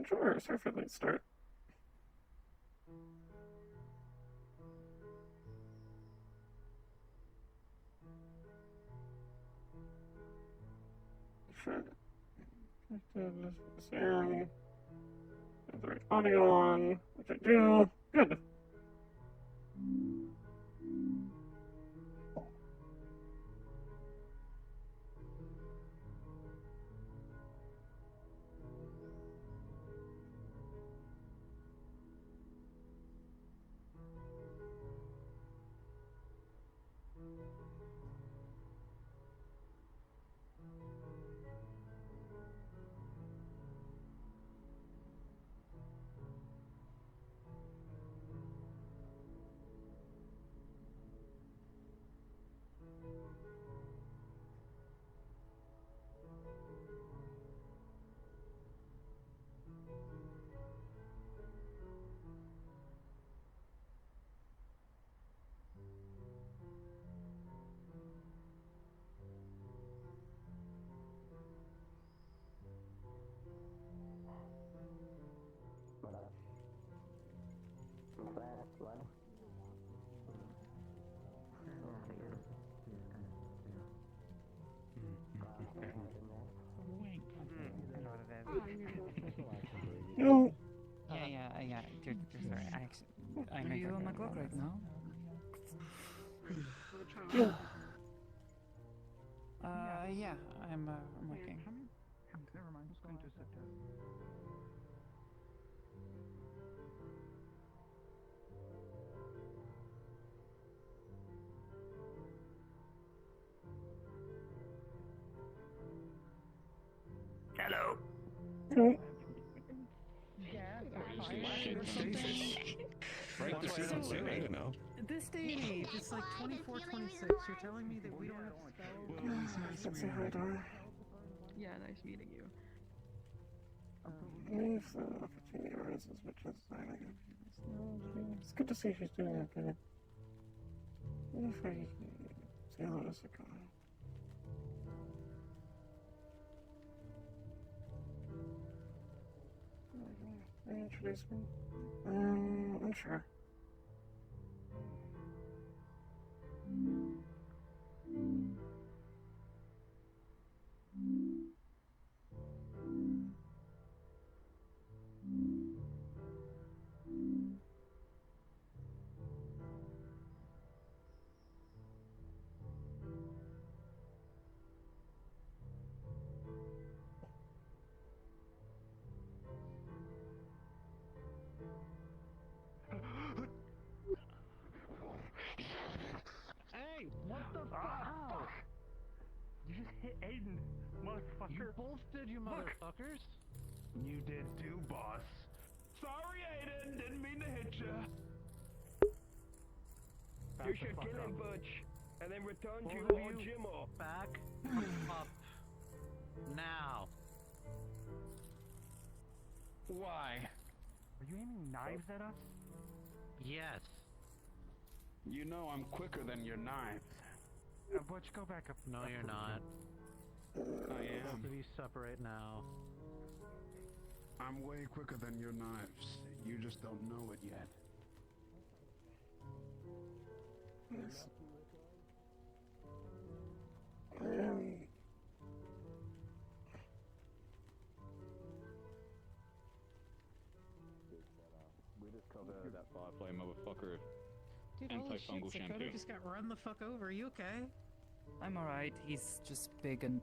Sure, sorry for the late start. Sure. This Aaron. Have the right audio on, which I do. Good. No. Yeah. You're sorry. I know you're on my clock right now. Yeah. I'm working. Never mind. Just going to sit down. Hello. Right to see something, I don't know. This day and age, it's like 24, 26. You're telling me that we don't have spells? Say hi, Dora. Yeah, nice meeting you. If the opportunity arises, which is it's good to see she's doing okay. What if I say hello to Sakana? Can you introduce me? Unsure. Hey, what the fuck? You just hit Aiden, motherfucker. You both did, you motherfuckers. You did too, boss. Sorry, Aiden. Didn't mean to hit you. You should kill him, Butch, and then return to Both of Lord you Jimmo. back up now. Why? Are you aiming knives at us? Yes. You know I'm quicker than your knives. Butch, go back up. No, you're not. I Both am. of you separate now. I'm way quicker than your knives. You just don't know it yet. Yes. We just called that firefly motherfucker Dude, holy shit, antifungal Dakota shampoo. Just got run the fuck over. Are you okay? I'm alright. He's just big and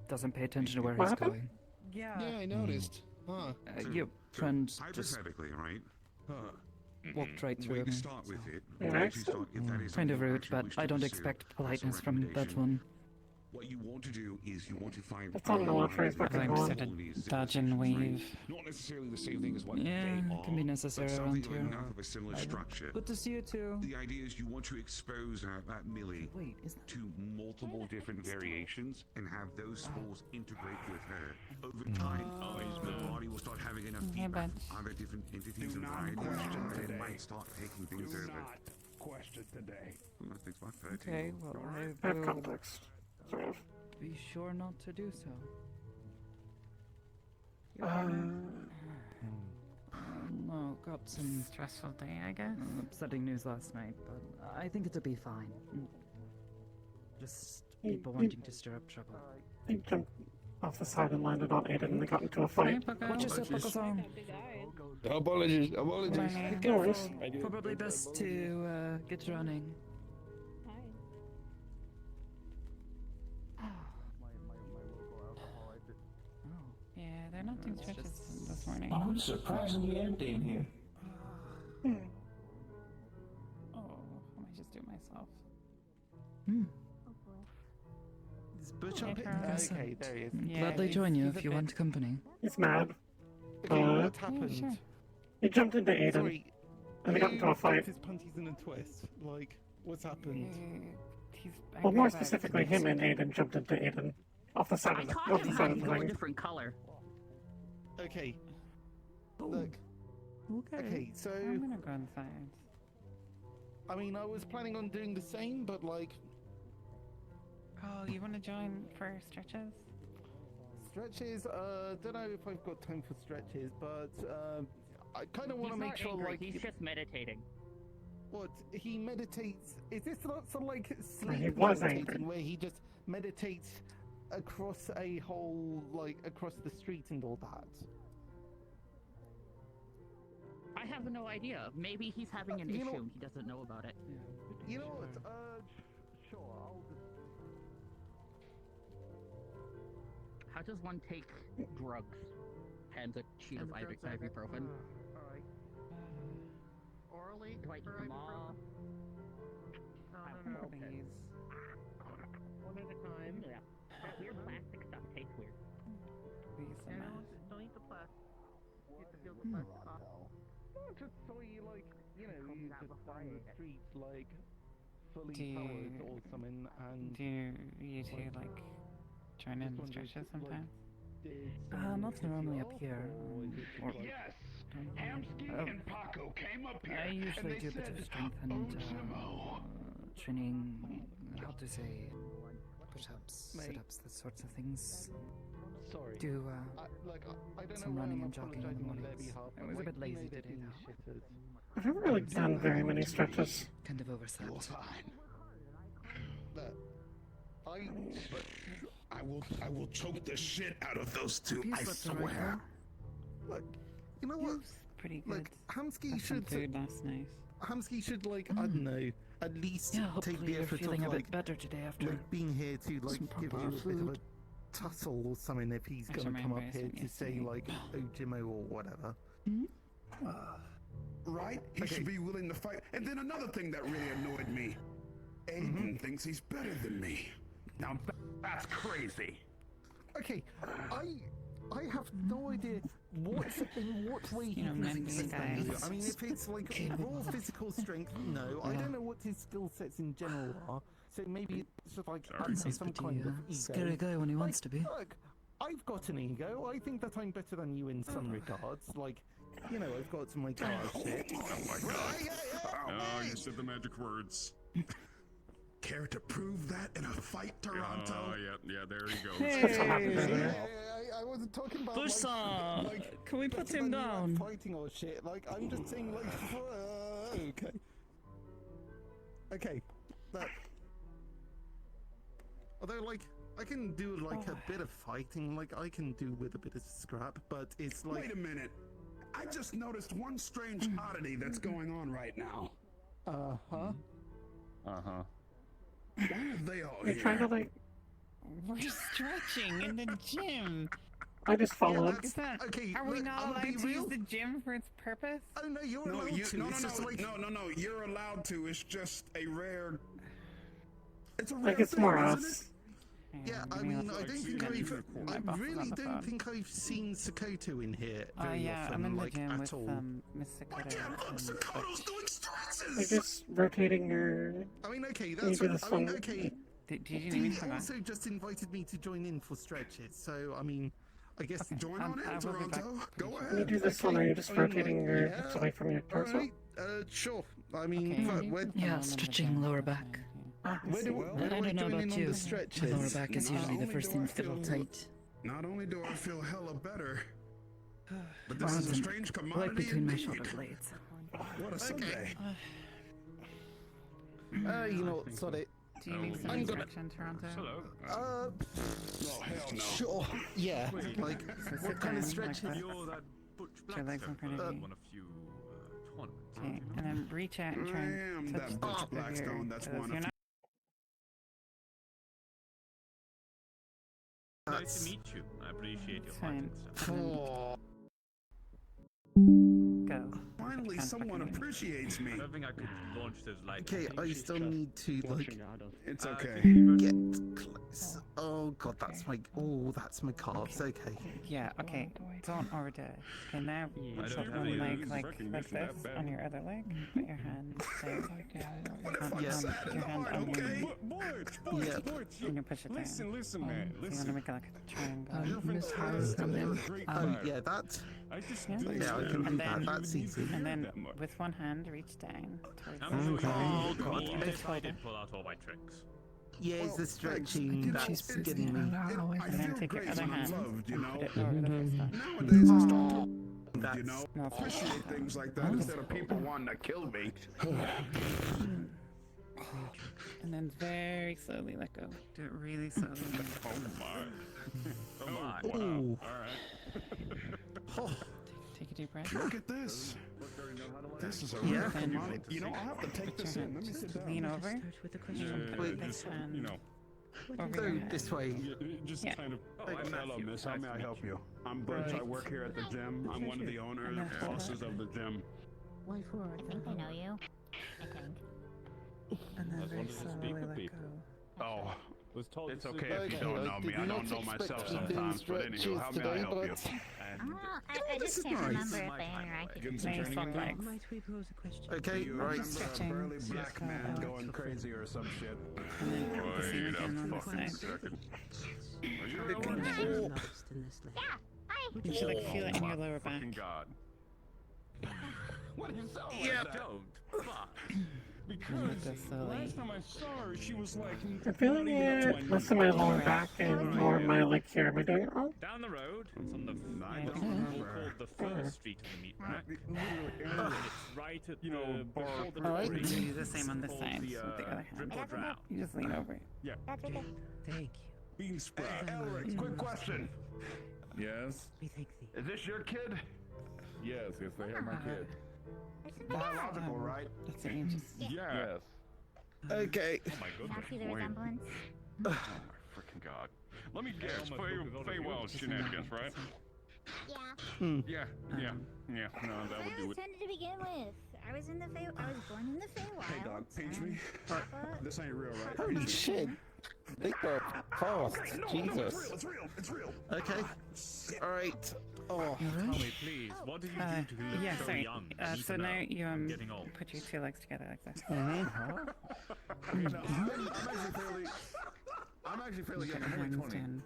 doesn't pay attention to where What he's happened? going. Yeah. Yeah, I noticed. Huh. Your friend just hypothetically, right? walked right through Way to him. start with it. Yeah. Way to start, if that is Kind of something you rude, actually but wish to I don't pursue, expect that's a politeness from that recommendation. one. What you want to do is you want to find That's not gonna work for his fucking I'm one. set to dodge and weave. Not necessarily the same thing as what Yeah, they are, can be necessary but around something of here. enough of a similar structure. Good to see you too. The idea is you want to expose that Millie Wait, is that... to multiple different variations and have those spores integrate with her. Over time, the body will start having enough feedback from other different entities and varieties, and it might start taking things over. Question today. Well, that takes about 13. Okay, well, I I have will context. Sort of. be sure not to do so. Some Stressful day, I guess. upsetting news last night, but I think it'll be fine. Just He- people he- wanting to stir up trouble. He jumped off the side and landed on Aiden and they got into a Hey, fight. Pucko. Watch yourself, Pucko-san. Apologies, apologies. Morning. No worries. Probably best to get running. Yeah, they're not doing stretches this morning. I'm surprisingly empty in here. Hmm. Oh, I might just do it myself. Is Butch Hey, up it? Haruka. Okay, there he is. Yeah, Gladly he's- join you he's a if you bit- want company. He's mad. Okay, Uh, what happened? sure. He jumped into Aiden Sorry. and they got into a fight. His panties in a twist. Like, what's happened? He's Well, angry more about it. specifically, him and Aiden jumped into Aiden off the side I of the, taught off him the how side to of the go a ring. different color. Okay. Look. Okay, so I'm gonna go inside. I mean, I was planning on doing the same, but like Oh, you want to join for stretches? stretches. Don't know if I've got time for stretches, but I kind of want to He's make not sure, angry, like, he's just meditating. what he meditates. Is this not sort of like he sleep was meditating, angry. where he just meditates across a whole, like, across the street and all that? I have no idea. Maybe he's having an You issue know- and he doesn't know about it. You know what? Sure. I'll just. How does one take drugs? Hands a sheet of ibuprofen. Alright. Orally? Do I eat them all? No. Please. One at a time. Yeah. That weird plastic stuff tastes weird. Please, I'm out. Don't eat the plastic. You have to peel the plastic off. Not just so you, like, you know, Told me you that just before. down the street, like, fully Do powered you- or something, and Do you two like join in the stretches sometimes? Not normally up here. Or, Yes! don't- Hamsky Oh. and Paco came up here. I usually and do a they bit of said, strength "Oh, and Jimmo." training, how to say, push-ups, Mate. sit-ups, those sorts of things. sorry. Do I don't some know why running I'm and jogging in the apologising on their mornings. behalf, I but, was a like, bit you lazy know they're today, being though. shitters. I've never really done very many stretches. Kind of You're overslept. fine. Look, I will choke the shit out of those two. You I slept all right, swear. look, you know what? Pretty good. Look, Hamsky Had some should, food last night. like, I don't know, at least Yeah, take hopefully the you're effort feeling of, a like, bit better today after. like being here to, like, some give proper you a bit of a food. tussle or something if he's Actually, gonna my come up embrace here went to say, yesterday. like, oh, Jimmo or whatever. Right? He Okay. should be willing to fight. And then another thing that really annoyed me. Aiden thinks he's better than me. Now that's crazy. Okay, I have no idea in what way he You know, thinks men he's being better than you. guys. I mean, if it's like raw physical strength, no. I don't know what his skill sets in general are. So maybe it's just like some kind of ego. Scary guy when he wants to be. Look, I've got an ego. I think that I'm better than you in some regards. Like, you know, I've got my guard shit. Oh my god. Oh, you said the magic words. Care to prove that in a fight, Toronto? Oh, yeah, there he goes. I wasn't talking about Busa! like Can we put better him than you at down? fighting or shit. Like, I'm just saying, like, okay. Okay, that. Although, like, I can do like a bit of fighting, like I can do with a bit of scrap, but it's like. Wait a minute. I just noticed one strange oddity that's going on right now. Uh-huh. Uh-huh. Why are they all You're here? trying to like. We're stretching in the gym. I just followed. Is that? Okay, Are we look, not I'll allowed be to use real. the gym for its purpose? Oh no, you're No, allowed to. It's just like no. You're allowed to. It's just a rare. It's a rare Like it's thing, more isn't us. it? Yeah, I Give me mean, a- I don't think My I boss is really on the don't phone. think I've seen Sakoto in here Oh very yeah, often, I'm in the like gym at with all. Miss I Sakura. can't look. Sakoto's doing You're stretches. just rotating your. I mean, okay, You that's do this I mean, one. okay. Did you He need me also just invited me to join in for stretches, so I mean, I guess. Join on I in, will be back Toronto. Go pretty When you ahead. do this one, are you just I mean, rotating like, your yeah. hips away from your torso? Alright, sure. I mean, Okay. but where, Yeah, stretching lower back. where do I I don't know join about in on you. the My stretches? lower back is Not usually the only first do thing I to get all feel- tight. Not only do I feel hella better, but this is a Rounds and strange right commodity between my indeed. shoulder blades. What a Sunday. You know what, sod it. Do you need some instruction, Toronto? Oh, hell no. Sure, yeah. Like, So what sit kind of down stretches? like this. You're that butch Put your legs in front of you. won a few tournaments. Okay, and then reach out and try I and am touch that the Butch tip of your Blackstone that's toes. won a You're few. not. Nice to meet you. I appreciate your It's fine. Oh, Go. Finally, someone appreciates me. I don't think I could launch those lights. okay, I still need to, like, It's okay. get close. Oh god, that's my... Oh, that's my calves, okay. Yeah, okay. Don't overdo it. Okay, now I put don't have one any leg lose like recognition this that bad. on your other leg. Put your hand there. Yes. Put your hand on your Yeah. and you push it down. Listen, So you want to listen. make it like a triangle. Miss Harris, come in. Oh, yeah, that... I just Yeah. Yeah, I can do And that, then- that's easy. And then with one hand, reach down towards I'm sure Oh, you God. if I did pull out all my tricks. Yeah, it's the stretching that's She's getting me. And then take your other hand loved, you and know. put it over the first one. Nowadays, I start to, you That's... know, No, it's appreciate things like that instead of people wanting to kill me. And then very slowly let go. Do it really slowly. Oh my. Ooh. Take a deep breath. Look at this. This is a Yeah. real Then commodity. You know, I'll have to take put this your in. Let me hand, sit down. lean over. Start with a question. Put this hand over So, your head. this way. Just Yeah. kind of. I'm Hello, Matthew. miss. How Nice may to I meet help you. you? I'm Butch. I work here at the gym. I'm one of the owners, Yeah. bosses of the gym. Why forward? I know you. I think. And then very slowly let go. Oh, it's okay if Okay, you don't I know me. did I not don't know expect myself you to do sometimes. But anywho, stretches how may I today, help you? but- I this just is can't nice. remember if I interacted Give him with some Nice training long again. legs. Might we pose a question? Okay, You right. remember a Stretching. burly Yes. black man going crazy or some shit? And then the same again on this side. second. You're lost in this land. You should like feel it in your lower back. God. What is that? Yeah. Don't. Fuck. Let go slowly. time I saw her, she was like. I'm feeling it less in my lower back and more in my like here. Am I doing it wrong? Down the road, it's on the I what don't we remember. call the first street of the meat rack. It's right at You know, before the Alright, bridge. you do the same on this Called side the, with the other Drip hand. or drown. You just lean over. That's okay. Thank you. Bean sprout. Hey, Elric, quick question. Yes. We thank thee. Is this your kid? Yes, I have my kid. Biological, right? That's it. You just Yes. Okay. Oh my Now goodness. see the resemblance? Oh my freaking god. Let me guess. Fey Wells shenanigans, right? Yeah. Yeah. Yeah. No, that would I do was it. tended to begin with. I was born in the Feywild. Hey, dog, pinch me. This ain't real, right? Holy shit. They go fast. Jesus. It's real. Okay. Alright. Oh. Tell me, please, what did you do to look yeah, so sorry. young? So now you getting old. put your two legs together like this. I'm actually fairly Put young. your I'm only hands 20. down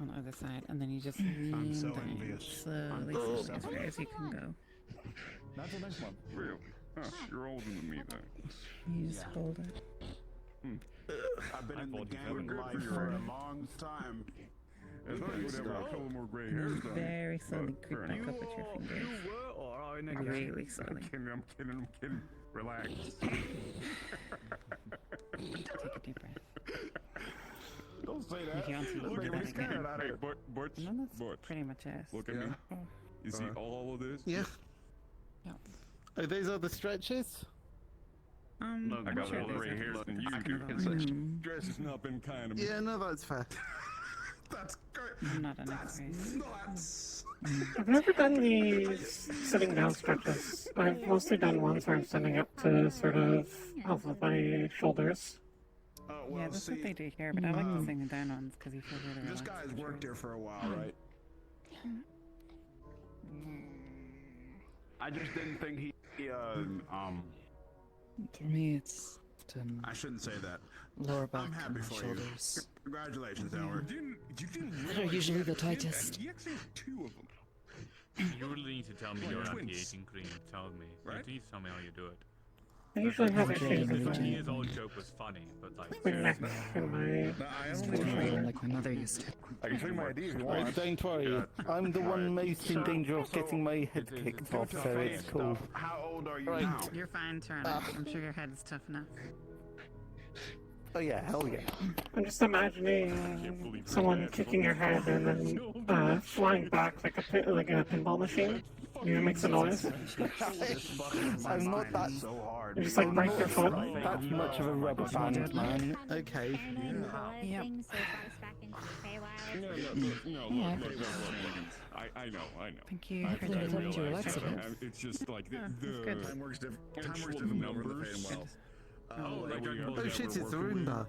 on the other side, and then you just lean so down envious. slowly, as far as you can go. Not till next month. Real. Huh, you're older than me, though. You just hold it. I've been in the 47. gang life for a long time. As long as you would have a couple more gray hairs, though. Very slowly creep back up with your fingers. were or are in a Really slowly. I'm kidding. Relax. Take a deep breath. Don't say If that. you want to Look look at at me that again. scared out of here. Butch. No, that's Butch. pretty much it. Look at me. You see all of this? Yeah. Yeah. Oh, those are the stretches? Look, I got sure more there's gray a- hairs than you kind do. of a- Because dress has not been kind of me. Yeah, no, that's fair. That's great. I'm not an expert. Nuts. I've never done these sitting down stretches. I've mostly done ones where I'm standing up to sort of off of my shoulders. Yeah, that's what they do here, but I like the sitting down ones because you feel really This relaxed. guy's for worked sure. here for a while, right? I just didn't think he, For me, it's I shouldn't say that. lower back I'm happy and for shoulders. you. Congratulations, Howard. They're usually the tightest. He actually has two of them. You really need to tell me Well, your twins. anti-aging cream. Tell me. Right? You need to tell me how you do it. I usually have issues The with 20-years-old joke was funny, but like... my neck and my... like my mother used to. I can show you my ID if you Right, want. don't worry. I'm the one most in danger of getting my head kicked off, so it's cool. How old are you Right. now? You're fine, Toronto. I'm sure your head's tough enough. Oh yeah, hell yeah. I'm just imagining someone kicking your head and then flying back like a pinball machine. You know, it makes a noise. I'm not that So hard. You just like break your foot. that much of a rubber band, man. Okay. Yep. Yeah. I know. Thank you for the help to relax a bit. It's just like the Time works different actual over the numbers. Feywild. Oh, like Dragon Ball Oh Z. shit, it's a Roomba.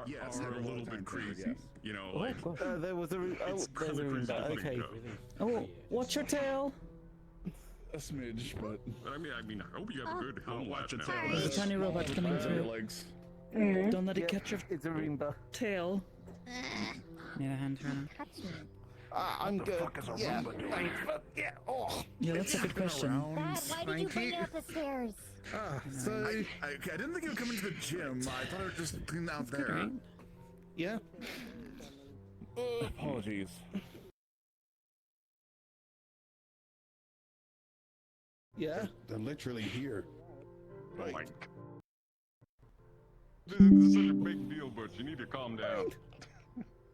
Yes, are they're a little bit crazy. You know, like There was a Roomba. Oh, it's there's a kinda crazy Roomba. to think Okay. of. Oh, watch your tail. A smidge, but I mean, I hope you have a good helm. Watch it. There's a tiny robot coming through. Legs. Don't let it catch your It's a Roomba. tail. Need a hand, Toronto? I'm good. Yeah. Thanks, but yeah. Oh. Yeah, that's a good question. Dad, why did you bring me up the stairs? So I didn't think you would come into the gym. I thought it was just clean out there. Yeah. Apologies. Yeah. They're literally here. Like, this is such a big deal, but you need to calm down.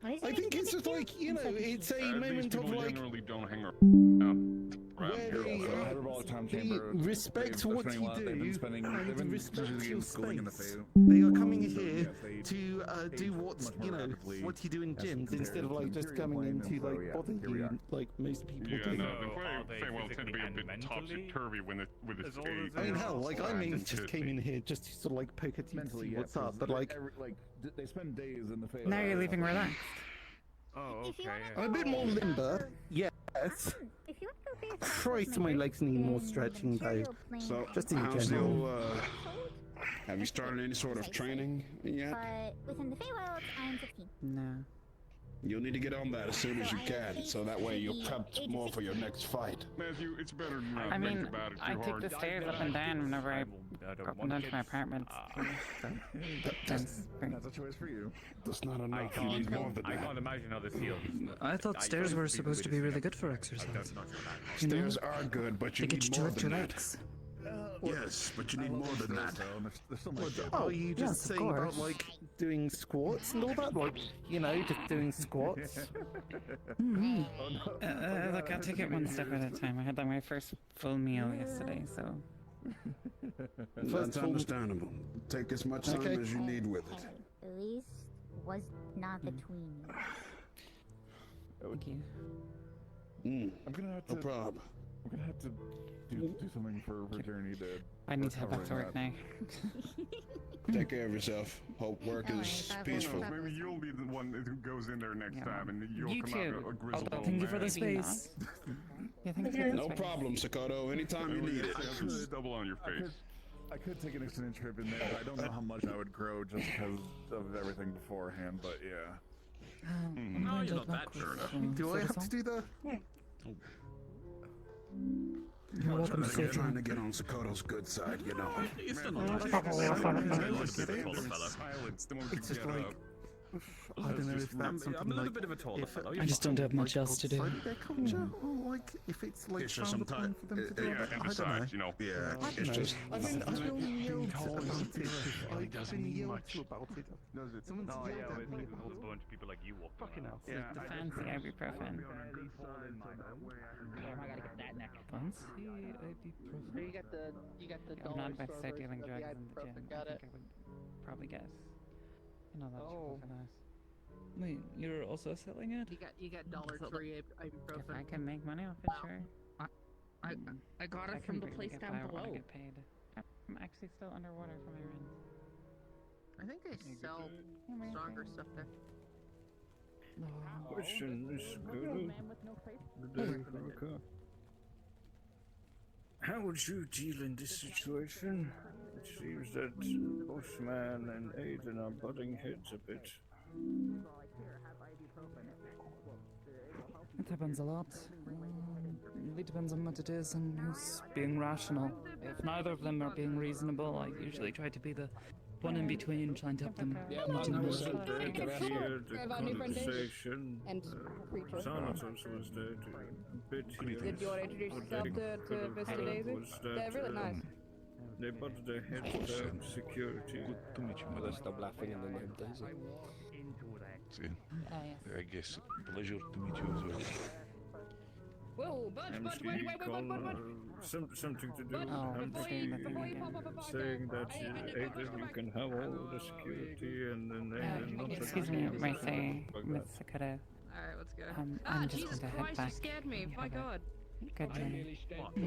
I think it's just like, you know, it's a These moment of people like generally don't hang around where here. they Hyperbolic time they chamber. respect what you do They've been spending. They've and been respect your schooling in the space. Fey. They are coming here they to do what much more you know rapidly what you do in as gyms compared instead of to like just Imperial coming in Plane, to and like so, bother here we you are. like most people Yeah, do. no, So, the are they Feywild tend to be a physically bit and topsy mentally turvy with the as old stage. as I mean, they hell, like I mean, just came in here just to sort of like poke at you to see what's up, but like they spend days in the Feywild. Now you're leaving relaxed. Oh, If you okay. wanna I'm a bit more limber. Yes. If you want to go Christ, my legs need more stretching though. So, Just in how's the general. old, have you started any sort of training yet? But within the Feywild, I'm 15. No. You'll need to get on that as soon as you can, so that way you're prepped more for your next fight. Matthew, it's better not I think mean, about it I too take hard. the stairs up and down whenever I go up and down to my apartment. That's a choice for you. That's not I enough. You need more than can't that. imagine how this feels. I thought stairs were supposed to be really good for exercise. You know, Stairs are good, but you they get you need to more lift than your that. legs. Yes, but you need more than that. Oh, you just Yes, of saying about course. like doing squats and all that, like you know, just doing squats. Look, I'll take it one step at a time. I had like my first full meal yesterday, so. That's understandable. Take as much time as you need with it. At least was not between you. Thank you. I'm gonna have to. No problem. I'm gonna have to do something for Journey to. I need to head back to work now. Take care of yourself. Hope work is peaceful. Maybe you'll be the one who goes in there next time, and you'll You come too. out a grizzled Although- old Thank you for man. the space. Yeah, thanks for the No space. problem, Sakoto. Anytime you need it. Double on your face. I could take an extended trip in there, but I don't know how much I would grow just because of everything beforehand, but yeah. I'm No, going you're to not that knock sure. with, Do I have Citizen. to do that? You're welcome to I'm stay trying to get on Sakoto's good side, you know. You're still Well, not that's probably also Silence, the moment It's you just get like up. I don't know if that's something I'm a little like bit of a taller if fellow. I just don't have much else to do. outside of their culture, or like if it's like It's just frowned sometimes- upon for them to do Yeah, that. and I don't know. besides, you know. Yeah, I it's don't know. just. I mean, I've been yelled tall about is it. really I've doesn't been mean yelled much. to about it. Does it? Someone's No, yelled yeah, at it's me. like a whole bunch of people like you walking Fucking around. hell. The fancy ibuprofen. Damn, I gotta get that neck. Fancy Here ibuprofen. you got the I'm dollar not about to store start version dealing of drugs the in the gym. ibuprofen. Got I it. think I would probably guess. You know that Oh. for that. Wait, you're also selling it? You got Dollar Tree If I ibuprofen. can make money off it, sure. I got I it from can the really place get down by, I wanna below. get paid. I'm actually still underwater for my rent. I think they sell stronger stuff there. Question is good. Good day, Haruka. How would you deal in this situation? It seems that Postman and Aiden are butting heads a bit. It happens a lot. really depends on what it is and who's being rational. If neither of them are being reasonable, I usually try to be the one in between, trying to help them meet in the middle. I could hear the conversation. And creature. Thanatos was there to a bit here. Did you want to introduce yourself to Mr. Daisy? They're really nice. They butted their heads down security. Good to meet you, mother. Stop laughing in the name Daisy. See, I guess pleasure to meet you as well. Whoa, but wait. Something to do with Oh, saying that Aiden, you can have all the security and then Aiden not. Excuse me, Miss Sakura. Alright, let's go. I'm just Jesus going to head Christ, back. you scared me. My god. Good morning.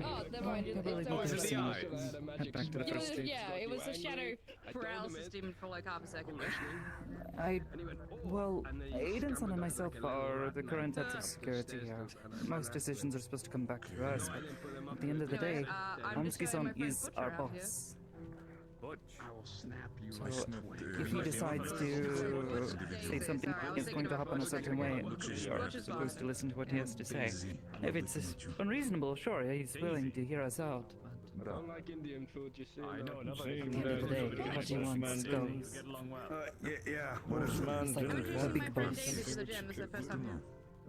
Oh, never mind. You're really good to see you. Head back to the first stage. Yeah, it was a shadow Paralysis demon for like half a second. Well, Aiden's and myself are the current heads of security here. Most decisions are supposed to come back to us, but at the end of the day, Momsky-san is our boss. So, if he decides to say something is going to happen a certain way, we are supposed to listen to what he has to say. If it's unreasonable, sure, he's willing to hear us out. Unlike Indian food, you see. I know, At the end of the day, what he wants goes. Yeah, what is man He's like a big boss. Daisy to the gym, this is the first time here.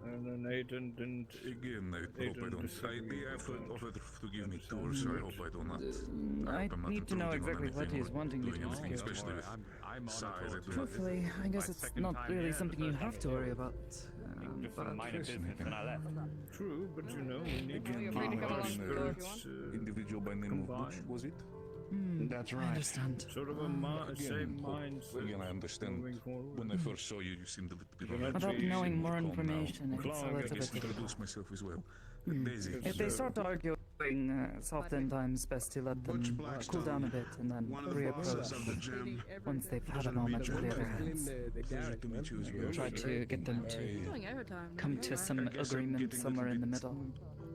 And then Aiden didn't. Again, I hope I don't. I offered to give me tours, so I hope I do not. I need to know exactly what he is wanting me to do. Especially with size. Truthfully, I guess it's not really something you have to worry about. True, but you know, we need to individual by name of Butch, was it? That's I understand. Sort of a same mindset. Again, I understand. When I first saw you, you seemed a little bit. Without knowing more information, it's a little bit introduce myself as well. Daisy. If they start arguing, it's oftentimes best to let them cool down a bit and then reapproach once they've had a moment with the other hands. Try to get them to come to some agreement somewhere in the middle.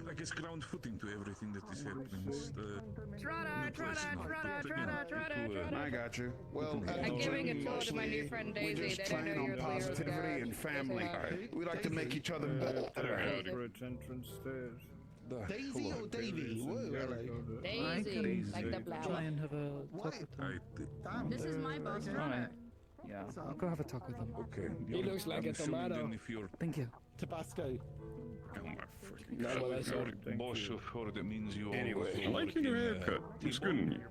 I guess ground footing to everything that is happening. I got you. Well, I'm giving a tour to my new friend Daisy. They don't know you're the positivity and family. We like to make each other better. Entrance stairs. Daisy or Davy? Daisy, like the flower. Try and have a talk with them. This is my boss, Alright. Yeah, I'll go have a talk with them. Okay. He looks like a tomato. Thank you. Tabasco. Boss of her, that means you Anyway, I like your new haircut. It's good.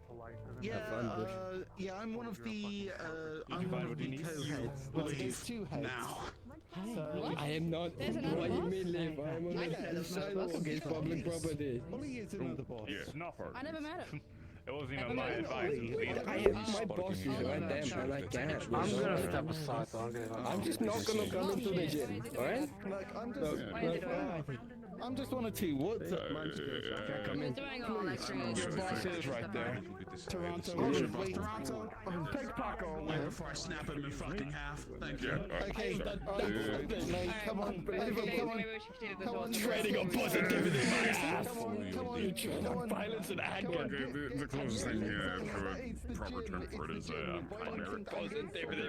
Yeah, I'm one of the, I'm one of the co-heads. Well, there's two heads. Now. So, I am not. What you mean, Liv? I am on the sidewalk. It's public property. Ollie is another boss. I never met him. It wasn't even my advice. My boss is right there, man. I can't. I'm gonna step aside. I'm just not gonna come into the gym, alright? Like, I'm just one or two. What? We're doing all extra. Your boss is right there. Toronto. Toronto. Take Paco away before I snap him in fucking half. Thank you. Okay, come on. Come on. Trading on positivity, man. Come on. Violence and anger. The closest thing for a proper term for it is Positivity.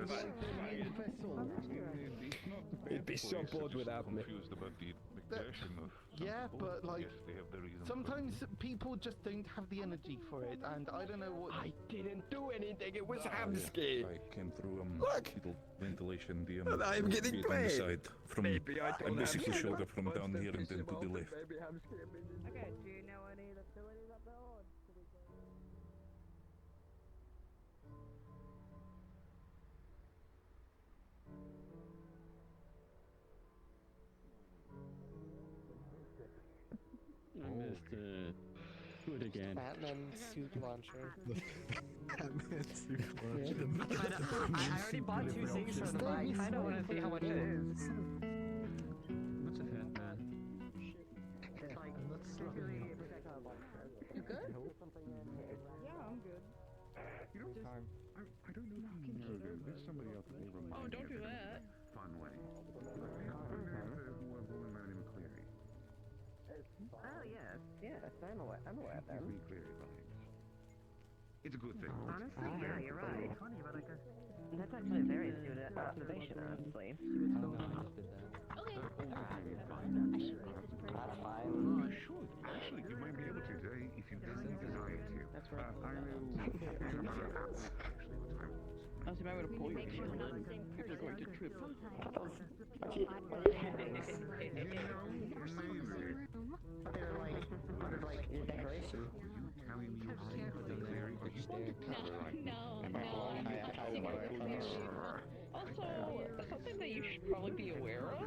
It'd be so bored without me. confused about the aggression of. Yeah, but like, they have the reason. sometimes people just don't have the energy for it, and I don't know what. I didn't do anything. It was Hamsky. I came through Look! little ventilation. I'm getting on the paid. side. From Maybe I don't basically have shoulder from down here and then to the left. Okay, do you know any of the facilities up there? Or should we go? Oh. I missed food again. Batman suit launcher. Batman suit launcher. I already bought 2 things for them. I kind of want to see how much it is. What's ahead, man? You good? Yeah, I'm good. You know, I don't know if you can there's somebody else that will Oh, don't do that. Fun way. Oh, yeah. Yeah, I'm aware of that. It's a good thing. Honestly, yeah, you're right. That's actually a very astute observation, honestly. Actually, you might be able to today if you really desire to. That's right. I know. I was about to pull your shield in if you're going to trip. Decoration. Telling me you're secretly very Also, something that you should probably be aware of,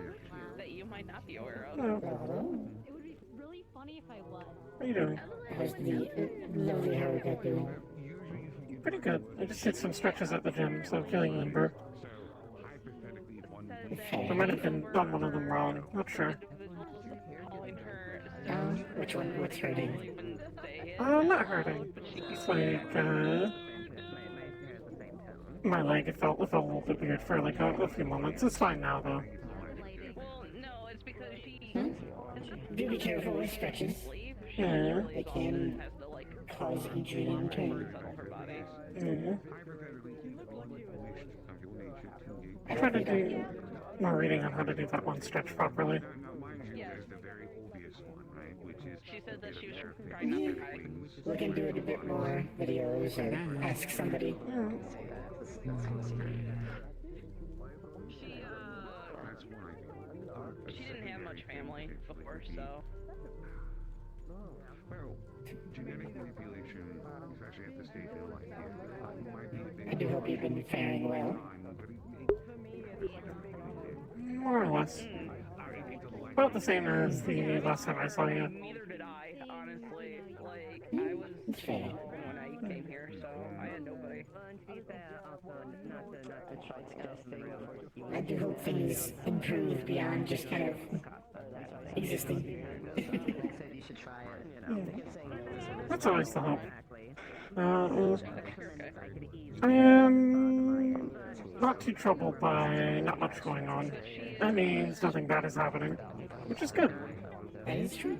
that you might not be aware of. Oh. It would be really funny if I was. What are you doing? How's the lovely Haruka doing? Pretty good. I just did some stretches at the gym, so I'm feeling limber. I might have done one of them wrong. Not sure. Which one? What's hurting? Not hurting. It's like, my leg, it felt a little bit weird for like a few moments. It's fine now, though. Well, no, it's because she... Do be careful with stretches. Yeah. They can cause adrenaline to... Yeah. I tried to do more reading on how to do that one stretch properly. She said that she was trying not to cry. We can do it a bit more videos or ask somebody. She didn't have much family before, so... Well, genetic manipulation is actually at the stage in life here. I do hope you've been faring well. More or less. About the same as the last time I saw you. Neither did I, honestly. Like, I was alone when I came here, so I had nobody. I do hope things improve beyond just kind of existing. That's always the hope. I am not too troubled by not much going on. That means nothing bad is happening, which is good. That is true.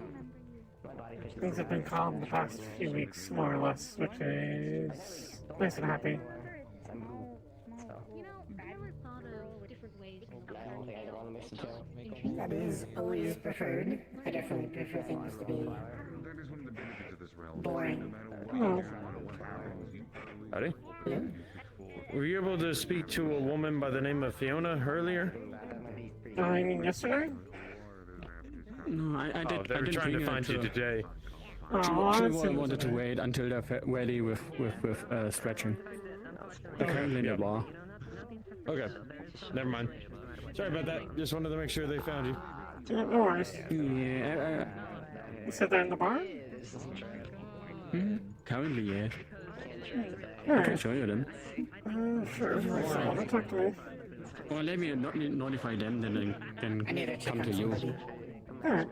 Things have been calm the past few weeks, more or less, which is nice and happy. That is always preferred. I definitely prefer things to be boring. No. Howdy? Yeah? Were you able to speak to a woman by the name of Fiona earlier? I mean, yesterday? No, I did. They were trying to find you today. She wanted to wait until they're ready with stretching. They're currently in the bar. Okay, never mind. Sorry about that. Just wanted to make sure they found you. Yeah, no worries. Yeah. You said they're in the bar? Currently, yeah. I Alright. can show you them. Sure, if you want to talk to me. Or let me notify them, then they can come to you. Alright.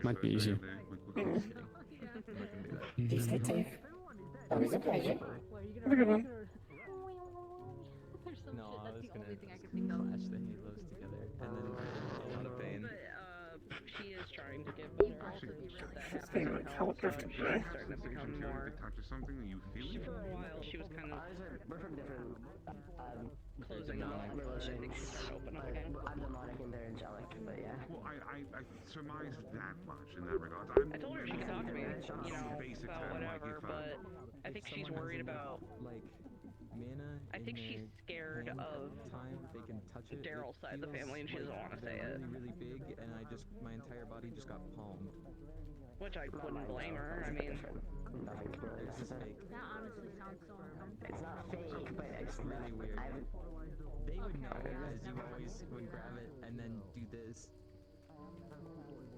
Might be easier. Please stay safe. Always a pleasure. Have a good one. No, I was gonna flash the halos together and then a lot of pain. She is trying to get better. She's being like hella drifted today. Starting to become more... For a while, she was kind of closing off, but I think she's starting to open up again. I'm demonic and they're angelic, but yeah. Well, I surmised that much in that regard. I told her she could talk to me, you know, about whatever, but I think she's worried about... I think she's scared of Daryl's side of the family and she doesn't want to say it. Really big, and my entire body just got palmed. Which I wouldn't blame her, I mean... It's just fake. That honestly sounds so uncomfortable. It's not fake, but it's really weird. They would know, because you always would grab it and then do this.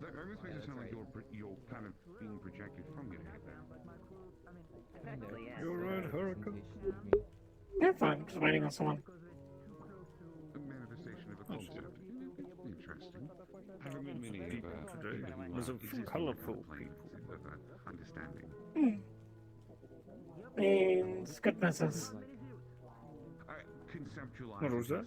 That almost makes it sound like you're kind of being projected from your head there. You're right, Haruka. Yeah, fine. Just waiting on someone. A manifestation of a concept. Interesting. Haven't been many of Today people was a colourful understanding. Means good business. Conceptualize What was that?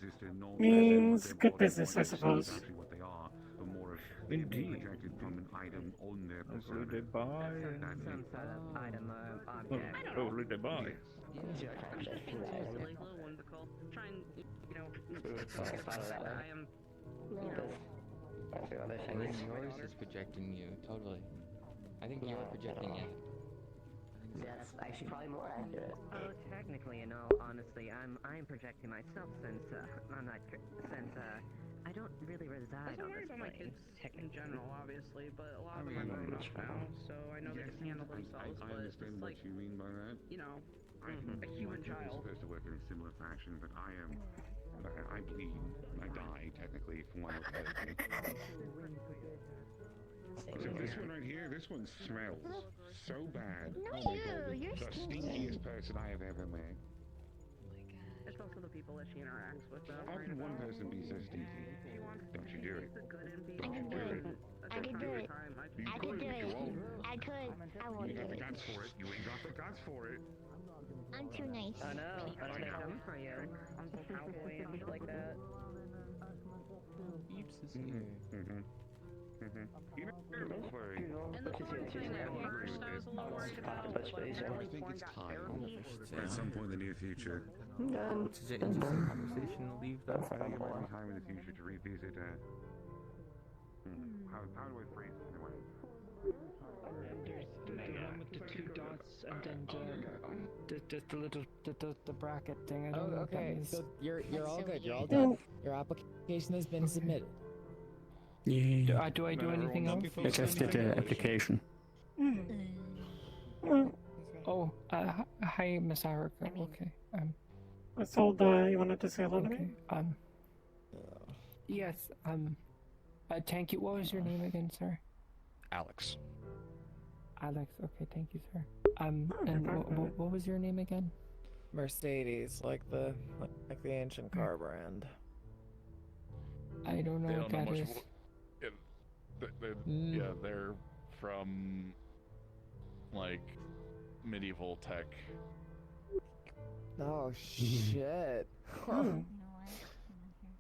Means good business, I suppose. What they are, but more of Indeed. Projected from an item on their Hopefully persona. they buy and... Some sort of item or Oh, object. hopefully they buy. Use your conscious desire. Like a little whimsical. Try and, you know, I am, you know, I think yours is projecting you, totally. I think you're projecting it. Yeah, that's actually probably more accurate. Oh, technically, in all honesty, I'm projecting myself since I'm not since I don't really reside I'm on worried this about my plane. kids in general, obviously, but a lot of them are grown up now, so I know they can handle themselves. I But understand it's what like, you mean by that. you know, I think a human people are child. supposed to work in a similar fashion, but I bleed, I die, technically, from what I was. So this one right here, this one smells so bad. No, Oh my God. you're The stinky. stinkiest person I have ever met. It's also the people that she interacts with. How can one person be so stinky? Don't you do it. Don't you do it. I could do it. I could do it. I could. I won't You do got the it. guts for it. You ain't got the guts for it. I'm too nice. Oh no, that's no fun for you. Uncle Cowboy and shit like that. Eeps is here. You know, don't worry. And the one thing that first I was a little worried about was like I think it's time. At some point in the near future. Which is an interesting conversation. Leave that for I think it more. might be time in the future to revisit. How do I phrase it anyway? There's the one with the two dots and then the little the bracket thing. I don't know what that Okay, is. so you're all good. You're all done. Your application has been submitted. Yeah. Do I do anything else? I just did the application. Oh, hi, Miss Haruka. Okay. I told you wanted to say hello to me. Yes. Thank you. What was your name again, sir? Alex. Alex. Okay, thank you, sir. And what was your name again? Mercedes, like the ancient car brand. I don't know They what don't know that much. is. Yeah, they're from like medieval tech. Oh shit.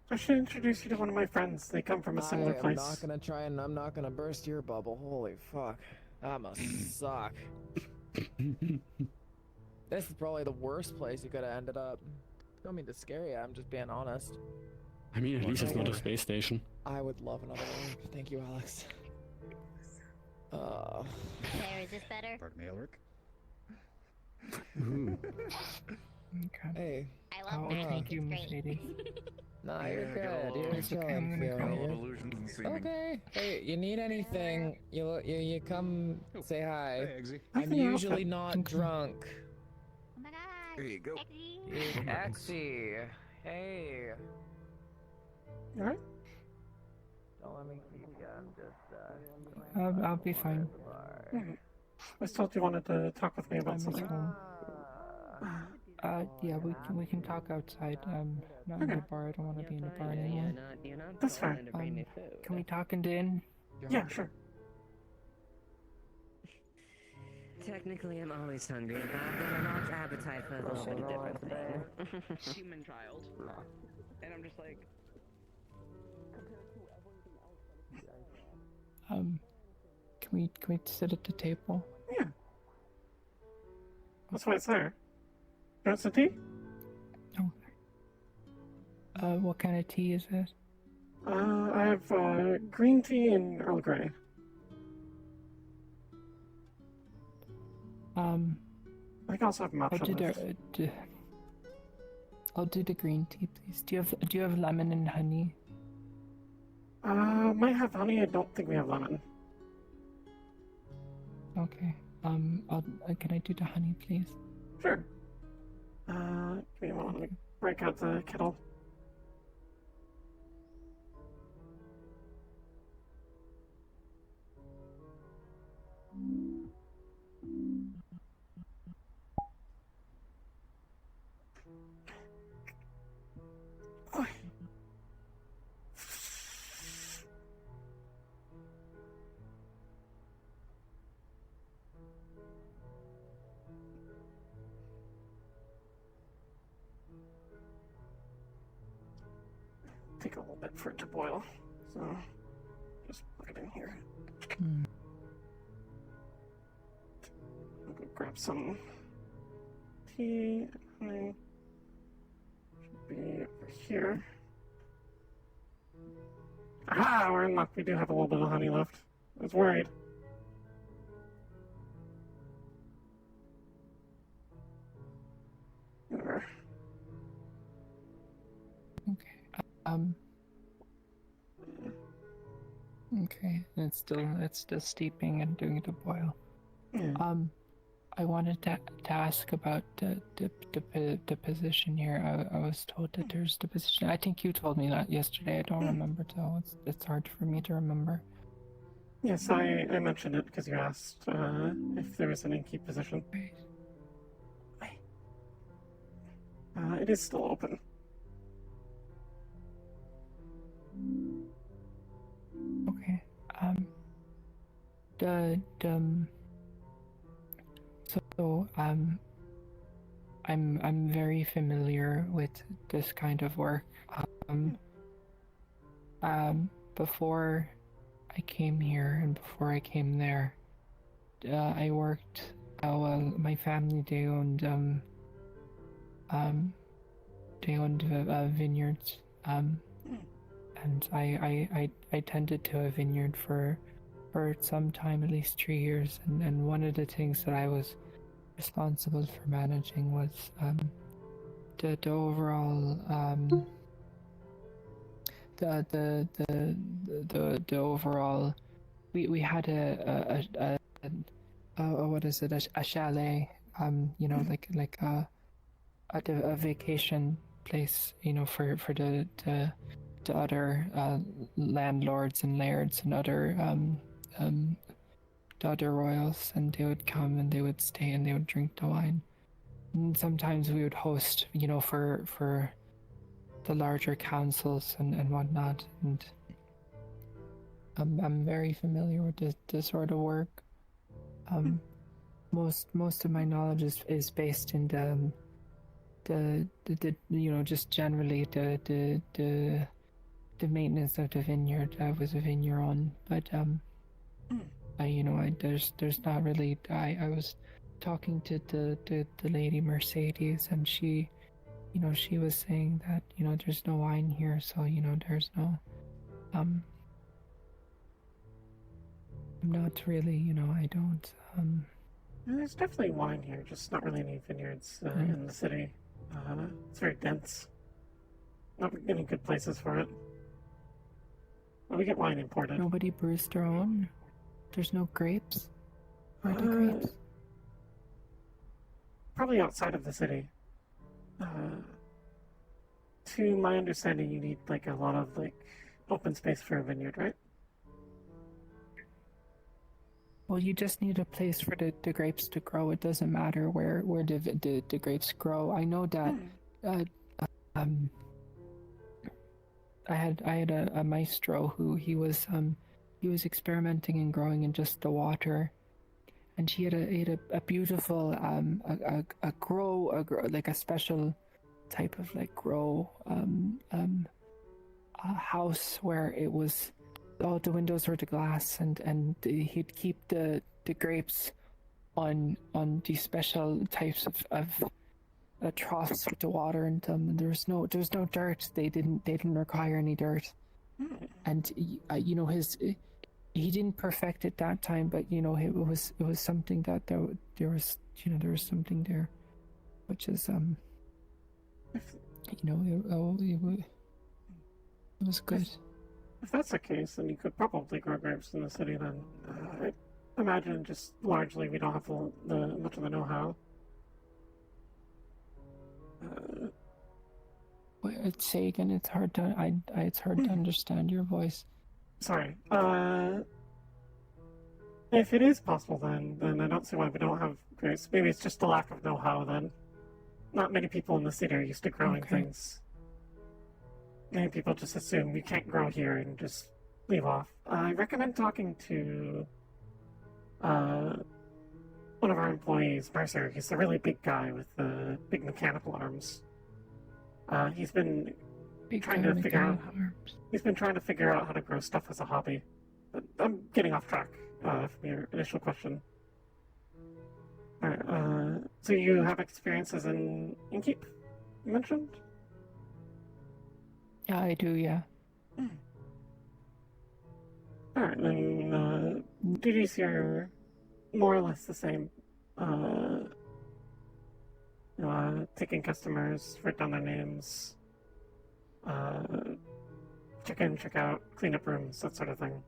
I should introduce you to one of my friends. They come from a similar I'm place. not gonna burst your bubble. Holy fuck. That must suck. This is probably the worst place you could have ended up. Don't mean to scare you, I'm just being honest. I mean, at least it's not a space station. I would love another one. Thank you, Alex. There, is this better? Pardon me, Elric. Okay. Hey. I love that. Thank you, It's great. Mercedes. Nah, you're good. You're It's okay, chilling. I'm gonna feeling go. it. Illusions and seeming. Okay. Hey, you need anything? You come say hi. Hey, Eggsy. I'm usually not drunk. Oh my god. Here you go. Exy. Hey. Alright? Don't let me keep you. I'm just I'll be fine. I just told you wanted to talk with me about I'm at something. home. Yeah, we can talk outside. Not in the bar. I don't want to be in the bar anymore. That's fine. Can we talk in the inn? Yeah, sure. Technically, I'm always hungry, but I've got a large appetite for a little bit of different thing. Human child. And I'm just like, Can we sit at the table? Yeah. That's why it's there. You want some tea? What kind of tea is it? I have green tea and Earl Grey. I can also have matcha. I'll do the green tea, please. Do you have lemon and honey? Might have honey. I don't think we have lemon. Okay. Can I do the honey, please? Sure. Give me a moment. Let me break out the kettle. Oh. Take a little bit for it to boil. So just look it in here. Hmm. I'll go grab some tea and honey. Should be over here. Ah, we're in luck. We do have a little bit of honey left. I was worried. There. Okay, it's still steeping and doing the boil. Yeah. I wanted to ask about the position here. I was told that there's the position. I think you told me that yesterday. I don't remember though. It's hard for me to remember. Yes, I mentioned it because you asked if there was an innkeep position. It is still open. Okay. I'm very familiar with this kind of work. Before I came here and before I came there, I worked. Well, my family they owned vineyards. And I tended to a vineyard for some time, at least 3 years, and one of the things that I was responsible for managing was the overall the overall we had a what is it, a chalet, you know, like a vacation place, you know, for the other landlords and lairds and other the other royals, and they would come and they would stay and they would drink the wine. And sometimes we would host, you know, for the larger councils and whatnot. And I'm very familiar with this sort of work. Most of my knowledge is based in the you know, just generally the maintenance of the vineyard. I was a vigneron, but you know, there's not really. I was talking to the lady Mercedes, and she, you know, she was saying that, you know, there's no wine here, so, you know, there's no I'm not really, you know, I don't There's definitely wine here, just not really any vineyards in the city. It's very dense. Not any good places for it. Well, we get wine imported. Nobody brews their own. There's no grapes. Where are the grapes? Probably outside of the city. To my understanding, you need like a lot of like open space for a vineyard, right? Well, you just need a place for the grapes to grow. It doesn't matter where the grapes grow. I know that I had a maestro who he was experimenting and growing in just the water, and he had a beautiful a grow like a special type of like grow a house where it was all the windows were the glass, and he'd keep the grapes on these special types of troughs with the water in them, and there was no dirt. They didn't require any dirt, and you know, he didn't perfect it that time, but you know, it was something that there was, you know, there was something there, which is you know, it was good. If that's the case, then you could probably grow grapes in the city. Then I imagine just largely we don't have the much of the know-how. Say again. It's hard to it's hard to understand your voice. Sorry. If it is possible, then I don't see why we don't have grapes. Maybe it's just a lack of know-how. Then, not many people in the city are used to growing things. Many people just assume we can't grow here and just leave off. I recommend talking to one of our employees, Mercer. He's a really big guy with big mechanical arms. He's been trying to figure out how to grow stuff as a hobby. But I'm getting off track from your initial question. Alright, so you have experience as an innkeep, you mentioned? Yeah, I do, yeah. Alright, then duties here are more or less the same. Taking customers, write down their names, check in, check out, clean up rooms, that sort of thing.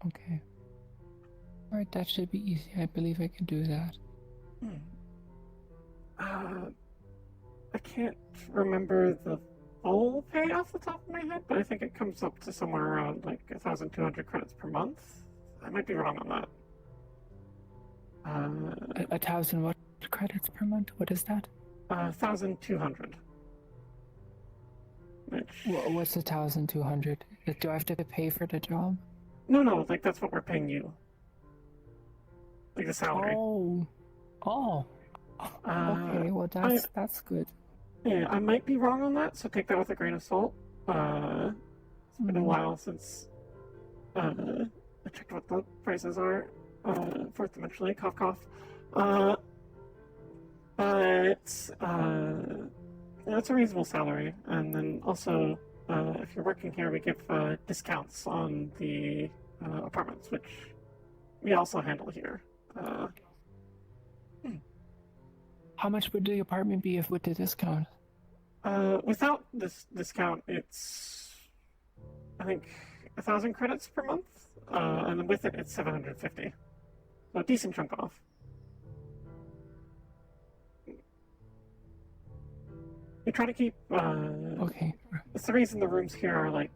Okay. Alright, that should be easy. I believe I can do that. I can't remember the full pay off the top of my head, but I think it comes up to somewhere around like 1,200 credits per month. I might be wrong on that. 1,000 what credits per month? What is that? 1,200. What's 1,200? Do I have to pay for the job? No, like that's what we're paying you. Like the salary. Oh. Okay, well that's good. Yeah, I might be wrong on that, so take that with a grain of salt. It's been a while since I checked what the prices are. Fourth dimensionally, cough cough. But it's a reasonable salary, and then also if you're working here, we give discounts on the apartments, which we also handle here. How much would the apartment be if with the discount? Without this discount, it's I think 1,000 credits per month, and then with it, it's 750. So a decent chunk off. We try to keep. Okay. It's the reason the rooms here are like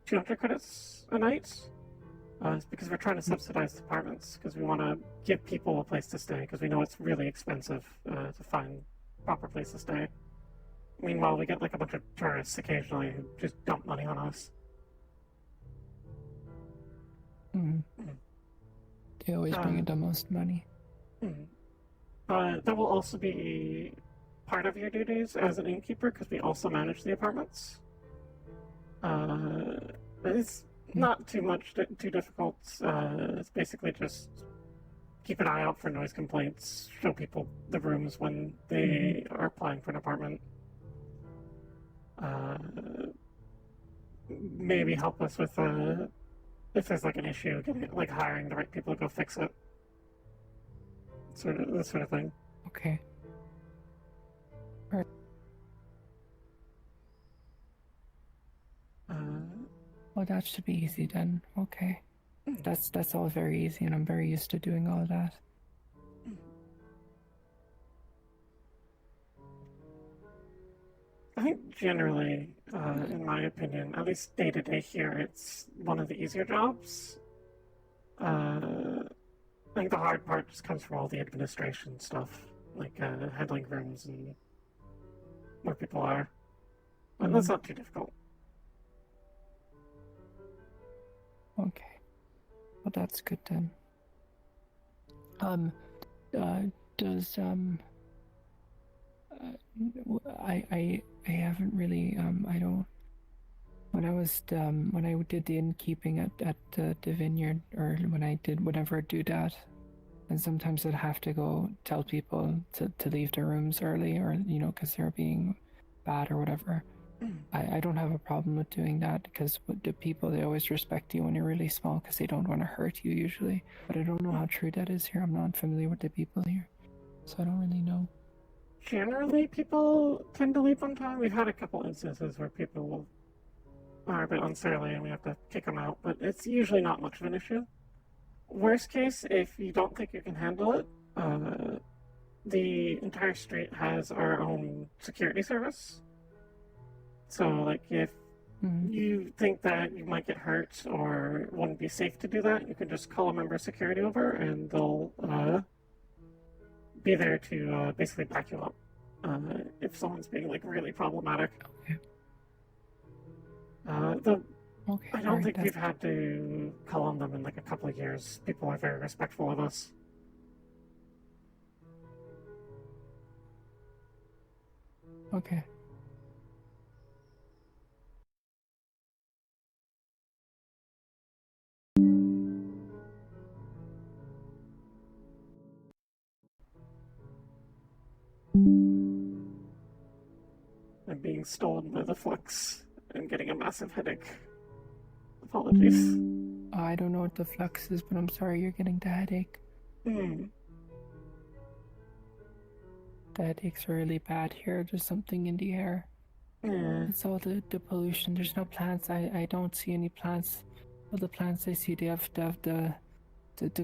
200 credits a night. It's because we're trying to subsidize the apartments because we want to give people a place to stay because we know it's really expensive to find a proper place to stay. Meanwhile, we get like a bunch of tourists occasionally who just dump money on us. They always bring in the most money. That will also be part of your duties as an innkeeper because we also manage the apartments. It's not too much, too difficult. It's basically just keep an eye out for noise complaints, show people the rooms when they are applying for an apartment. Maybe help us with if there's like an issue, like hiring the right people to go fix it. That sort of thing. Okay. Well, that should be easy then. Okay. That's all very easy, and I'm very used to doing all that. I think generally, in my opinion, at least day to day here, it's one of the easier jobs. I think the hard part just comes from all the administration stuff, like handling rooms and where people are. But that's not too difficult. Okay. Well, that's good then. I haven't really, I don't, when I did the innkeeping at the vineyard, or whenever I do that, and sometimes I'd have to go tell people to leave their rooms early, or, because they're being bad or whatever. I don't have a problem with doing that because the people, they always respect you when you're really small because they don't want to hurt you usually. But I don't know how true that is here. I'm not familiar with the people here, so I don't really know. Generally, people tend to leave on time. We've had a couple instances where people are a bit unsurly and we have to kick them out, but it's usually not much of an issue. Worst case, if you don't think you can handle it, the entire street has our own security service. So, like, if you think that you might get hurt or wouldn't be safe to do that, you can just call a member of security over and they'll be there to basically back you up if someone's being, like, really problematic. I don't think we've had to call on them in, like, a couple of years. People are very respectful of us. Okay. I'm being stolen by the flux and getting a massive headache. Apologies. I don't know what the flux is, but I'm sorry you're getting the headache. Hmm. The headaches are really bad here. There's something in the air. It's all the pollution. There's no plants. I don't see any plants. All the plants I see, they have the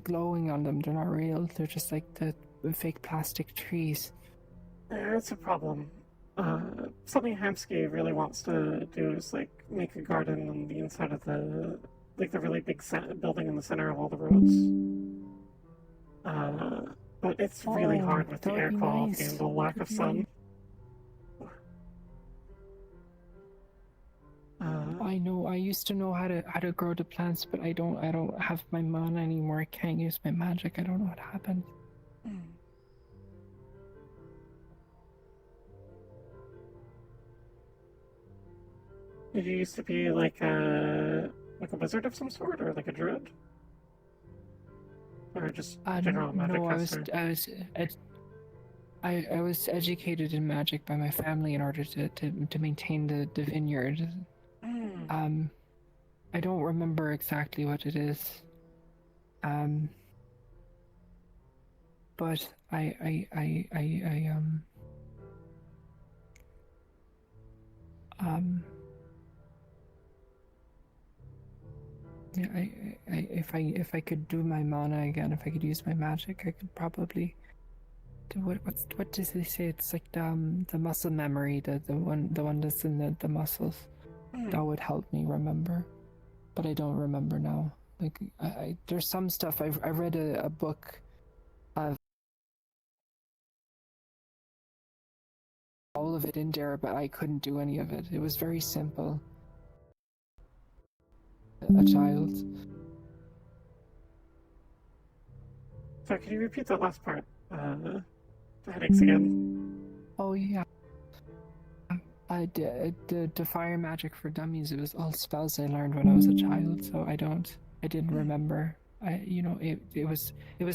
glowing on them. They're not real. They're just like the fake plastic trees. It's a problem. Something Hamsky really wants to do is like make a garden on the inside of the really big building in the center of all the roads. But it's really hard with the air quality and the lack of sun. I know. I used to know how to grow the plants, but I don't have my mana anymore. I can't use my magic. I don't know what happened. Did you used to be like a wizard of some sort, or like a druid, or just general magic No, caster? I was educated in magic by my family in order to maintain the vineyard. I don't remember exactly what it is. But yeah, if I could do my mana again, if I could use my magic, I could probably do what does they say? It's like the muscle memory, the one that's in the muscles. That would help me remember, but I don't remember now. Like there's some stuff I read a book of all of it in there, but I couldn't do any of it. It was very simple. A child. So can you repeat that last part? The headaches again. Oh yeah. I did the fire magic for dummies. It was all spells I learned when I was a child, so I didn't remember. It was.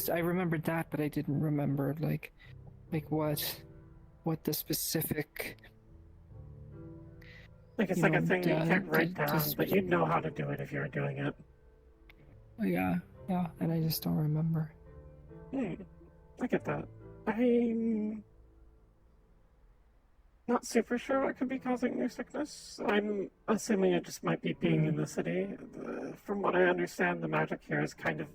I remembered that, but I didn't remember like what the specific. Like it's like a thing that you can't write down, but you'd know how to do it if you were doing it. Yeah, and I just don't remember. I get that. I'm not super sure what could be causing your sickness. I'm assuming it just might be being in the city. From what I understand, the magic here is kind of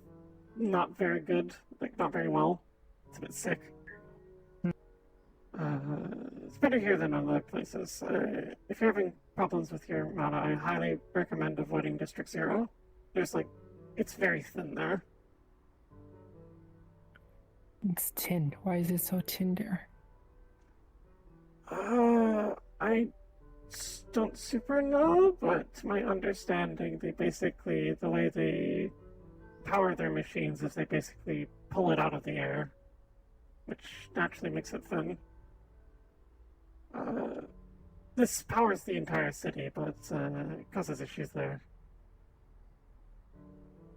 not very good, like not very well. It's a bit sick. It's better here than other places. If you're having problems with your mana, I highly recommend avoiding District 0. It's very thin there. It's tin. Why is it so tin there? I don't super know, but to my understanding, the way they power their machines is they basically pull it out of the air, which naturally makes it thin. This powers the entire city, but it causes issues there.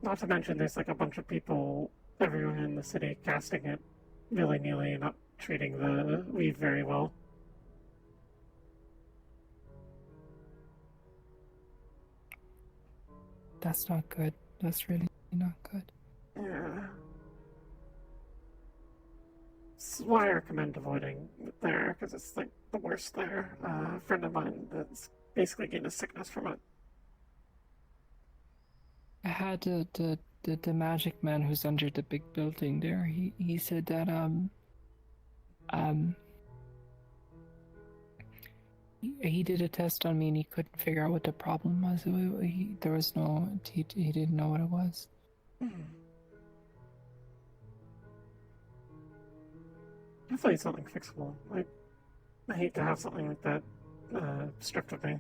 Not to mention there's like a bunch of people everywhere in the city casting it willy-nilly and not treating the weave very well. That's not good. That's really not good. Yeah. This is why I recommend avoiding it there, because it's like the worst there. A friend of mine that's basically getting a sickness from it. I had the magic man who's under the big building there. He said that he did a test on me and he couldn't figure out what the problem was. He didn't know what it was. Hopefully it's something fixable. I hate to have something like that stripped of me.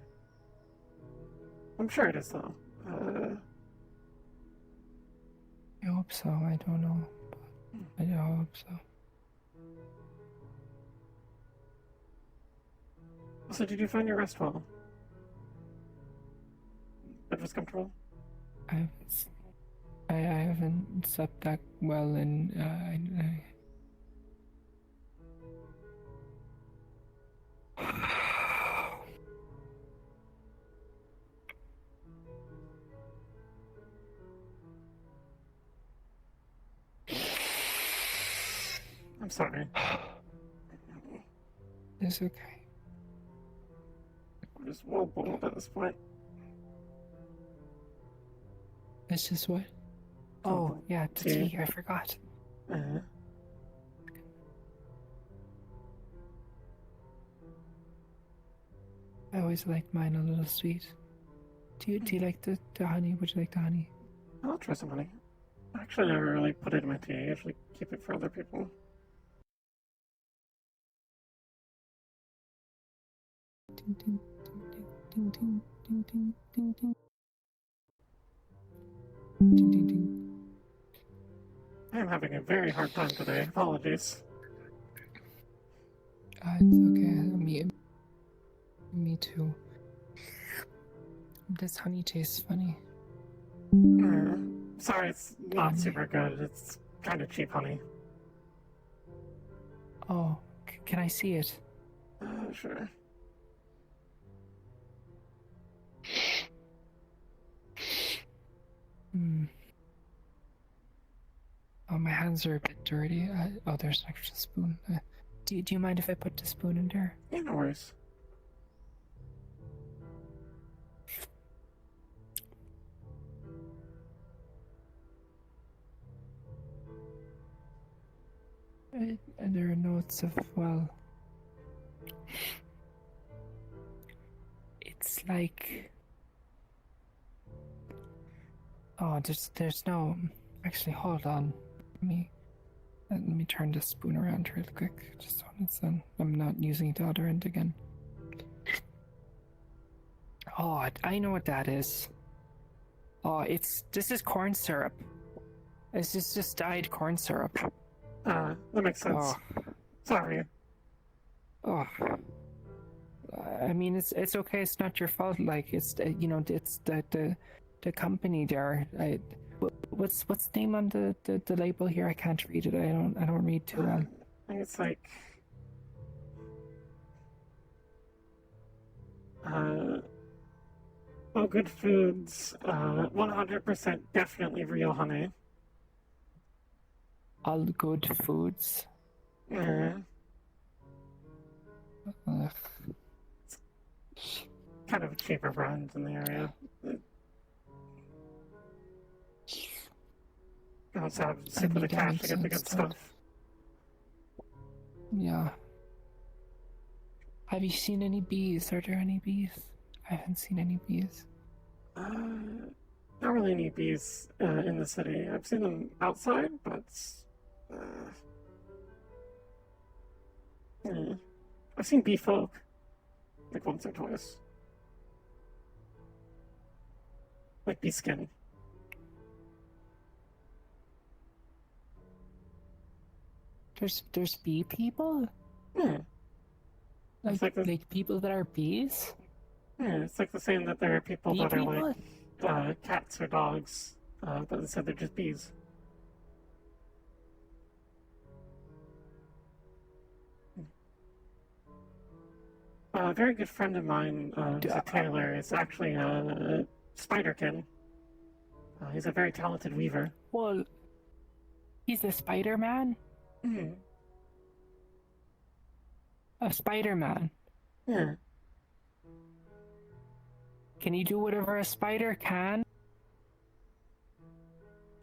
I'm sure it is though. I hope so. I don't know, but I hope so. So did you find your rest well? Bed was comfortable? I haven't slept that well in I'm sorry. It's okay. We're just well boiled at this point. It's just what? Oh, yeah, the tea. I forgot. I always like mine a little sweet. Do you like the honey? Would you like the honey? I'll try some honey. Actually, I never really put it in my tea. I usually keep it for other people. Ding, ding, ding, ding, ding, ding, ding, ding. Ding, ding, ding. I'm having a very hard time today. Apologies. It's okay. Me too. This honey tastes funny. Sorry, it's not super good. It's kind of cheap honey. Oh, can I see it? Sure. Oh, my hands are a bit dirty. Oh, there's an extra spoon. Do you mind if I put the spoon in there? Yeah, no worries. And there are notes of, well, it's like, oh, there's no, actually, hold on, let me turn this spoon around real quick, just so it's done. I'm not using the other end again. Oh, I know what that is. Oh, this is corn syrup. This is just dyed corn syrup. That makes sense. Oh. Sorry. Oh. I mean, it's okay. It's not your fault. Like, it's it's the company there. What's the name on the label here? I can't read it. I don't read too well. I think it's like All Good Foods, 100% definitely real honey. All Good Foods. Kind of a cheaper brand in the area. You also have to sit for the cash to get the good stuff. Yeah. Have you seen any bees? Are there any bees? I haven't seen any bees. Not really any bees in the city. I've seen them outside, but I've seen bee folk like once or twice. Like bee skin. There's bee people? Yeah. Like people that are bees? Yeah, it's like the same that there are people Bee that are people? like cats or dogs, but instead they're just bees. A very good friend of mine, who's a tailor, is actually a spiderkin. He's a very talented weaver. Well, he's a Spider-Man? A Spider-Man? Yeah. Can he do whatever a spider can?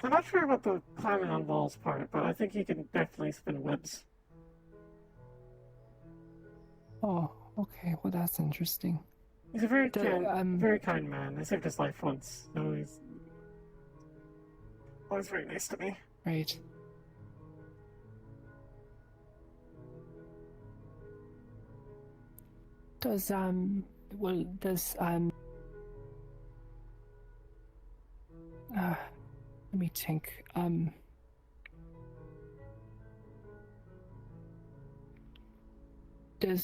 I'm not sure about the climbing on walls part, but I think he can definitely spin webs. Oh, okay. Well, that's interesting. He's a very kind man. I saved his life once, so he's always very nice to me. Right. Let me think. Do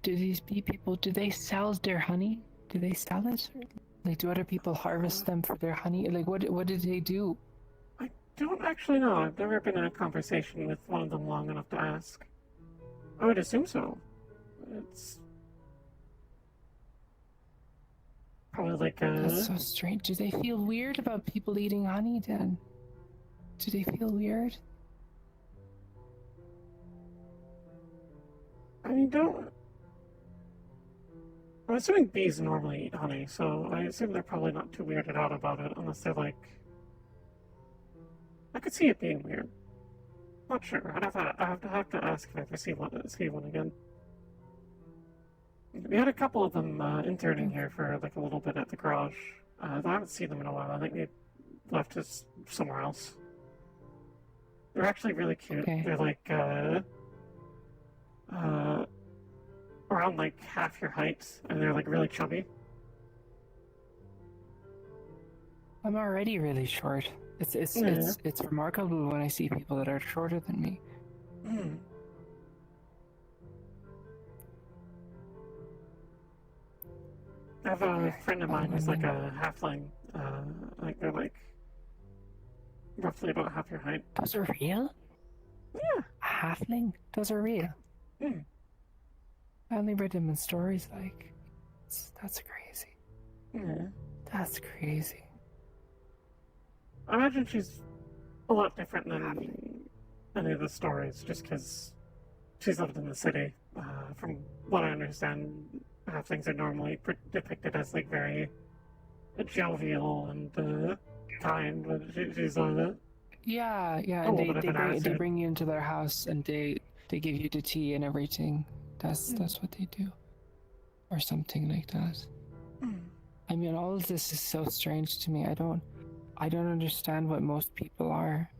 these bee people, do they sell their honey? Do they sell it? Like, do other people harvest them for their honey? Like, what do they do? I don't actually know. I've never been in a conversation with one of them long enough to ask. I would assume so. It's probably like That's so strange. Do they feel weird about people eating honey then? Do they feel weird? I mean, don't. I'm assuming bees normally eat honey, so I assume they're probably not too weirded out about it, unless they're like. I could see it being weird. Not sure. I have to ask if I ever see one again. We had a couple of them interning here for like a little bit at the garage. I haven't seen them in a while. I think they left us somewhere else. They're actually really cute. Okay. They're like around like half your height, and they're like really chubby. I'm already really short. It's remarkable when I see people that are shorter than me. Mm. I have a friend of mine who's like a halfling. Like they're like roughly about half your height. Those are real? Yeah. A halfling? Those are real. Mm. I only read them in stories. Like, that's crazy. Yeah. That's crazy. I imagine she's a lot different than any of the stories, just because she's lived in the city. From what I understand, halflings are normally depicted as like very jovial and kind, but she's Yeah, and they bring you into their house and they give you the tea and everything. That's what they do, or something like that. I mean, all of this is so strange to me. I don't understand what most people are.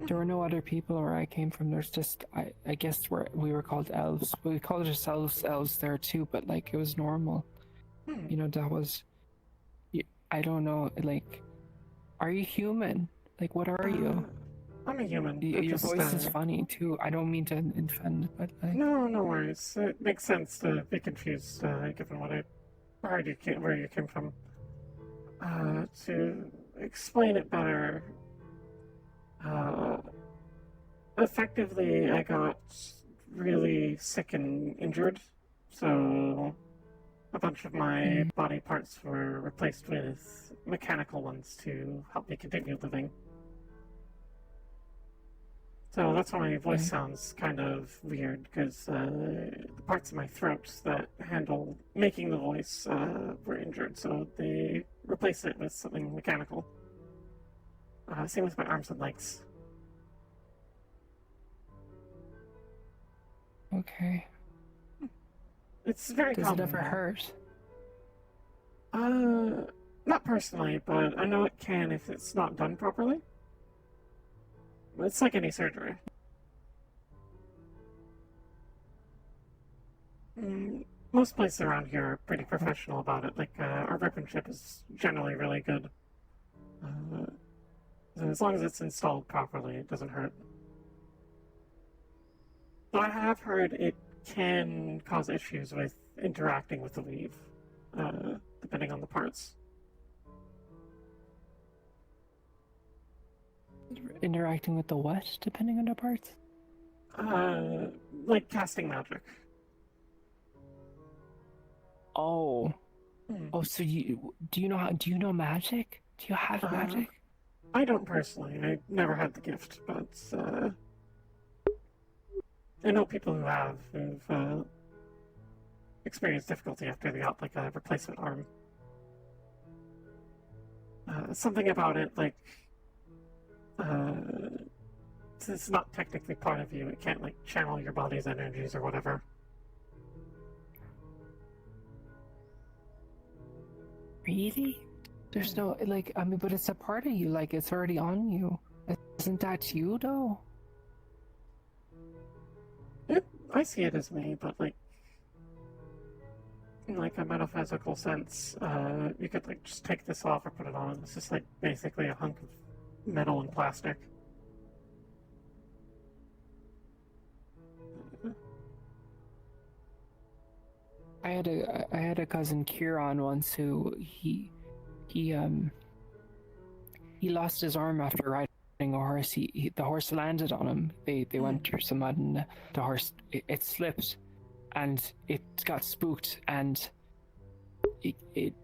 There were no other people where I came from. There's just, I guess we were called elves. We called ourselves elves there too, but like it was normal. You know, that was, I don't know, like, are you human? Like, what are you? I'm a human. Your voice is funny too. I don't mean to offend, but like... No worries. It makes sense to be confused, given what I heard where you came from. To explain it better, effectively I got really sick and injured, so a bunch of my body parts were replaced with mechanical ones to help me continue living. So that's why my voice sounds kind of weird, because the parts of my throat that handle making the voice were injured, so they replaced it with something mechanical. Same with my arms and legs. Okay. It's very common. Does it ever hurt? Not personally, but I know it can if it's not done properly. It's like any surgery. Most places around here are pretty professional about it. Like, our workmanship is generally really good. As long as it's installed properly, it doesn't hurt. But I have heard it can cause issues with interacting with the weave, depending on the parts. Interacting with the what, depending on the parts? Like casting magic. Oh. Oh, so do you know magic? Do you have magic? I don't personally. I never had the gift, but I know people who have, who've experienced difficulty after they got like a replacement arm. Something about it, like, it's not technically part of you. It can't like channel your body's energies or whatever. Really? There's no, like, I mean, but it's a part of you, like, it's already on you. Isn't that you, though? I see it as me, but like, in like a metaphysical sense, you could like just take this off or put it on. It's just like basically a hunk of metal and plastic. I had a cousin Kieran once who he lost his arm after riding a horse. The horse landed on him. They went through some mud and the horse it slipped and it got spooked and it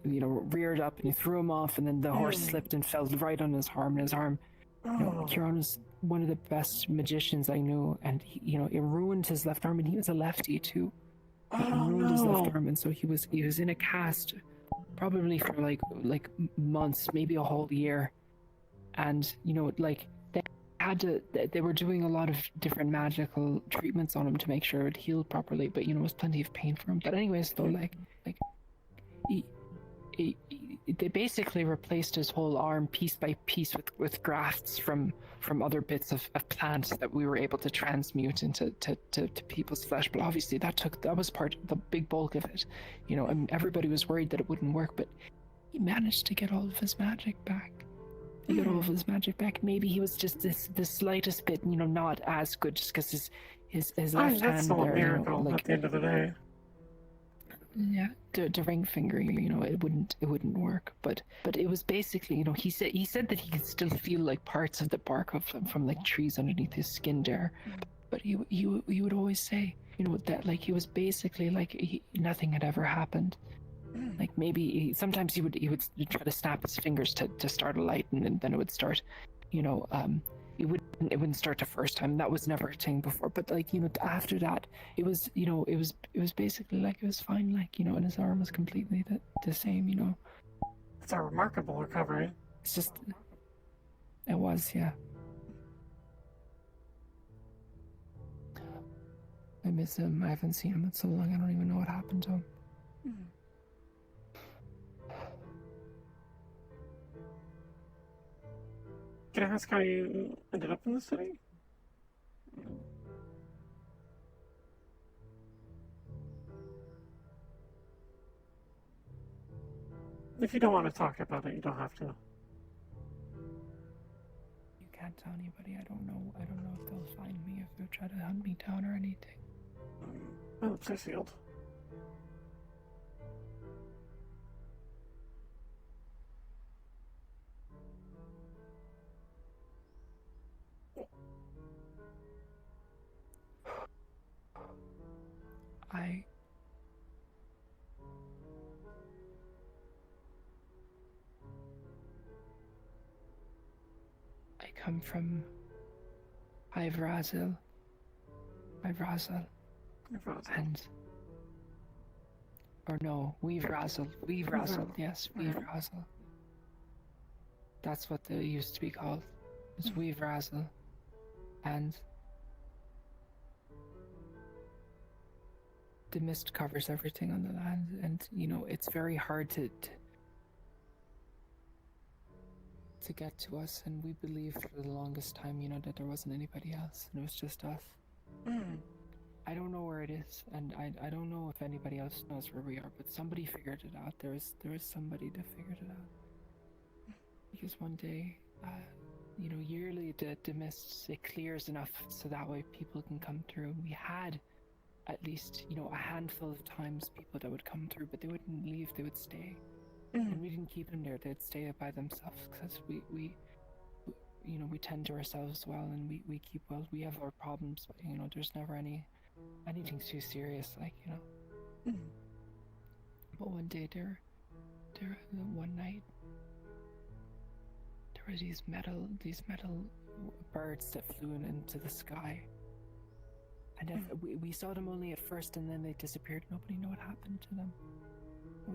reared up and he threw him off and then the horse slipped and fell right on his arm and his arm Kieran was one of the best magicians I knew, and it ruined his left arm, and he was a lefty too. It ruined his left arm, and so he was in a cast probably for like months, maybe a whole year, and they were doing a lot of different magical treatments on him to make sure it healed properly, but it was plenty of pain for him. But anyways, though, they basically replaced his whole arm piece by piece with grafts from other bits of plants that we were able to transmute into to people's flesh. But obviously that was part of the big bulk of it. I mean, everybody was worried that it wouldn't work, but he managed to get all of his magic back. Maybe he was just the slightest bit, not as good, just because his left hand that's all a there, miracle at the end of the day. Yeah, the ring finger, it wouldn't work. But it was basically, he said that he could still feel like parts of the bark from like trees underneath his skin there. But he would always say, that like he was basically like nothing had ever happened. Like maybe sometimes he would try to snap his fingers to start a light, and then it would start. It wouldn't start the first time. That was never a thing before. But after that, it was basically like it was fine. And his arm was completely the same. It's a remarkable recovery. It's just, it was, yeah. I miss him. I haven't seen him in so long. I don't even know what happened to him. Can I ask how you ended up in the city? If you don't want to talk about it, you don't have to. You can't tell anybody. I don't know if they'll find me, if they'll try to hunt me down or anything. Well, it's sealed. I come from VRCRP, and VRCRP, yes, VRCRP. That's what they used to be called. It's VRCRP, and the mist covers everything on the land, and it's very hard to get to us, and we believed for the longest time, that there wasn't anybody else, and it was just us. I don't know where it is, and I don't know if anybody else knows where we are, but somebody figured it out. There is somebody that figured it out. Because one day, yearly the mist, it clears enough so that way people can come through. And we had at least, a handful of times people that would come through, but they wouldn't leave, they would stay. And we didn't keep them there, they'd stay by themselves, because we tend to ourselves well, and we keep well. We have our problems, but there's never anything too serious, But one day one night, there were these metal birds that flew into the sky. And we saw them only at first, and then they disappeared. Nobody knew what happened to them.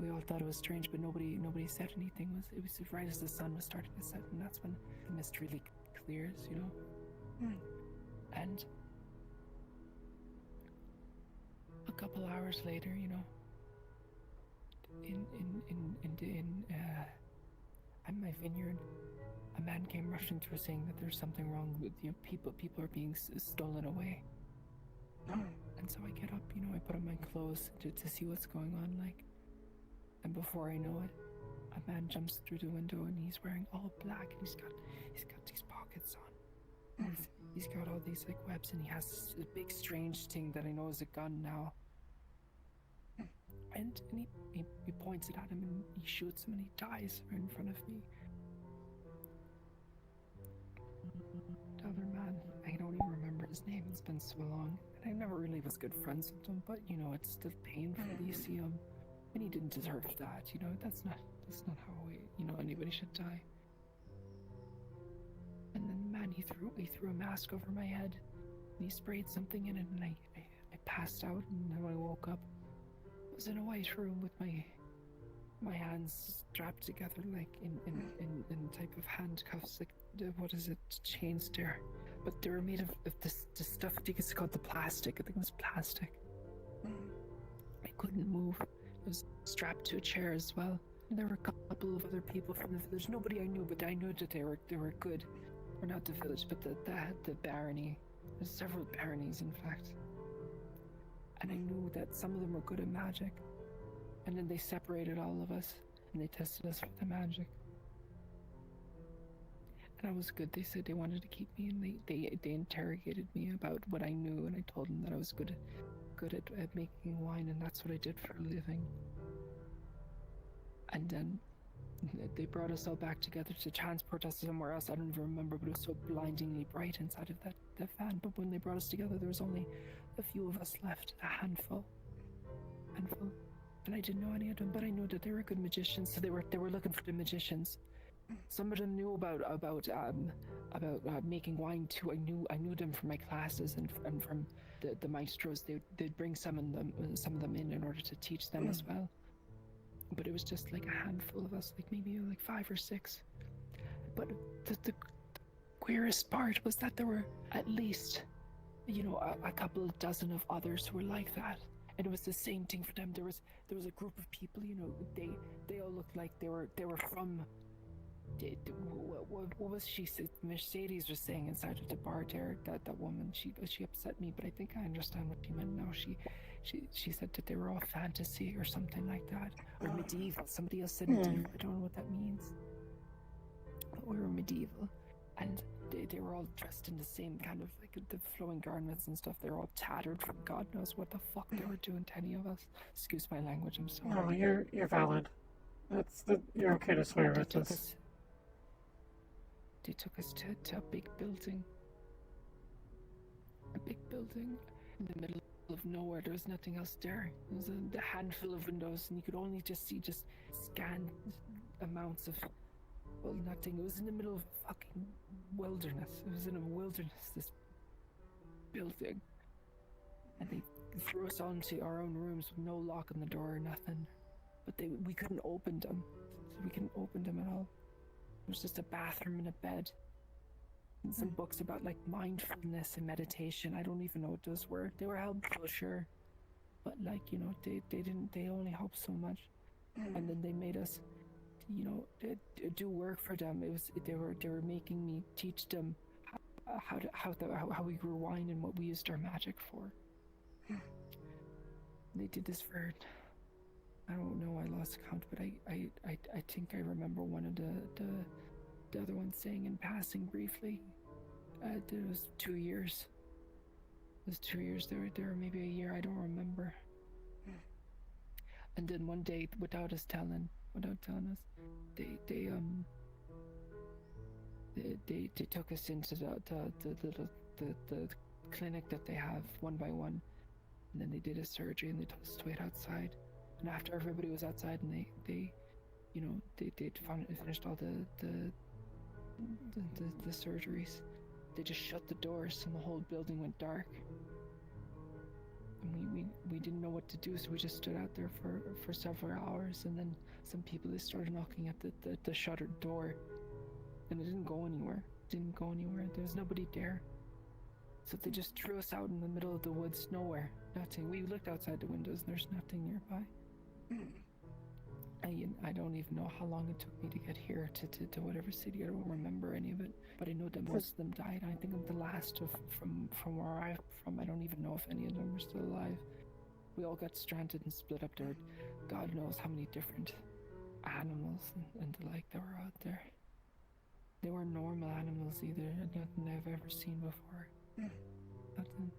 We all thought it was strange, but nobody said anything. It was right as the sun was starting to set, and that's when the mist really clears, And a couple hours later, in my vineyard, a man came rushing through saying that there's something wrong with people are being stolen away. And so I get up, I put on my clothes to see what's going on, and before I know it, a man jumps through the window, and he's wearing all black, and he's got these pockets on. He's got all these webs, and he has this big strange thing that I know is a gun now. And he points it at him, and he shoots him, and he dies right in front of me. The other man, I don't even remember his name, it's been so long. And I never really was good friends with him, but it's still painful. You see him, and he didn't deserve that. That's not how anybody should die. And then he threw a mask over my head, and he sprayed something in it, and I passed out, and then when I woke up, I was in a white room with my hands strapped together like in type of handcuffs, like what is it, chains there, but they were made of this stuff. I think it's called the plastic. I think it was plastic. I couldn't move. I was strapped to a chair as well. And there were a couple of other people from the village. Nobody I knew, but I knew that they were good. Or not the village, but the barony. There's several baronies, in fact. And I knew that some of them were good at magic. And then they separated all of us, and they tested us for the magic. And I was good. They said they wanted to keep me, and they interrogated me about what I knew, and I told them that I was good at making wine, and that's what I did for a living. And then they brought us all back together to transport us somewhere else. I don't even remember, but it was so blindingly bright inside of that van. But when they brought us together, there was only a few of us left, a handful. And I didn't know any of them, but I knew that they were good magicians, so they were looking for the magicians. Some of them knew about making wine too. I knew them from my classes and from the maestros. They'd bring some of them in order to teach them as well. But it was just like a handful of us, like maybe like 5 or 6. But the queerest part was that there were at least, a couple of dozen of others who were like that. And it was the same thing for them. There was a group of people, they all looked like they were from. What was she? Mercedes was saying inside of the bar there, that woman. She upset me, but I think I understand what she meant now. She said that they were all fantasy or something like that, or medieval. Somebody else said medieval. I don't know what that means. But we were medieval, and they were all dressed in the same kind of like the flowing garments and stuff. They were all tattered from God knows what the fuck they were doing to any of us. Excuse my language. I'm sorry. No, you're valid. You're okay to swear with this. They took us to a big building. A big building in the middle of nowhere. There was nothing else there. There was a handful of windows, and you could only just see scant amounts of, well, nothing. It was in the middle of a fucking wilderness. It was in a wilderness, this building. And they threw us all into our own rooms with no lock on the door or nothing. But we couldn't open them. So we couldn't open them at all. It was just a bathroom and a bed. And some books about like mindfulness and meditation. I don't even know what those were. They were helpful, sure. But like, they only helped so much. And then they made us, do work for them. They were making me teach them how we grew wine and what we used our magic for. They did this for, I don't know, I lost count, but I think I remember one of the other ones saying in passing briefly, it was 2 years. It was 2 years, there were maybe a year, I don't remember. And then one day, without telling us, they took us into the clinic that they have one by one, and then they did a surgery and they took us to wait outside. And after everybody was outside and they finished all the surgeries, they just shut the doors and the whole building went dark. And we didn't know what to do, so we just stood out there for several hours. And then some people, they started knocking at the shuttered door, and it didn't go anywhere. There was nobody there. So they just threw us out in the middle of the woods, nowhere, nothing. We looked outside the windows and there's nothing nearby. I don't even know how long it took me to get here to whatever city. I don't remember any of it, but I know that most of them died. I think I'm the last from where I'm from. I don't even know if any of them are still alive. We all got stranded and split up there. God knows how many different animals and the like that were out there. They weren't normal animals either. Nothing I've ever seen before. Nothing.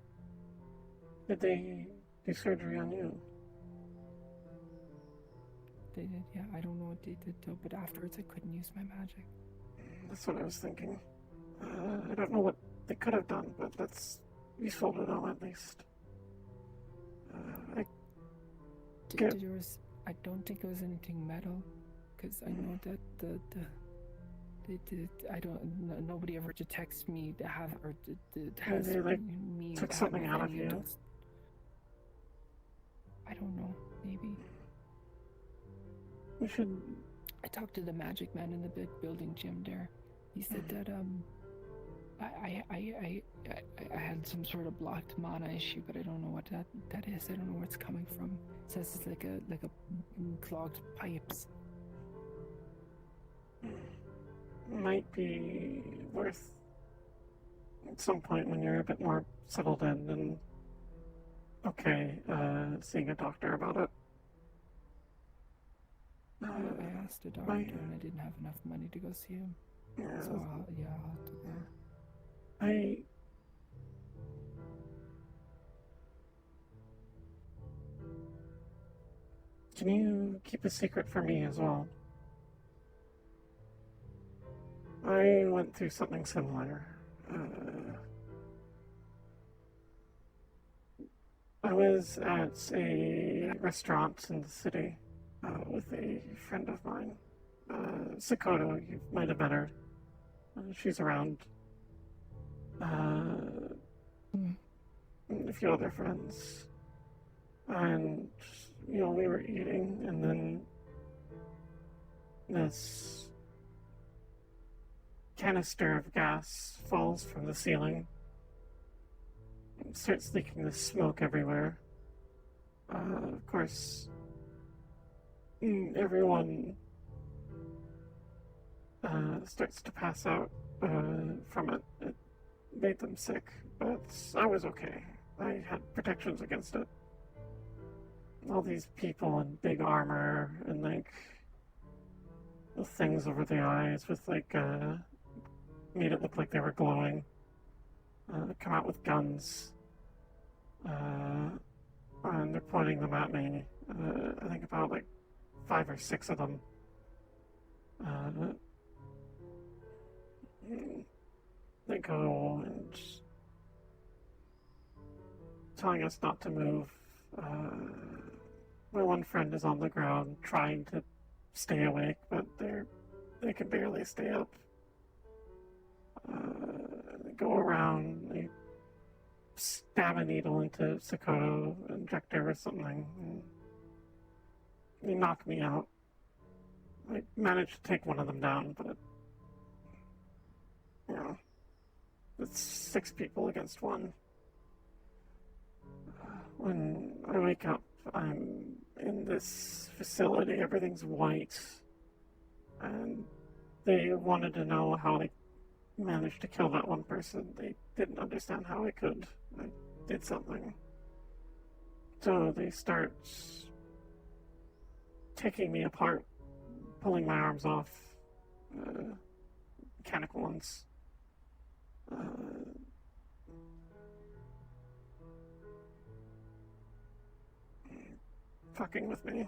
Did they do surgery on you? They did, yeah. I don't know what they did though, but afterwards I couldn't use my magic. That's what I was thinking. I don't know what they could have done, but that's useful to know at least. I don't think it was anything metal, because I know that I don't. Nobody ever detects me to have or has Maybe they me took have something out of any you. adults. I don't know. Maybe. We should. I talked to the magic man in the big building gym there. He said that I had some sort of blocked mana issue, but I don't know what that is. I don't know where it's coming from. It says it's like a clogged pipes. Might be worth at some point when you're a bit more settled in and okay, seeing a doctor about it. I asked a doctor and I didn't have enough money to go see him. Yeah. So I'll have to go. Can you keep a secret for me as well? I went through something similar. I was at a restaurant in the city with a friend of mine, Sakoto. You might have met her. She's around. And a few other friends. And, we were eating, and then this canister of gas falls from the ceiling and starts leaking the smoke everywhere. Of course, everyone starts to pass out from it. It made them sick, but I was okay. I had protections against it. All these people in big armor and the things over the eyes with made it look like they were glowing. Come out with guns. And they're pointing them at me. I think about 5 or 6 of them. They go and telling us not to move. My one friend is on the ground trying to stay awake, but they can barely stay up. They go around, they stab a needle into Sakoto, inject her with something, and they knock me out. I managed to take one of them down, but it's 6 people against 1. When I wake up, I'm in this facility, everything's white, and they wanted to know how I managed to kill that one person. They didn't understand how I could. I did something. So they start taking me apart, pulling my arms off, mechanical ones. Fucking with me.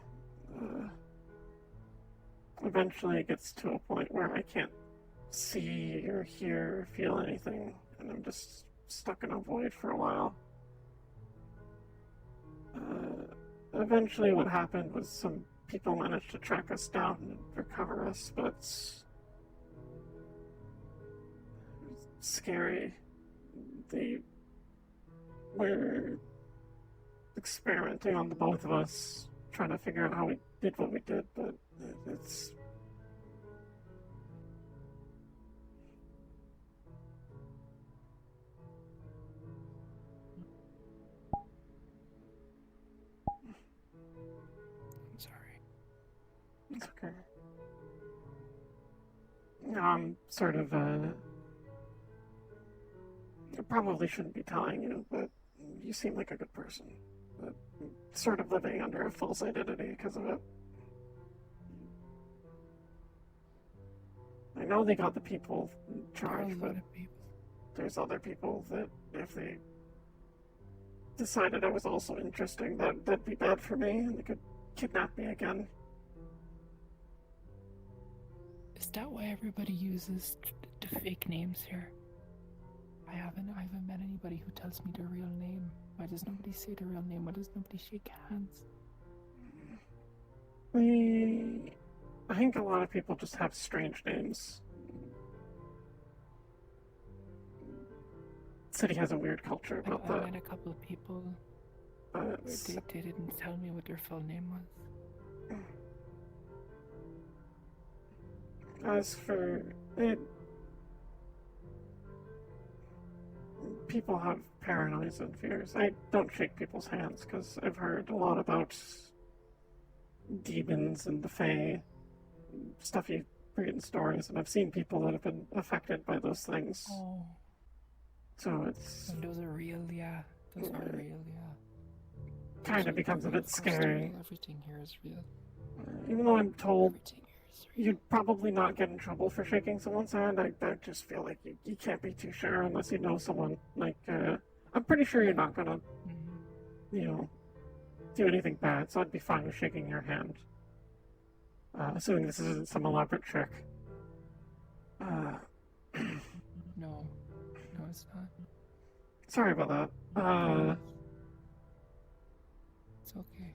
Eventually it gets to a point where I can't see or hear or feel anything, and I'm just stuck in a void for a while. Eventually what happened was some people managed to track us down and recover us, but it's scary. They were experimenting on the both of us, trying to figure out how we did what we did, but it's... I'm sorry. It's okay. I'm sort of, I probably shouldn't be telling you, but you seem like a good person. But sort of living under a false identity because of it. I know they got the people in charge, but there's other people that if they decided I was also interesting, that'd be bad for me, and they could kidnap me again. Is that why everybody uses the fake names here? I haven't met anybody who tells me their real name. Why does nobody say their real name? Why does nobody shake hands? I think a lot of people just have strange names. city has a weird culture about I that. met a couple of people. They didn't tell me what their full name was. As for it, people have paranoias and fears. I don't shake people's hands because I've heard a lot about demons and the Fae, stuff you read in stories, and I've seen people that have been affected by those things. Oh. So it's... And those are real, yeah. Those are real, yeah. Kind of becomes a bit scary. Everything here is real. Even though I'm told you'd probably not get in trouble for shaking someone's hand, I just feel like you can't be too sure unless you know someone. Like, I'm pretty sure you're not gonna, you know, do anything bad, so I'd be fine with shaking your hand. Assuming this isn't some elaborate trick. No, it's not. Sorry about that. It's okay.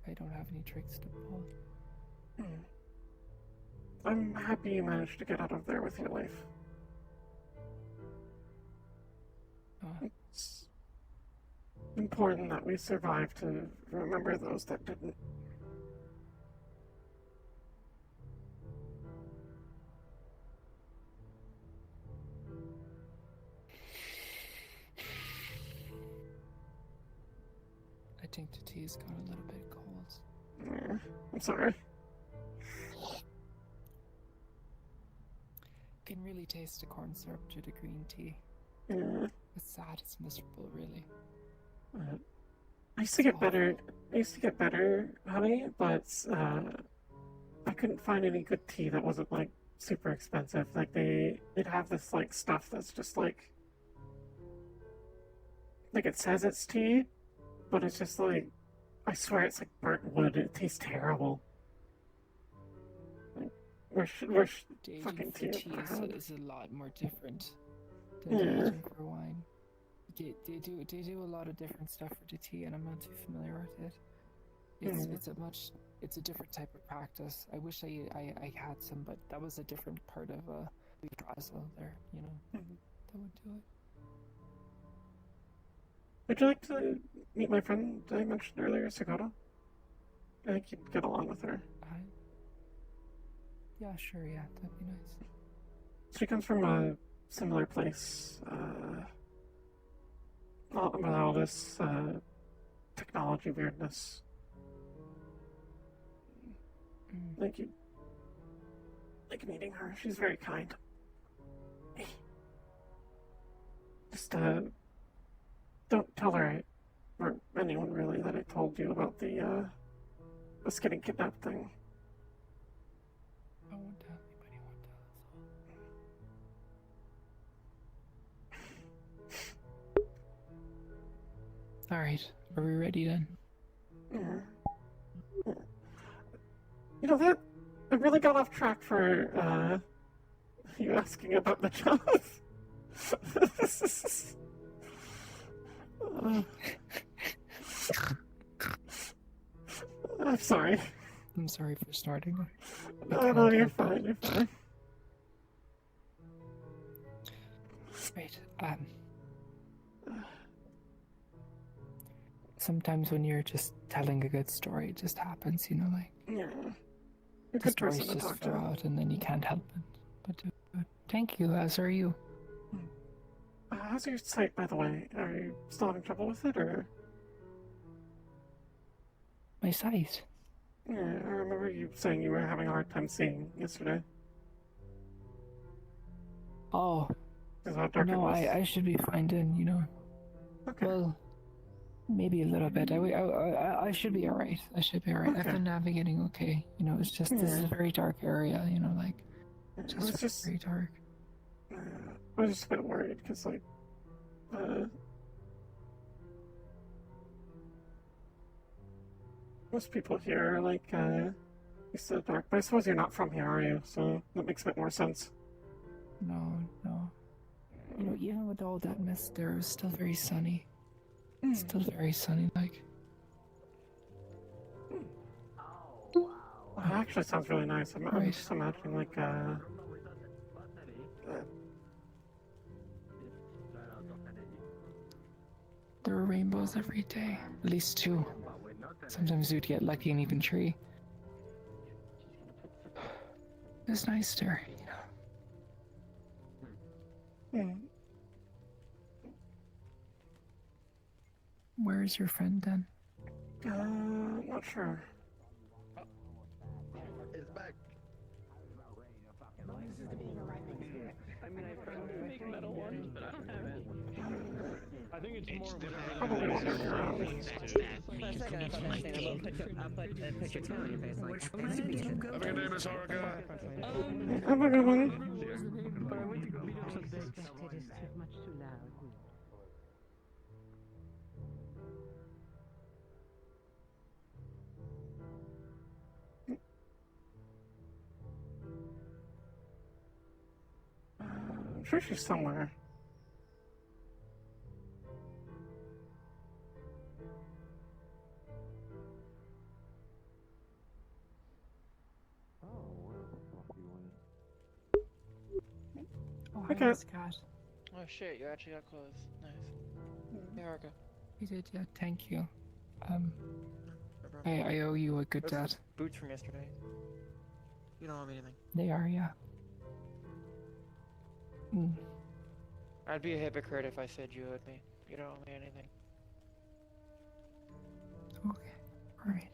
I don't have any tricks to pull. I'm happy you managed to get out of there with your life. It's important that we survive to remember those that didn't. I think the tea's got a little bit cold. Yeah, I'm sorry. You can really taste the corn syrup through the green tea. Yeah. It's sad, it's miserable, really. I used to get better. Honey, but I couldn't find any good tea that wasn't like super expensive. Like they'd have this like stuff that's just like it says it's tea, but it's just like, I swear it's like burnt wood. It tastes terrible. Like, where's fucking tea? Is a lot more different than the aging for wine. They do a lot of different stuff for the tea, and I'm not too familiar with it. It's a different type of practice. I wish I had some, but that was a different part of Brazil there. You know, that would do it. Would you like to meet my friend I mentioned earlier, Sakota? I think you'd get along with her. Yeah, sure, yeah, that'd be nice. She comes from a similar place. With all this technology weirdness. Thank you. Like meeting her. She's very kind. Just don't tell her or anyone really that I told you about the us getting kidnapped thing. I won't tell anybody, I won't tell us all. Alright, are we ready then? Yeah. You know, that I really got off track for you asking about the job. I'm sorry. I'm sorry for starting. No, you're fine, you're fine. Right, sometimes when you're just telling a good story, it just happens, you know, like... Yeah. The stories just flow out and then you can't help it. But thank you, as are you. How's your sight, by the way? Are you still having trouble with it, or...? My sight? Yeah, I remember you saying you were having a hard time seeing yesterday. Oh. No, I should be fine then, you know. Okay. Well, maybe a little bit. I should be alright. I should be alright. Okay. I've been navigating okay. You know, it's just, this is a very dark area, you know, like... It's just very dark. I was just a bit worried, because, like, most people here are, like, used to the dark, but I suppose you're not from here, are you? So that makes a bit more sense. No. You know, even with all that mist, there was still very sunny. It's still very sunny, like... That actually sounds really nice. I'm just imagining, like, those every day. At least 2. Sometimes we'd get lucky and even 3. It's nice there, you know. Where is your friend then? Not sure. It's back. I mean, I tried to make metal ones, but I don't have it. I think it's more Probably won't have your own. For a second, I thought I was saying, I'll put your tail on your face, like, Have a good day, Miss Haruka. Have a good one. But I went to go meet up with this. It is too much too loud. I'm sure she's somewhere. Oh, Okay. hi, Scott. Oh shit, you actually got clothes. Nice. Hey, Haruka. You did, yeah, thank you. I owe you a good Those dad. boots from yesterday. You don't owe me anything. They are, yeah. Mm. I'd be a hypocrite if I said you owed me. You don't owe me anything. Okay, alright.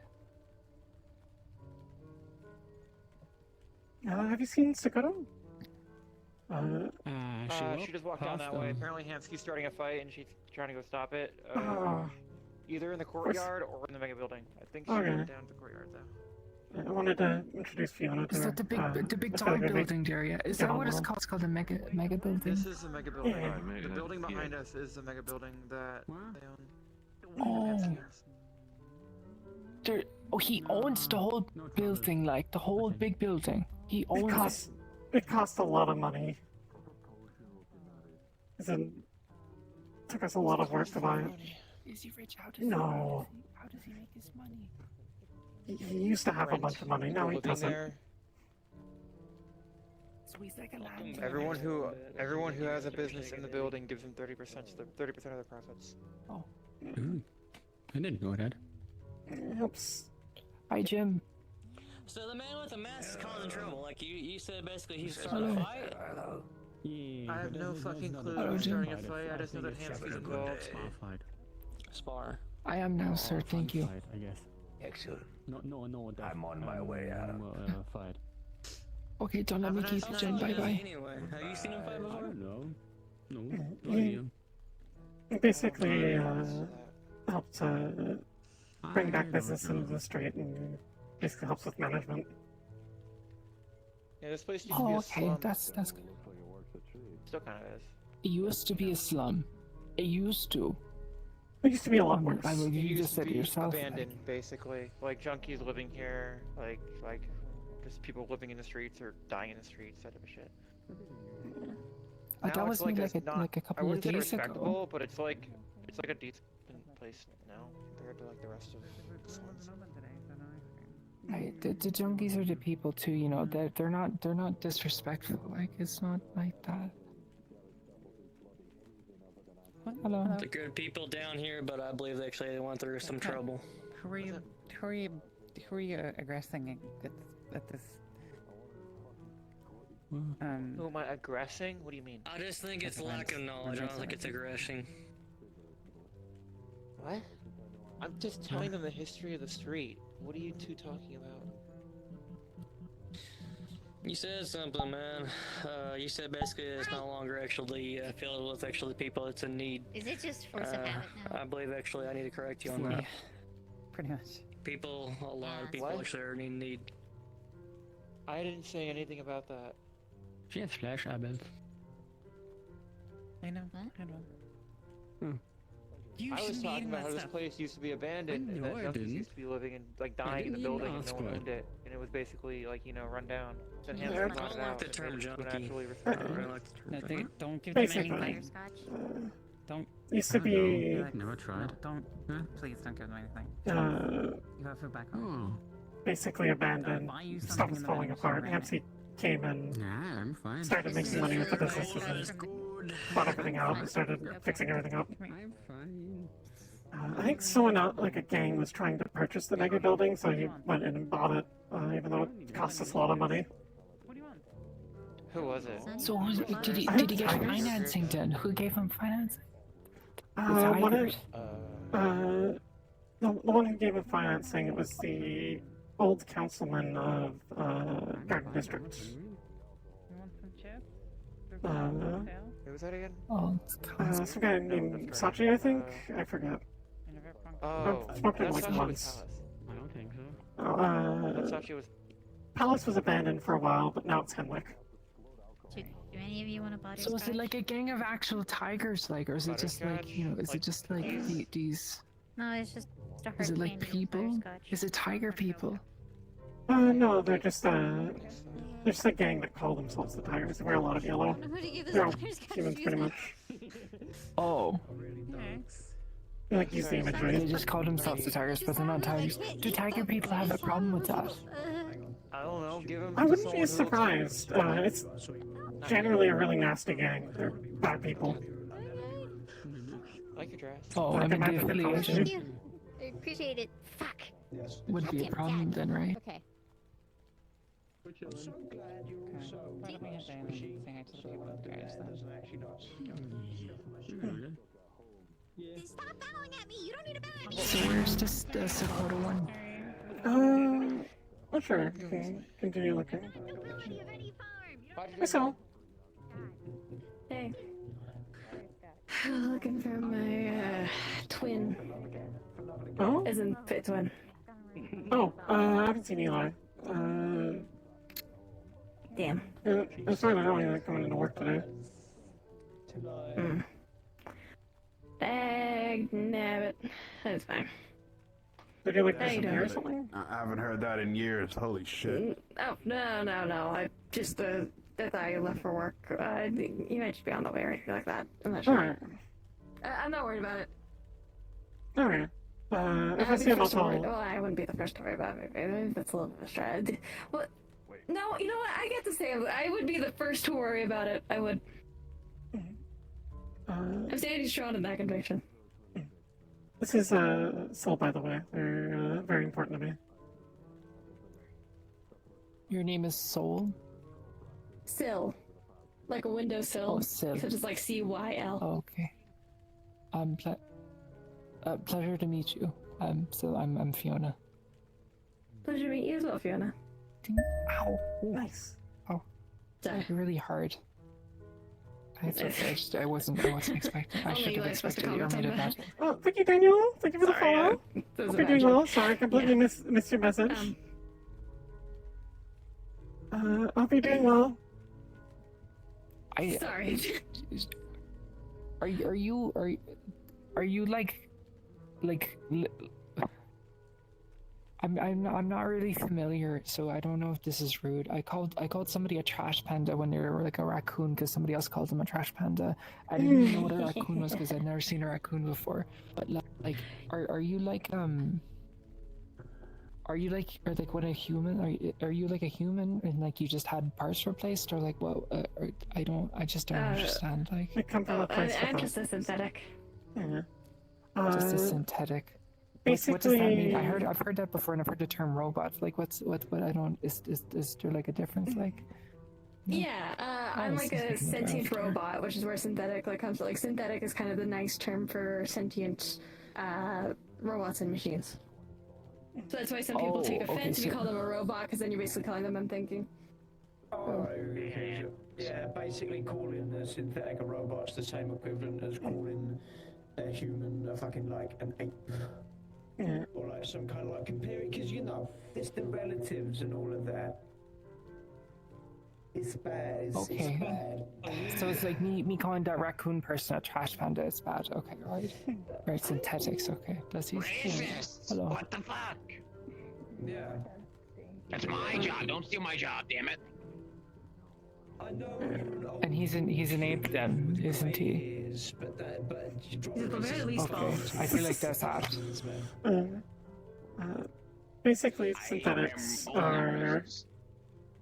Have you seen Sakura? She just walked down that way. Apparently Hansky's starting a fight and she's trying to go stop it. Either in the courtyard or in the mega building. I think she went down to the courtyard though. I wanted to introduce Fiona to Is her. that the big it's tall got a good building there, yeah? Is that what it's called? It's called the mega building? This is the mega building. Yeah. The building behind us is the mega building that they own. Oh. There, he owns the whole building, like the whole big building. He owns It cost a lot of money. Took us a lot of work to buy it. Is he rich? How does he make his money? He used to have a bunch of money, now he doesn't. So he's like a landlord. Everyone who has a business in the building gives them 30% of their profits. Oh. Ooh. I didn't know that. It helps. Hi, Jim. So the man with the mask is causing trouble. Like you said, basically he's starting a fight. I have no fucking clue Hello, who's Jim. starting a fight. I just know that Hansky's involved. Spar. I am now, sir. Thank you. I guess. Excellent. No. I'm on my way out. Fight. Okay, don't let me keep you, Jim. Bye bye. Anyway, have you seen him fight before? No. He basically helped bring back business into the street and basically helps with management. Yeah, this place used to be Oh, a okay, slum. that's good. Still kind of is. It used to be a slum. It used to. It used to be a lot worse. I mean, you It just said it yourself. Abandoned, basically. Like junkies living here, like just people living in the streets or dying in the streets, that type of shit. That Now was it's me like like a I couple of wouldn't say days respectable, ago. but it's like a decent place now compared to like the rest of the slums. The junkies are the people too, you know. They're not disrespectful. Like it's not like that. Hello. The good people down here, but I believe actually they went through some trouble. Who are you aggressing at this? Who am I aggressing? What do you mean? I just think it's lack of knowledge. I don't think it's aggression. What? I'm just telling them the history of the street. What are you two talking about? You said something, man. You said basically it's no longer actually filled with actually people that's in need. Is it just force of habit now? I believe actually I need to correct you on that. Pretty much. People, a lot of people What? actually are in need. I didn't say anything about that. She has flash, I bet. I know. You I was shouldn't be talking eating about how that this stuff. place used to be abandoned, and that I junkies didn't. used to be living in, like, dying in the didn't building, and ask no one what. owned it, and it was basically, like, you know, run down. Then Yeah. Hansky I bought don't it like out, the and term made it junkie. naturally I respected. don't really like the term No, junkie. don't give them Basically. anything. Butterscotch? Don't. Used to be Never tried. No, please don't give them anything. You have food back Oh. home. basically abandoned. Buy you something Stuff in was the falling vending machine apart. right now. Hampsey came and Yeah, I'm fine. started making money with the businesses and bought everything out and started fixing everything up. I'm fine. I think someone out, like a gang, was trying to purchase the mega building, so he went in and bought it, even though it cost us a lot of money. Who was it? So did he get financing then? Who gave him financing? The one who gave him financing, it was the old councilman of Garden District. Who was that again? Some guy named Sachi, I think? I forget. Oh, I've spoken to him that's like Sachi once. was Palace. I don't think so. That's Sachi was. Palace was abandoned for a while, but now it's Henwick. Do any of you want a butterscotch? So is it like a gang of actual tigers, like, or is it just like, you know, is it just like these? No, it's just a hard Is it like candy people? butterscotch. Is it tiger people? No, they're just a gang that call themselves the Tigers. They wear a lot of yellow. They're all humans, pretty much. Oh. They like use the imagery. They just call themselves the tigers, but they're not tigers. Do tiger people have a problem with that? I don't know. Give him. I wouldn't be surprised. It's generally a really nasty gang. They're bad people. I like your dress. Oh, I mean the affiliation I appreciate it. Fuck. would be a problem then, right? Okay. I'm so glad you're so Stop bowing at me. You don't need to bow at me. So where's this Sakota one? Oh sure. You can continue looking. I saw. Hey. Looking for my twin. Oh? Isn't fit twin. Oh, I haven't seen Eli. Damn. It's fine. I don't even coming into work today. Dag nabbit. That's fine. Did you like How you disappear or doing? something? I haven't heard that in years. Holy shit. Oh, no. I just, I thought you left for work. You might just be on the way or anything like that. I'm not sure. Alright. I'm not worried about it. Alright. If I I'd see be him, the I'll first to tell worry. him. Well, I wouldn't be the first to worry about it. Maybe that's a little bit of a stretch. Well, no, you know what? I get to say I would be the first to worry about it. I would. I'm standing strong in that conviction. This is Soul, by the way. They're very important to me. Your name is Soul? Sill. Like a windowsill. Oh, Sill. Except it's like CYL. Oh, okay. Pleasure to meet you. So I'm Fiona. Pleasure to meet you as well, Fiona. Ow. Nice. Oh. Sorry. Really hard. I wasn't expecting. I Only should you have are supposed to expected you comment made on it that. that. Oh, thank you, Daniel. Thank you for the follow. Doesn't Hope you're doing matter. well. Sorry, I completely missed your message. Hope you're doing well. Sorry. Are you like I'm not really familiar, so I don't know if this is rude. I called somebody a trash panda when they were like a raccoon because somebody else called them a trash panda. I didn't even know what a raccoon was because I'd never seen a raccoon before. But like, are you like when a human? Are you like a human and like you just had parts replaced or like what? I just don't understand. Like, They come from a place I'm with just a synthetic. Yeah. just a synthetic. What does that mean? I've heard that before, and I've heard the term robot. Like, what I don't is there like a difference? Like, Yeah, I'm like a sentient robot, which is where synthetic comes. Like, synthetic is kind of the nice term for sentient robots and machines. So that's why some people take offense if you call them a robot, because then you're basically calling them unthinking. Yeah, basically calling the synthetic a robot's the same equivalent as calling a human a fucking like an ape. Yeah. Or like some kind of like comparing, because you know, it's the relatives and all of that. It's bad. It's bad. So it's like me calling that raccoon person a trash panda is bad. Okay, right. Right, synthetics. Okay, does he? Hello. What the fuck? Yeah. That's my job. Don't steal my job, damn it. I know. And he's an ape then, isn't he? But He's at the very least Okay, I feel like that's odd. Basically, synthetics are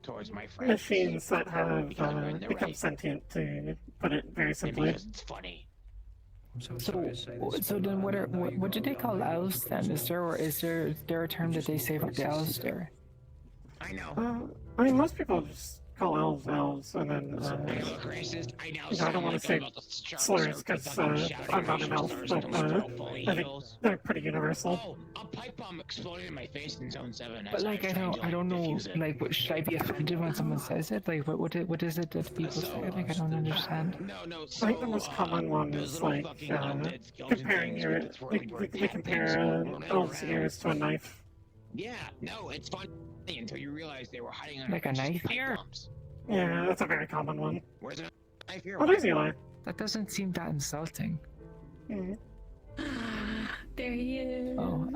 towards my friends. machines that have become sentient, to put it very simply. It's funny. I'm so sorry to say this. So then what do they call elves then? Is there a term that they say for the elves there? I know. I mean, most people just call elves, and then, I look racist. I now I don't want to say slurs because I'm not an elf, but I think they're pretty universal. Oh, a pipe bomb exploded in my face in Zone 7. But like I don't know, like should I be offended when someone says it? Like what is it that people say? Like I don't understand. No, I think the most common one is like comparing we compare elves' ears to a knife. Yeah, no, it's funny until you realize they were hiding under Like a knife here? Yeah, that's a very common one. Where's a knife here? Oh, there's Eli. That doesn't seem that insulting. Mm. There he is. Oh,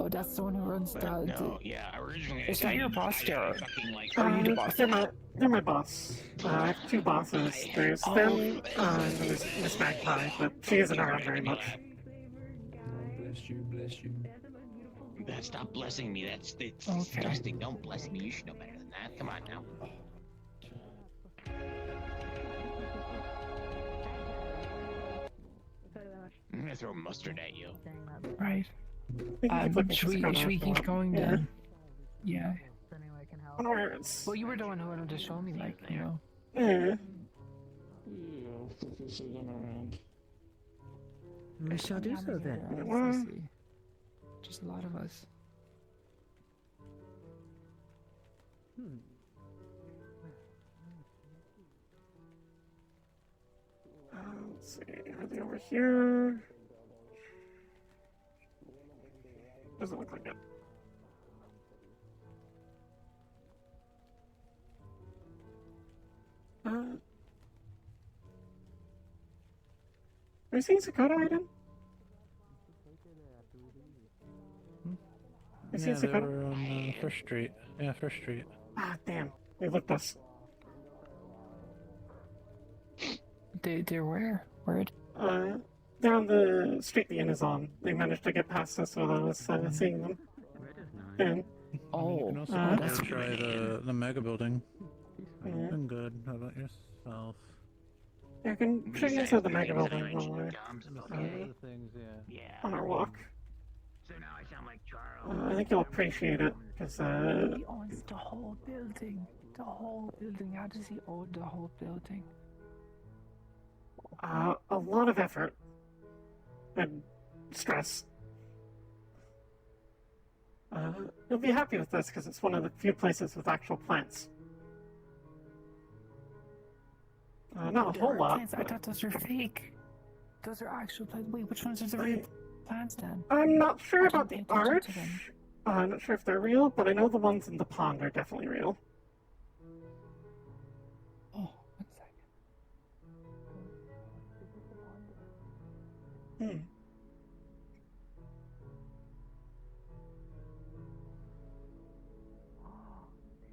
that's the one who runs the. No, yeah, originally. Is that your boss, Daryl? Are you the boss? They're my boss. I have two bosses. There's them, and there's Miss Magpie, but she isn't around very much. Bless you. Stop blessing me. That's disgusting. Don't bless me. You should know better than that. Come on now. I'm gonna throw mustard at you. Right. Should we keep going then? Yeah. Well, you were the one who wanted to show me, like, you know. Yeah. We shall do so then. Just a lot of us. Let's see, are they over here? Doesn't look like it. Are you seeing Sakota Aiden? Yeah, they were on First Street. Yeah, First Street. Ah, damn. They looked us. They're where? Where? They're on the street the inn is on. They managed to get past us without us seeing them. And, You can also try the mega building. Been good. How about yourself? I can show you inside the mega building on our walk. So now I sound like Charles. I think you'll appreciate it, because He owns the whole building. The whole building. How does he own the whole building? A lot of effort and stress. You'll be happy with this because it's one of the few places with actual plants. Not a whole lot. Plants. I thought those were fake. Those are actual plants. Wait, which ones are the real plants then? I'm not sure about the arch. I'm not sure if they're real, but I know the ones in the pond are definitely real. Oh, 1 second. They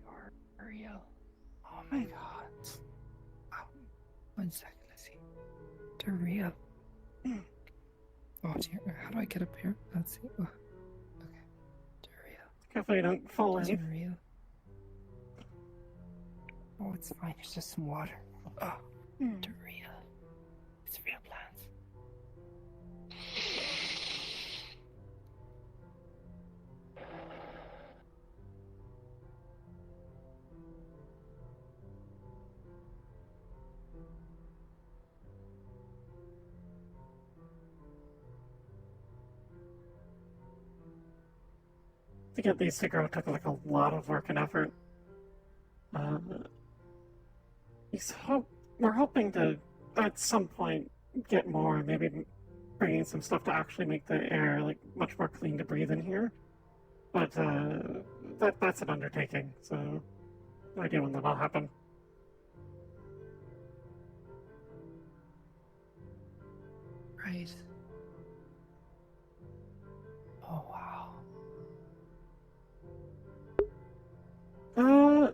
are real. Oh my god. 1 second, let's see. They're real. Oh dear, how do I get up here? Let's see. Oh. Okay. They're real. Careful you don't fall in. They're real. Oh, it's fine. It's just some water. Oh, they're real. It's real plants. To get these to grow took like a lot of work and effort. We're hoping to, at some point, get more, maybe bringing some stuff to actually make the air like much more clean to breathe in here. But that's an undertaking, so no idea when that'll happen. Right. Oh wow.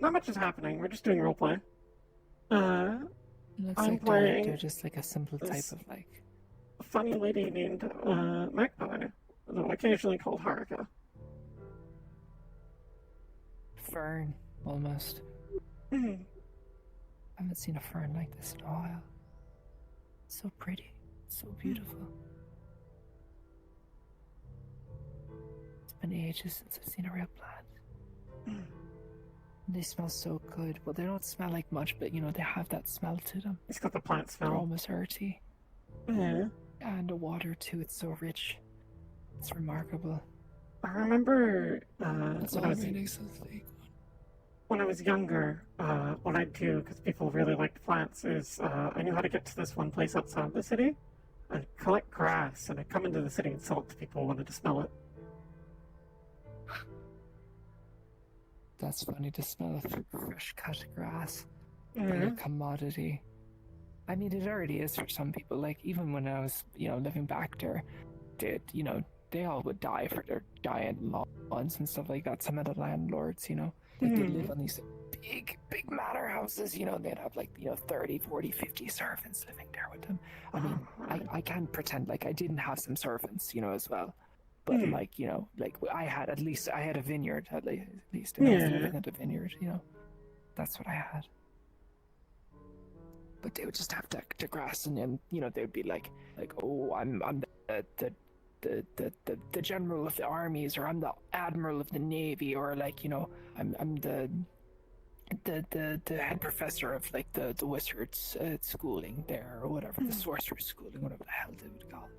Not much is happening. We're just doing roleplay. Looks I'm like playing they're just like a simple type of like a funny lady named Magpie, though occasionally called Haruka. fern, almost. Mhm. I haven't seen a fern like this in a while. So pretty. So beautiful. It's been ages since I've seen a real plant. They smell so good. Well, they don't smell like much, but they have that smell to them. It's got the plant smell. They're almost earthy. Yeah. And the water too, it's so rich. It's remarkable. I remember when I was younger, what I'd do, because people really liked plants, is I knew how to get to this one place outside the city. I'd collect grass, and I'd come into the city and sell it to people who wanted to smell it. That's funny to smell fresh cut grass. Yeah. Like a commodity. I mean, it already is for some people. Like, even when I was, living back there, they all would die for their giant lawns and stuff like that. Some of the landlords, like, they live on these big manor houses, they'd have 30, 40, 50 servants living there with them. I mean, I can't pretend like I didn't have some servants, as well. But I had a vineyard at least, and I was living at a vineyard, That's what I had. But they would just have the grass, and then they'd be like, oh, I'm the general of the armies, or I'm the admiral of the navy, or I'm the head professor of the wizards schooling there, or whatever, the sorcerer's schooling, whatever the hell they would call it.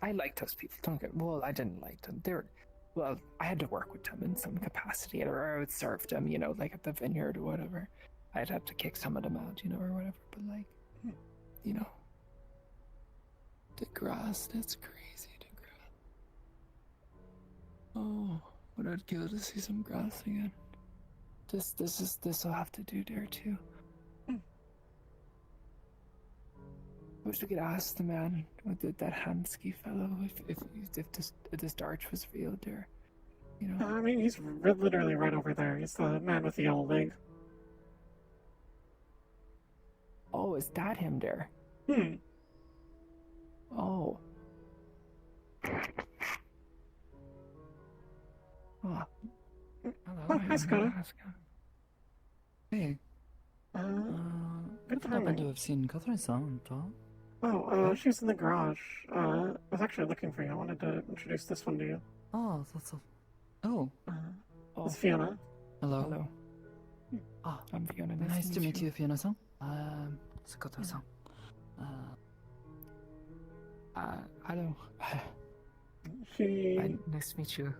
I liked those people. I didn't like them. I had to work with them in some capacity, or I would serve them, at the vineyard or whatever. I'd have to kick some of them out, or whatever. But the grass, that's crazy. The grass. Oh, but I'd kill to see some grass again. This will have to do there too. I wish we could ask the man with that Hansky fellow if this arch was real there. I mean, he's literally right over there. He's the man with the yellow leg. Oh, is that him there? Oh. Oh. Hello. Hi, Scott. Hey. Good I happen to have seen Catherine-san. She's in the garage. I was actually looking for you. I wanted to introduce this one to you. Oh, that's a... Oh. It's Fiona. Hello. I'm Fiona. Nice to meet you, Fiona-san. Sakata-san. Hello. Nice to meet you.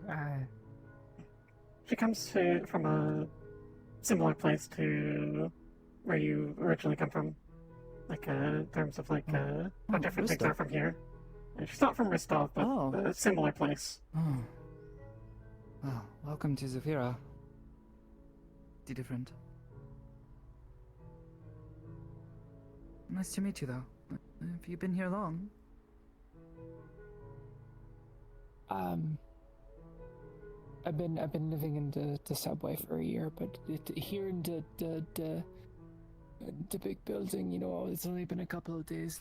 She comes from a similar place to where you originally come from. In terms of how different things are from here. And she's not from Ristov, but a similar place. Well, welcome to Zafira. Different. Nice to meet you, though. Have you been here long? I've been living in the subway for a year, but here in the big building, it's only been a couple of days.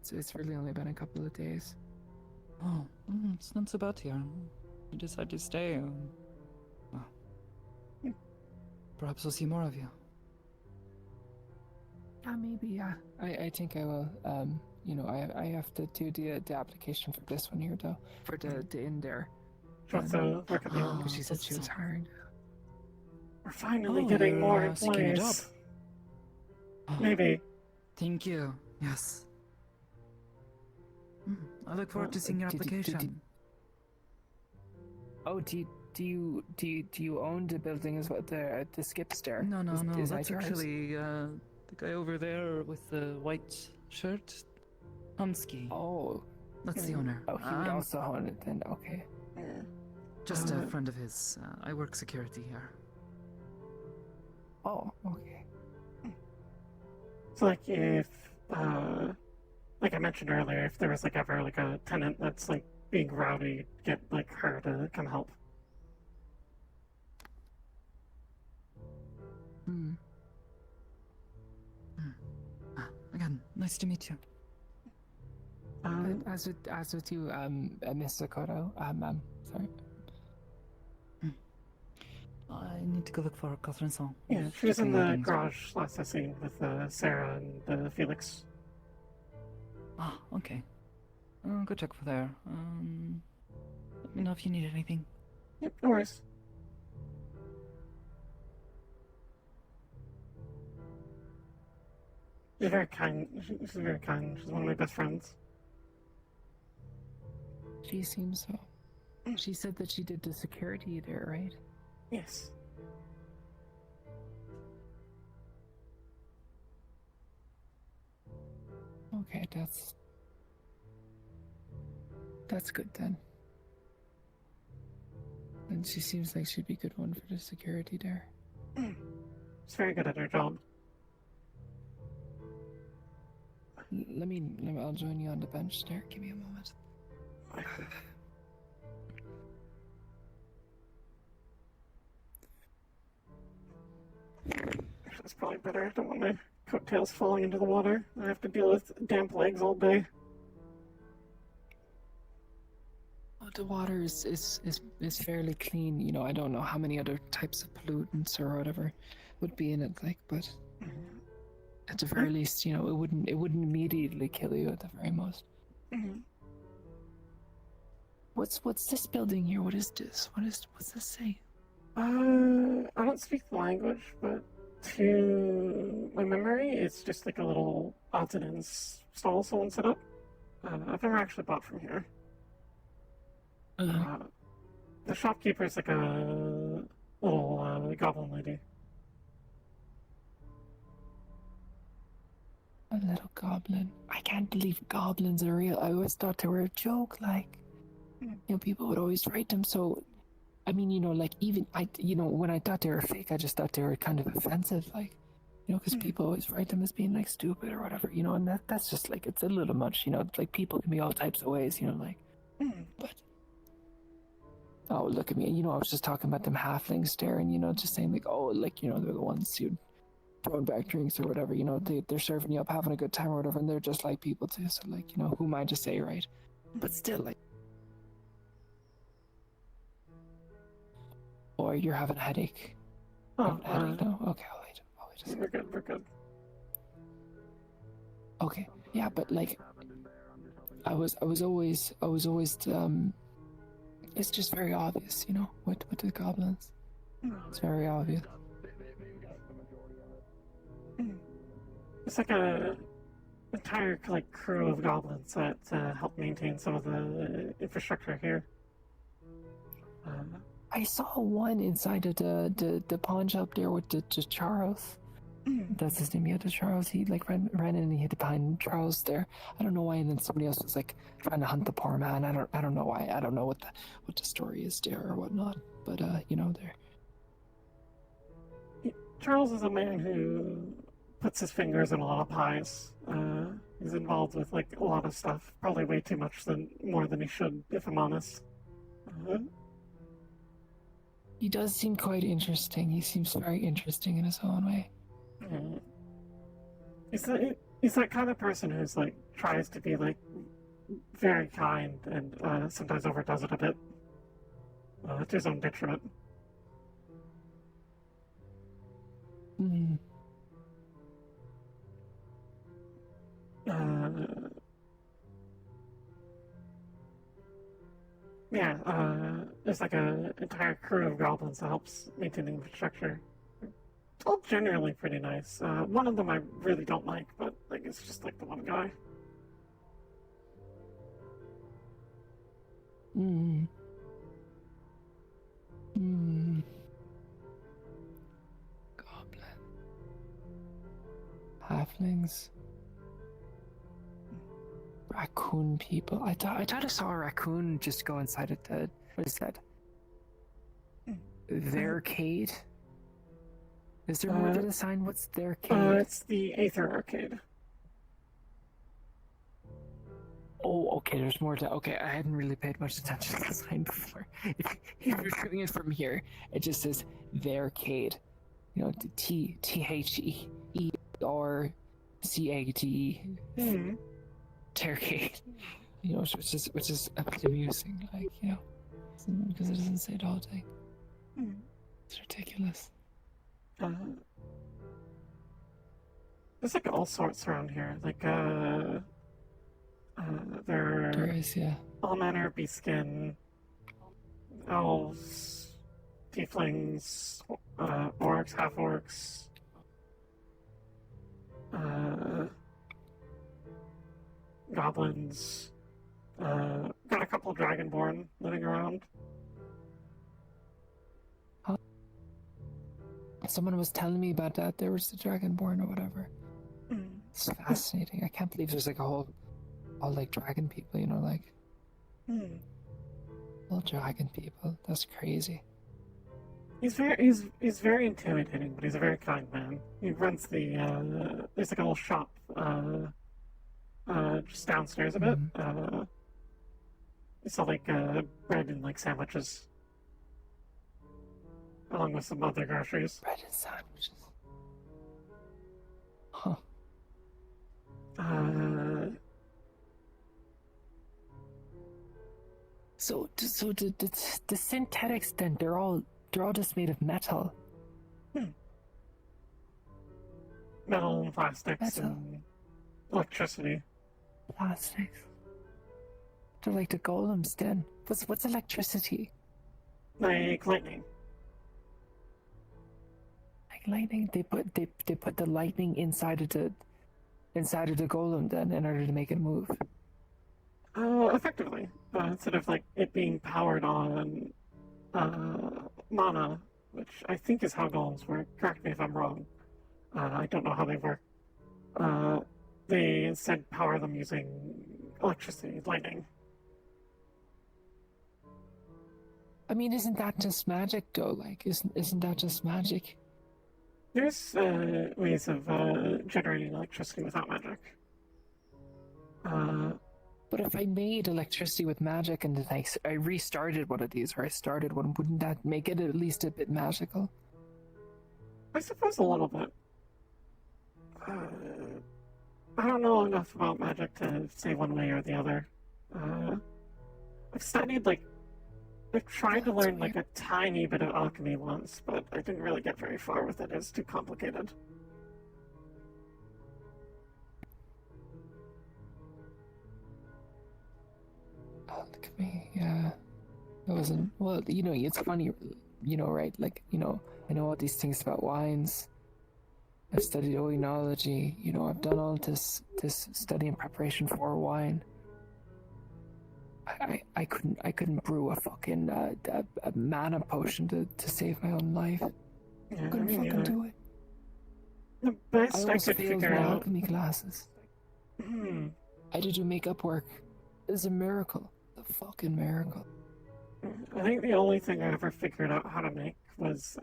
So it's really only been a couple of days. Oh, it's not so bad here. You decide to stay. Perhaps we'll see more of you. Maybe, yeah. I think I will. I have to do the application for this one here, though. For the in there. Because she said she was hired. We're finally getting more employees. Maybe. Thank you. Yes. I look forward to seeing your application. Do you own the building as well? The skips there? No. Is That's that yours? actually the guy over there with the white shirt. Humsky. Oh. That's the owner. Oh, he would also own it then. Okay. Just a friend of his. I work security here. Oh, okay. So if like I mentioned earlier, if there was ever a tenant that's being rowdy, get her to come help. Again, nice to meet you. As with you, Miss Sokoto, sorry. I need to go look for Catherine Song. Yeah, she was in the garage last I seen with Sarah and Felix. Ah, okay. I'll go check for there. Let me know if you need anything. Yep, no worries. She's very kind. She's very kind. She's one of my best friends. She seems so. She said that she did the security there, right? Yes. Okay, that's good then. And she seems like she'd be a good one for the security there. She's very good at her job. I'll join you on the bench there. Give me a moment. That's probably better. I don't want my coattails falling into the water. I have to deal with damp legs all day. Oh, the water is fairly clean. You know, I don't know how many other types of pollutants or whatever would be in it, like, but at the very least, you know, it wouldn't immediately kill you at the very most. What's this building here? What is this? What's this say? I don't speak the language, but to my memory, it's just like a little odds and ends stall someone set up. I've never actually bought from here. The shopkeeper's like a little goblin lady. A little goblin. I can't believe goblins are real. I always thought they were a joke, like, you know, people would always write them so, I mean, you know, like, even, when I thought they were fake, I just thought they were kind of offensive, like, you know, because people always write them as being, like, stupid or whatever, you know, and that's just, like, it's a little much, you know, like, people can be all types of ways, you know, like, but, oh, look at me, you know, I was just talking about them halflings there, and, you know, just saying, like, oh, like, you know, they're the ones who throwing back drinks or whatever, you know, they're serving you up, having a good time or whatever, and they're just like people too, so, like, you know, who am I to say, right? But still, like, or you're having a headache. Oh, headache now? Okay, I'll wait a second. We're good. Okay, yeah, but, like, I was always, it's just very obvious, you know, with the goblins. It's very obvious. It's like a entire like crew of goblins that help maintain some of the infrastructure here. I saw one inside of the pawn shop there with the Charles. That's his name. Yeah, the Charles. He like ran in and he hid behind Charles there. I don't know why. And then somebody else was like trying to hunt the poor man. I don't know why. I don't know what the story is there or whatnot. But you know, there. Charles is a man who puts his fingers in a lot of pies. He's involved with like a lot of stuff, probably way too much more than he should, if I'm honest. He does seem quite interesting. He seems very interesting in his own way. He's that kind of person who's like tries to be like very kind and sometimes overdoes it a bit to his own detriment. There's like an entire crew of goblins that helps maintain the infrastructure. It's all generally pretty nice. One of them I really don't like, but like it's just like the one guy. Goblin. Halflings. Raccoon people. I thought I saw a raccoon just go inside of the, what is that? VRCRP? Is there more to the sign? What's VRCRP? It's the Aether Arcade. Oh, okay, there's more to, okay, I hadn't really paid much attention to the sign before. If you're doing it from here, it just says VRCRP. You know, THEERCATE. Terracade, you know, which is a bit amusing, like, you know, because it doesn't say it all day. It's ridiculous. There's like all sorts around here. Like, there is, yeah. all manner of beast skin, elves, tieflings, orcs, half orcs, goblins, got a couple dragonborn living around. Someone was telling me about that. There was the dragonborn or whatever. It's fascinating. I can't believe there's like all like dragon people, you know, like all dragon people. That's crazy. He's very intimidating, but he's a very kind man. He runs the there's like a little shop just downstairs a bit. They sell like bread and like sandwiches, along with some other groceries. Bread and sandwiches. Huh. So the synthetics then they're all just made of metal. Metal and plastics and electricity. Plastics. They're like the golems then. What's electricity? Like lightning. Like lightning? They put the lightning inside of the golem then in order to make it move. Effectively. Instead of like it being powered on mana, which I think is how golems work. Correct me if I'm wrong. I don't know how they work. They instead power them using electricity, lightning. I mean, isn't that just magic though? Like, isn't that just magic? There's ways of generating electricity without magic. But if I made electricity with magic and then I restarted one of these, or I started one, wouldn't that make it at least a bit magical? I suppose a little bit. I don't know enough about magic to say one way or the other. I've studied I've tried to learn like a tiny bit of alchemy once, but I didn't really get very far with it. It's too complicated. Oh, look at me, yeah. It wasn't, well, you know, it's funny, you know, right? Like, you know, I know all these things about wines. I've studied oenology, you know, I've done all this study in preparation for wine. I couldn't brew a fucking a mana potion to save my own life. Yeah, I couldn't fucking do it. The best I I almost could failed figure my out. alchemy classes. I had to do makeup work. It's a miracle. A fucking miracle. I think the only thing I ever figured out how to make was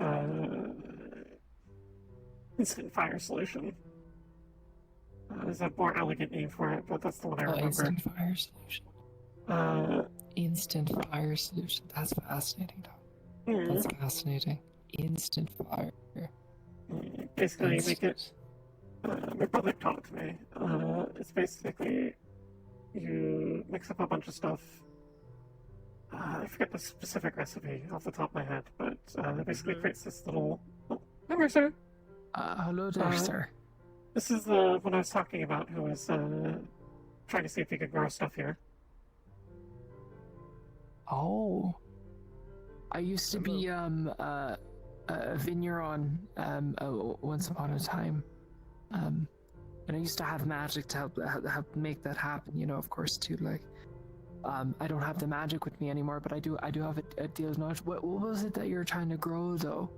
instant fire solution. There's a more elegant name for it, but that's the one I remember. Instant fire solution. Instant fire solution. That's fascinating, though. That's fascinating. Instant fire. Basically, make it. My brother taught it to me. It's basically you mix up a bunch of stuff. I forget the specific recipe off the top of my head, but it basically creates this little. Oh, hi, sir. Hello there, sir. This is the one I was talking about, who was trying to see if he could grow stuff here. Oh, I used to be a vigneron once upon a time, and I used to have magic to help make that happen. You know, of course, too. Like, I don't have the magic with me anymore, but I do have a deal of knowledge. What was it that you're trying to grow, though?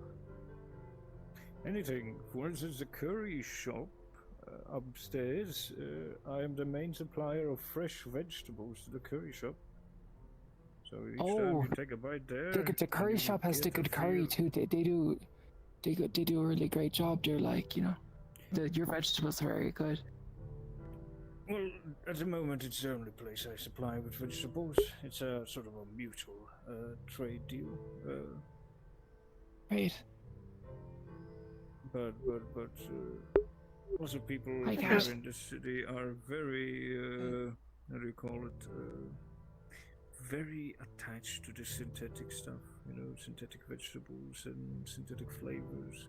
Anything. For instance, the curry shop upstairs. I am the main supplier of fresh vegetables to the curry shop. So each time you take a bite there, the curry shop has the good curry too. They do a really great job. They're like, you know, your vegetables are very good. Well, at the moment it's the only place I supply with vegetables. It's a sort of a mutual trade deal. Right. But also people I here guess. in the city are very how do you call it? Very attached to the synthetic stuff. You know, synthetic vegetables and synthetic flavors.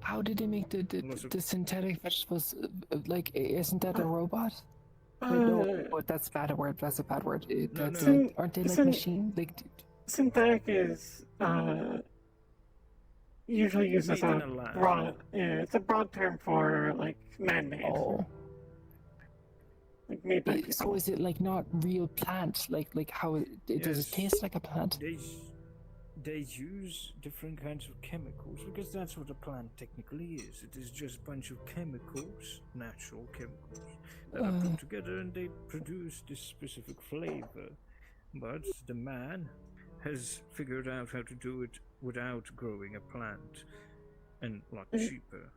How did they make the synthetic vegetables? Like, isn't that a robot? Wait, no, that's a bad word. That's a bad word. Aren't they like machine? Like, synthetic is usually used as a broad. Yeah, it's a broad term for like man-made. Oh. Like made by So people. is it like not real plant? Like how does it taste like a plant? They use different kinds of chemicals because that's what a plant technically is. It is just a bunch of chemicals, natural chemicals, that are put together and they produce this specific flavor. But the man has figured out how to do it without growing a plant and a lot cheaper.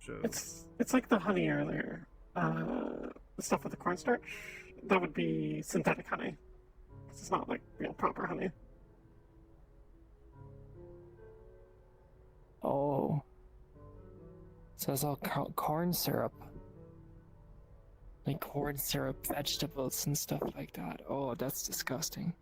So it's like the honey earlier. The stuff with the cornstarch, that would be synthetic honey. It's not like real proper honey. Oh. So it's all corn syrup. Like corn syrup, vegetables and stuff like that. Oh, that's disgusting.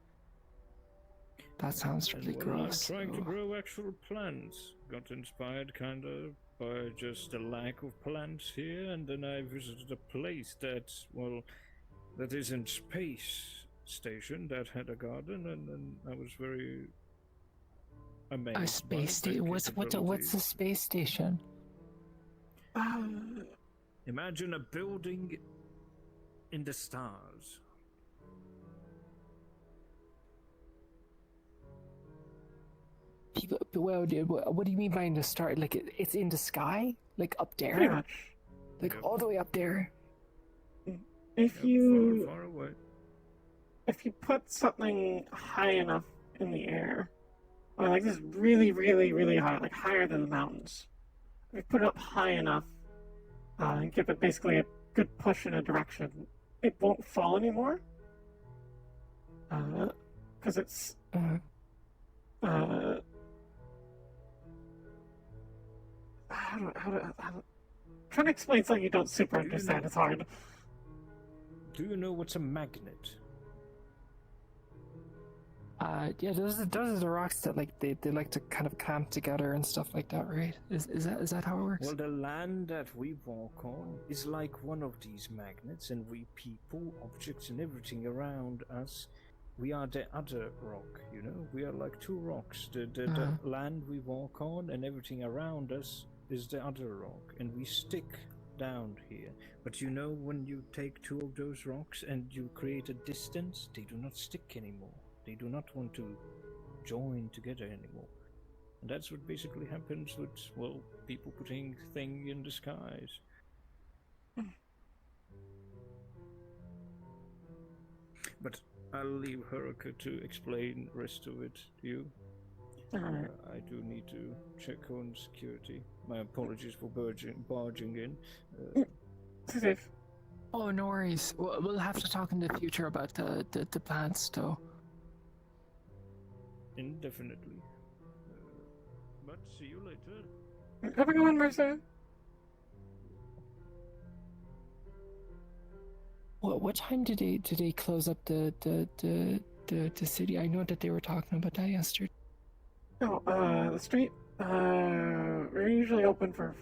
That sounds really gross. I'm trying to grow actual plants. Got inspired kinda by just the lack of plants here, and then I visited a place that, well, that isn't space station that had a garden, and then I was very amazed. A space station? What's a space station? Imagine a building in the stars. People, well, what do you mean by in the star? Like it's in the sky, like up there, pretty much, like all the way up there. If you far away. If you put something high enough in the air, or like this really, really, really high, like higher than the mountains, if you put it up high enough and give it basically a good push in a direction, it won't fall anymore. Because it's trying to explain something you don't super understand. It's hard. Do you know what's a magnet? Yeah, those are the rocks that like they like to kind of clamp together and stuff like that, right? Is that how it works? Well, the land that we walk on is like one of these magnets, and we people, objects, and everything around us, we are the other rock. You know, we are like two rocks. The land we walk on and everything around us is the other rock, and we stick down here. But you know, when you take two of those rocks and you create a distance, they do not stick anymore. They do not want to join together anymore. And that's what basically happens with, well, people putting things in the skies. But I'll leave Haruka to explain the rest of it to you. I do need to check on security. My apologies for barging in. Oh, no worries. We'll have to talk in the future about the plants, though. Indefinitely. But see you later. Have a good one, Mercer. What time did they close up the city? I know that they were talking about that yesterday. Oh, the street. We're usually open for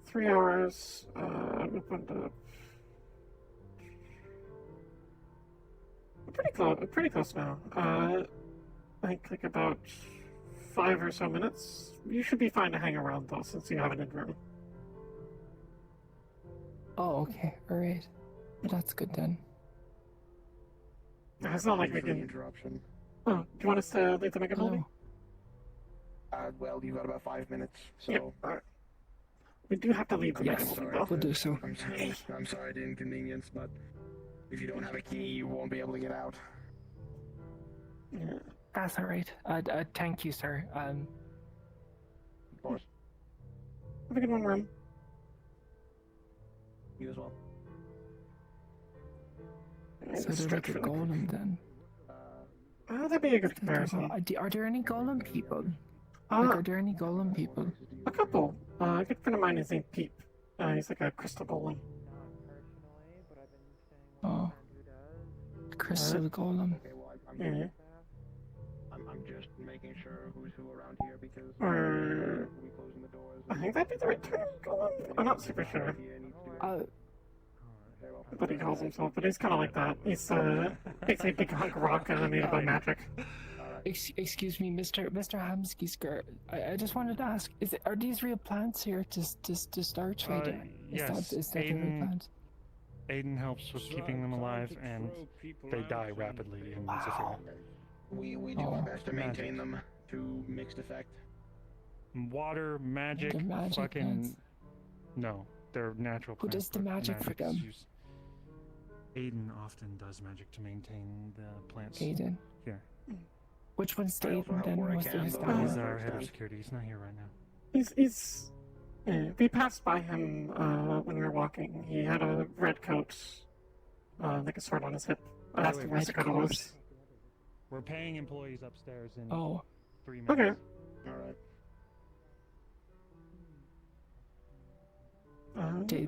3 hours. Open to pretty close now. I think like about 5 or so minutes. You should be fine to hang around though, since you have an in-room. Oh, okay, all right. That's good then. It's not like we can. Interruption. Oh, do you want us to leave the mega building? Well, you've got about 5 minutes, so. Yep. All right. We do have to leave the mega building though. We'll do so. I'm sorry to inconvenience, but if you don't have a key, you won't be able to get out. Yeah. That's all right. Thank you, sir. Of course. Have a good one, Rum. You as well. So they're like a golem then. That'd be a good comparison. Are there any golem people? Are there any golem people? A couple. A good friend of mine is named Peep. He's like a crystal golem. Oh. Crystal golem. Yeah. making sure who's who around here because Or we closing the doors. I think that'd be the right term. I'm not super sure. What he calls himself, but he's kind of like that. He's basically a big hunk of rock animated by magic. Excuse me, Mr. Hamsky Skirt. I just wanted to ask: are these real plants here to start trading? Yes, Is that the real plants? Aiden helps with keeping them alive, and they die rapidly in Zephyr. We do our best to maintain them to mixed effect. Water, magic, They're magic fucking... plants. No, they're natural Who plants. does the but magic for magic's them? used- Aiden often does magic to maintain the plants. Aiden. Here. Which one's the Aiden then? What's his He's name? our head of security. He's not here right now. He's we passed by him when we were walking. He had a red coat, like a sword on his hip. I asked him where the coat was. We're paying employees upstairs in Oh. 3 minutes. Okay. Alright.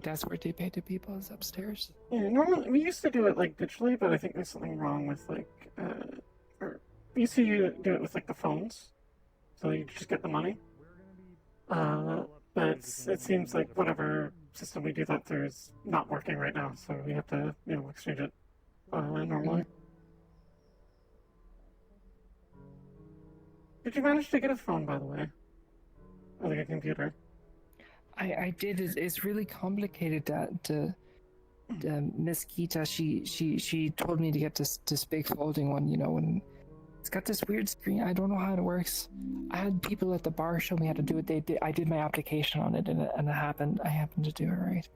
That's where they pay the people is upstairs. Yeah, normally we used to do it like digitally, but I think there's something wrong with like, or we used to do it with like the phones, so you just get the money. But it seems like whatever system we do that through is not working right now, so we have to, exchange it normally. Did you manage to get a phone, by the way? Or like a computer? I did. It's really complicated. That Miss Kita, she told me to get this big folding one, and it's got this weird screen. I don't know how it works. I had people at the bar show me how to do it. I did my application on it, and I happened to do it right.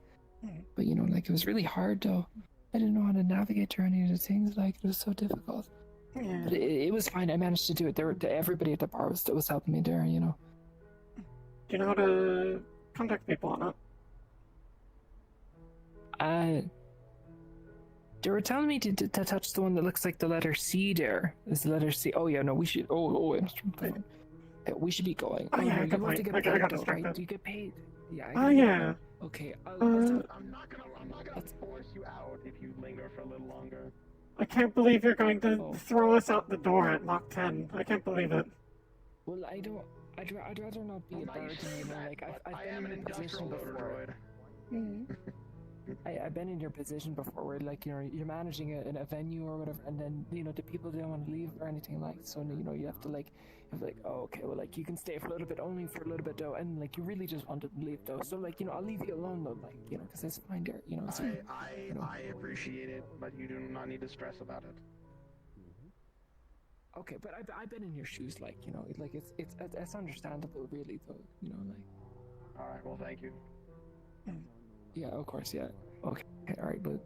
But it was really hard though. I didn't know how to navigate through any of the things. Like, it was so difficult. Yeah. But it was fine. I managed to do it. Everybody at the bar was helping me there. Do you know how to contact people on it? They were telling me to touch the one that looks like the letter C there. Is the letter C? Oh yeah, no, we should. We should be going. Oh yeah, you good have point. to get I paid got though, distracted. right? Do you get paid? Yeah. Oh yeah. Okay. I'm not gonna force you out if you linger for a little longer. I can't believe you're going to throw us out the door at Mach 10. I can't believe it. Well, I don't. I'd rather not be a burden. Like I've been in your position before. I've been in your position before, where like you're managing a venue or whatever, and then the people don't want to leave or anything like. So you have to oh okay, well like you can stay for a little bit, only for a little bit though, and like you really just want to leave though. So like I'll leave you alone though, like because it's fine there. So, I appreciate it, but you do not need to stress about it. Okay, but I've been in your shoes, like like it's understandable, really though. Like. All right, well thank you. Yeah, of course, yeah. Okay, all right, but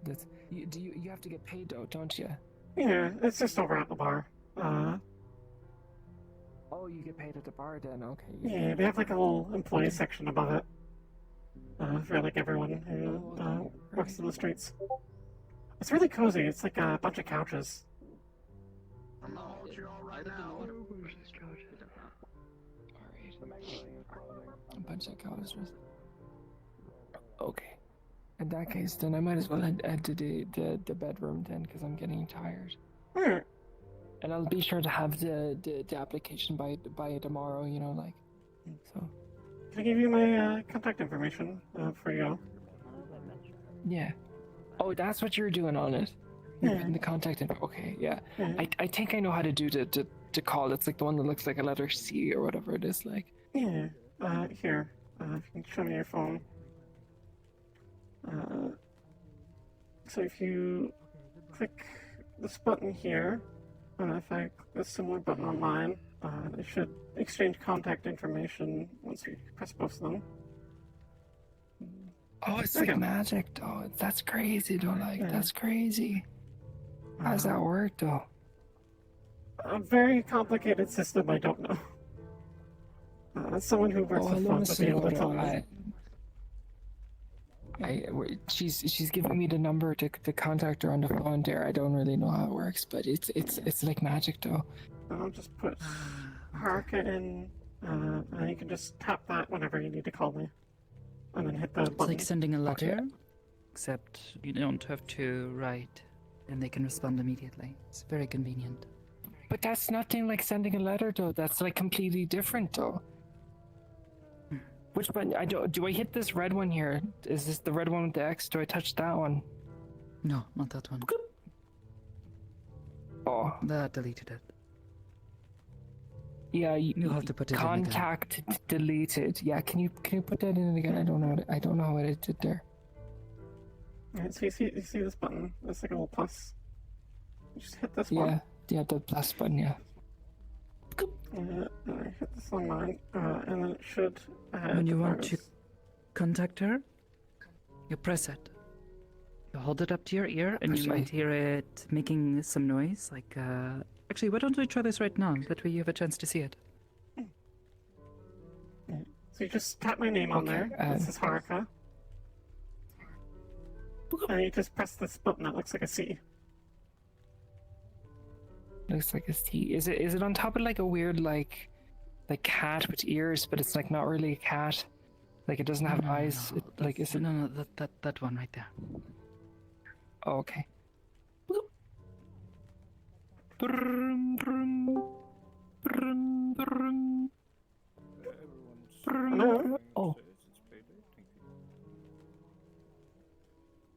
you have to get paid though, don't you? Yeah, it's just over at the bar. Oh, you get paid at the bar then? Okay. Yeah, they have like a little employee section above it. For like everyone who works in the streets. It's really cozy. It's like a bunch of couches. I'm gonna hold you all right now. A bunch of couches. Okay. In that case, then I might as well head to the bedroom then, because I'm getting tired. Alright. And I'll be sure to have the application by tomorrow. Like. So. Can I give you my contact information before you go? Yeah. Oh, that's what you're doing on it. You're putting the contact info. Okay, yeah. I think I know how to do the call. It's like the one that looks like a letter C or whatever it is. Like. Yeah. Here. If you can show me your phone. So if you click this button here, if I click a similar button on mine, it should exchange contact information once you press both of them. Oh, it's like magic, though. That's crazy, though. Like, that's crazy. How does that work, though? A very complicated system, I don't know. Someone who works with phones will be able to tell me. She's giving me the number to contact her on the phone there. I don't really know how it works, but it's like magic though. I'll just put Haruka in, and you can just tap that whenever you need to call me, and then hit the button. It's like sending a letter, except you don't have to write, and they can respond immediately. It's very convenient. But that's nothing like sending a letter, though. That's like completely different, though. Which button? Do I hit this red one here? Is this the red one with the X? Do I touch that one? No, not that one. Oh. That deleted it. Yeah, you'll have to put it in again. Contact deleted. Yeah, can you put that in again? I don't know what it did there. Alright, so you see this button? It's like a little plus. You just hit this one. Yeah, the plus button. Yeah. Hit this on mine, and then it should. When you want to contact her, you press it. You hold it up to your ear, and you might hear it making some noise. Like, actually, why don't we try this right now? That way you have a chance to see it. So you just tap my name on there. This is Haruka. And you just press this button that looks like a C. Looks like a C. Is it on top of like a weird like cat with ears, but it's like not really a cat. Like it doesn't have eyes. No. Is it? No, that one right there. Oh, okay. Brum, brum, brum, brum. Brum. Oh.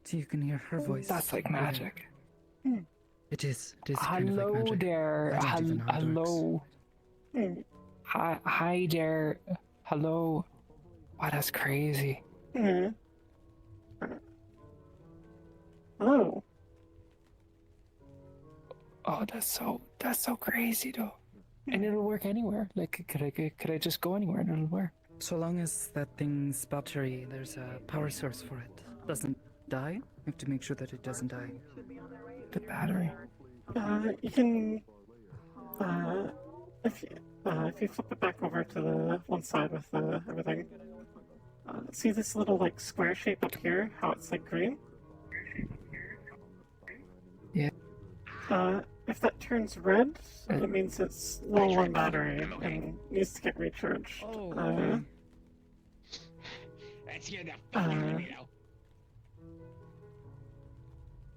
So you can hear her voice. That's like magic. It is. It is Hello kind of like magic. there. I don't even know how it Hello. Hi there. Hello. Wow, that's crazy. Hello. Oh, that's so crazy though. And it'll work anywhere. Like, could I just go anywhere and it'll work? So long as that thing's battery, there's a power source for it. Doesn't die. You have to make sure that it doesn't die. The battery. You can. If you flip it back over to the one side with everything. See this little like square shape up here? How it's like green? Yeah. If that turns red, it means it's low on battery and needs to get recharged. That's here the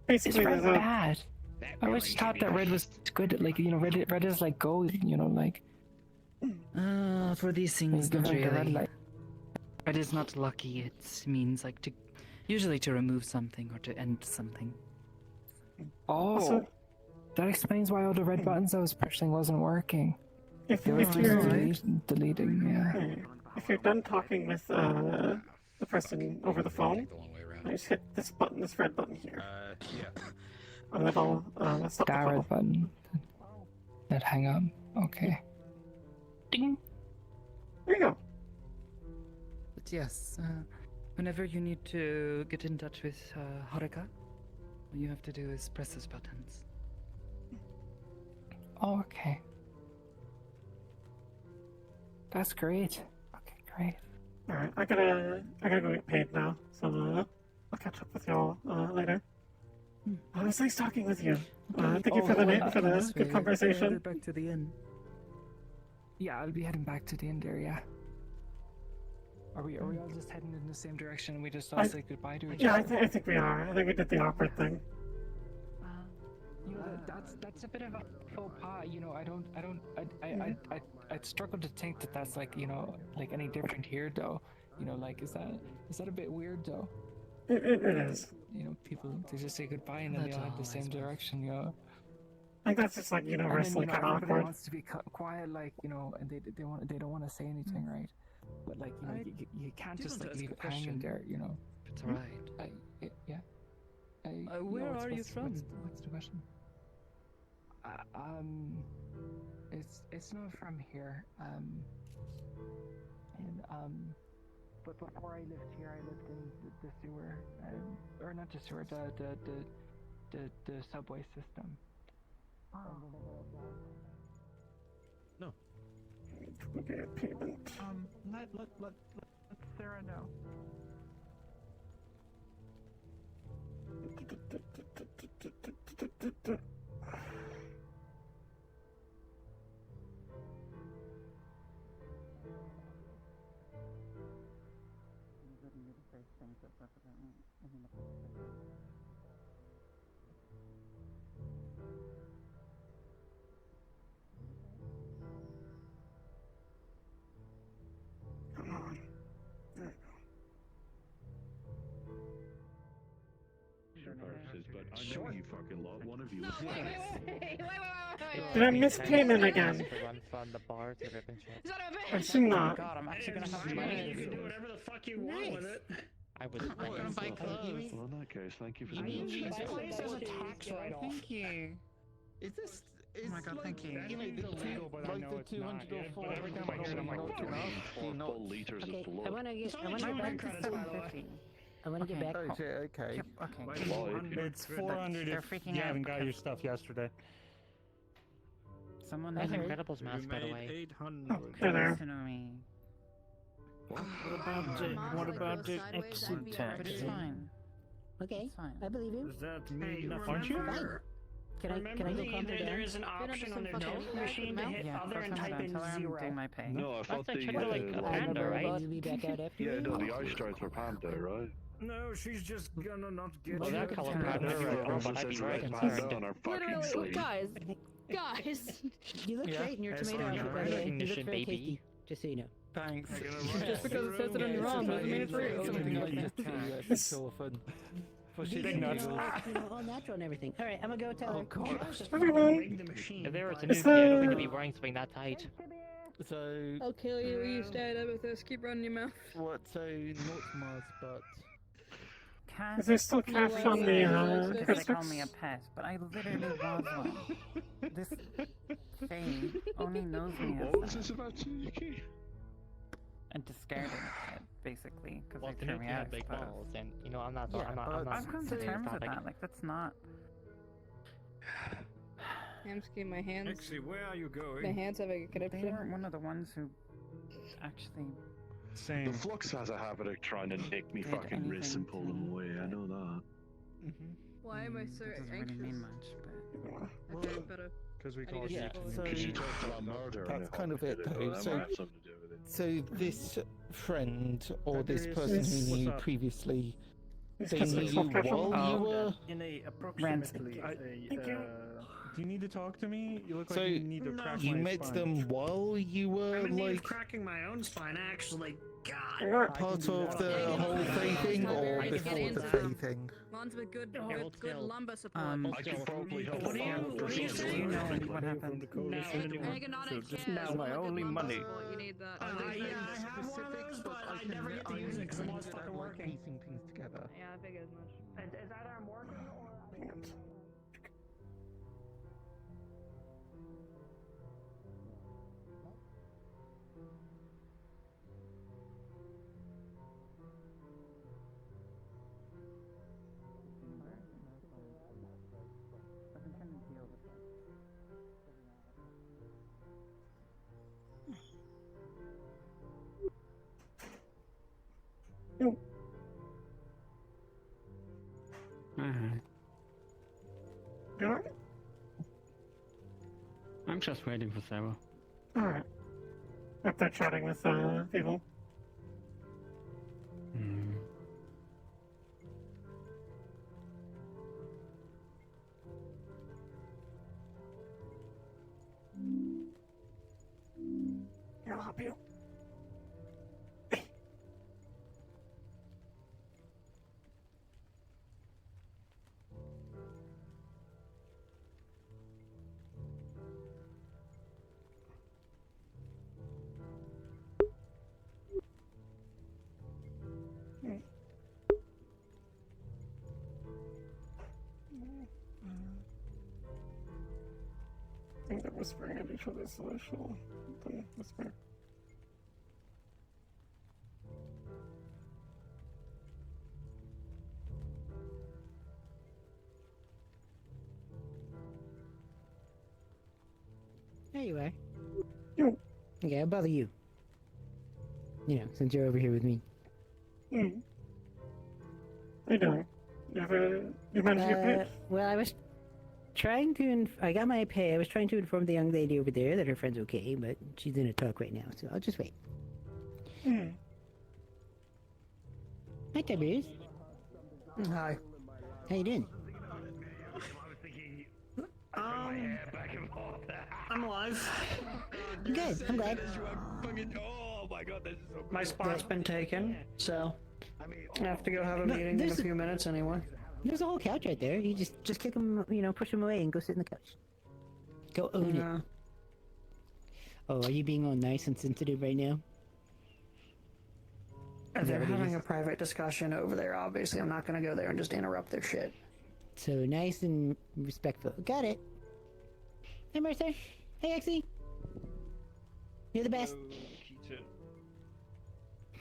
It's basically, red bad. I always thought that red was good. Like red is like gold. Like. For these things, not really. Red is not lucky. It means like usually to remove something or to end something. Oh. Also, that explains why all the red buttons I was pushing wasn't working. If you're deleting, yeah. If you're done talking with the person over the phone, you just hit this button, this red button here. And that'll stop the that call. red button. That hang up. Okay. Ding. There you go. But yes, whenever you need to get in touch with Haruka, all you have to do is press those buttons. Oh, okay. That's great. Okay, great. Alright, I gotta go get paid now, so I'll catch up with y'all later. It was nice talking with you. Thank you for the good conversation. Back to the inn. Yeah, I'll be heading back to the end there, yeah. Are we all just heading in the same direction and we just all say goodbye to each other? Yeah, I think we are. I think we did the awkward thing. That's a bit of a faux pas, I struggle to think that that's like, like any different here though. Like is that a bit weird though? It is. People they just say goodbye and then they all head the same direction, I think that's just like universally kind of everybody awkward. wants to be quiet, like and they don't want to say anything, right? But like you can't just like leave it hanging there, It's alright. Yeah. Where are you from? What's the question? It's not from here. But before I lived here, I lived in the sewer, or not the sewer, the subway system. No. Okay, payment. Let Sarah know. I know you fucking lot. One of you. Did I miss payment again? From the bar to rip and shit. I assume Oh my not. god, I'm actually gonna have money. You can do whatever the fuck you want with it. I was gonna buy clothes. Well, in that case, thank you for You the mean option. this place has a tax write-off? Thank you. Is this? Oh my god, thank you. You know, illegal, but I know it's not yet. But every time I hear it, I'm like, Full liters of blood. I want to get back to I want to get back home. Okay. It's 400 They're if freaking you out haven't got your because- stuff yesterday. Someone That's doesn't Incredibles mask, by the way. 800. listen to me. What about the exit tax? But it's fine. Okay, It's fine. I believe you. Does that mean nothing? Aren't you? Fine. Can I go calm her There down? is an option on their typing machine to hit Yeah, other first and I'm type gonna in tell her I'm 0. doing my pay. No, I thought That's the actually like a I'm panda, a right? robot. You'll be back out after yeah, me. no, the eye stripes were panda, right? No, she's just gonna not get Oh, that you. color Panda, panda, right? right? Oh, but I'd Says be red right. panda on our fucking Literally, sleeve. guys. You look great in your Yes, tomato I outfit, know. by the way. You look Recognition, very baby. tasty. Just so you know. Thanks. Just because it says it on your arm doesn't mean it's real. Something like just to show fun. For Big nuts. all natural and everything. All right, I'm gonna go tell her. Everyone, If they were to It's nuke you, I don't think the- they'd be wearing something that tight. So I'll kill you. You stand up with this. Keep running your mouth. what? So not Mars, but Cass, is there still cash on the because they call Christmas? me a pet, but I literally was one. This Faye only knows me What was as this that. about Yuki? And to scare them a kid, basically, because Well, they the threw nuke me had out. big I suppose. balls, and you know, I'm not. Yeah, I'm not. but I'm not. I've come to saying terms with topic. that. Like, that's not. I'm just getting my hands. Actually, where are you My going? hands have a They connection. weren't one of the ones who actually. same. The Flux has a habit of trying to nick me Did fucking wrists and anything pull them to- away. I know that. Why am I so That doesn't really anxious? mean much, but. Okay, better. Because we I call need it to yeah. sleep. So Because you talked about murder. that's kind of it, though. That So might have something to do with it. So this friend or this Tiberius, person Yes. who knew what's up? previously, It's they just knew a you soft cash on- while you Oh. were. In a approximately Thank you. Do you need to talk to me? You look So, like you need to crack You my met spine. them while you were I'm in need of like cracking my own spine, actually. God. Alright. part of the whole Fae thing or I can before get the into Fae them. thing? One's with good Hold lumbar support. I could probably help What do you- follow what do you procedures say? Do you know quickly. what happened? Ergonomic just chairs, now one my with good only lumbar money. support, You need that. Yeah, I have one of those, but I never get to use it because I'm always fucking working. Piecing things together. Yeah, I figured as much. Is that I'm working or? Alright. You alright? I'm just waiting for Sarah. Alright. Up there chatting with people. Hmm. Here, I'll help you. I think they're whispering at each other, so I shall then whisper. There you are. Yo. Okay, I'll bother you. You know, since you're over here with me. Hmm. How you doing? You managed to get paid? Well, I was trying to. I got my pay. I was trying to inform the young lady over there that her friend's okay, but she's in a talk right now, so I'll just wait. Hmm. Hi, Tiberius. Hi. How you doing? I'm alive. Good. I'm glad. Oh my god, this is so My spot's been taken, so I have to go have a meeting in a there's few minutes anyway. There's a whole couch right there. You just kick him, push him away and go sit in the couch. Go own it. Oh, are you being all nice and sensitive right now? They're having a private discussion over there, obviously. I'm not gonna go there and just interrupt their shit. So nice and respectful. Got it. Hey, Mercer. Hey, Exy. You're the best. Hello,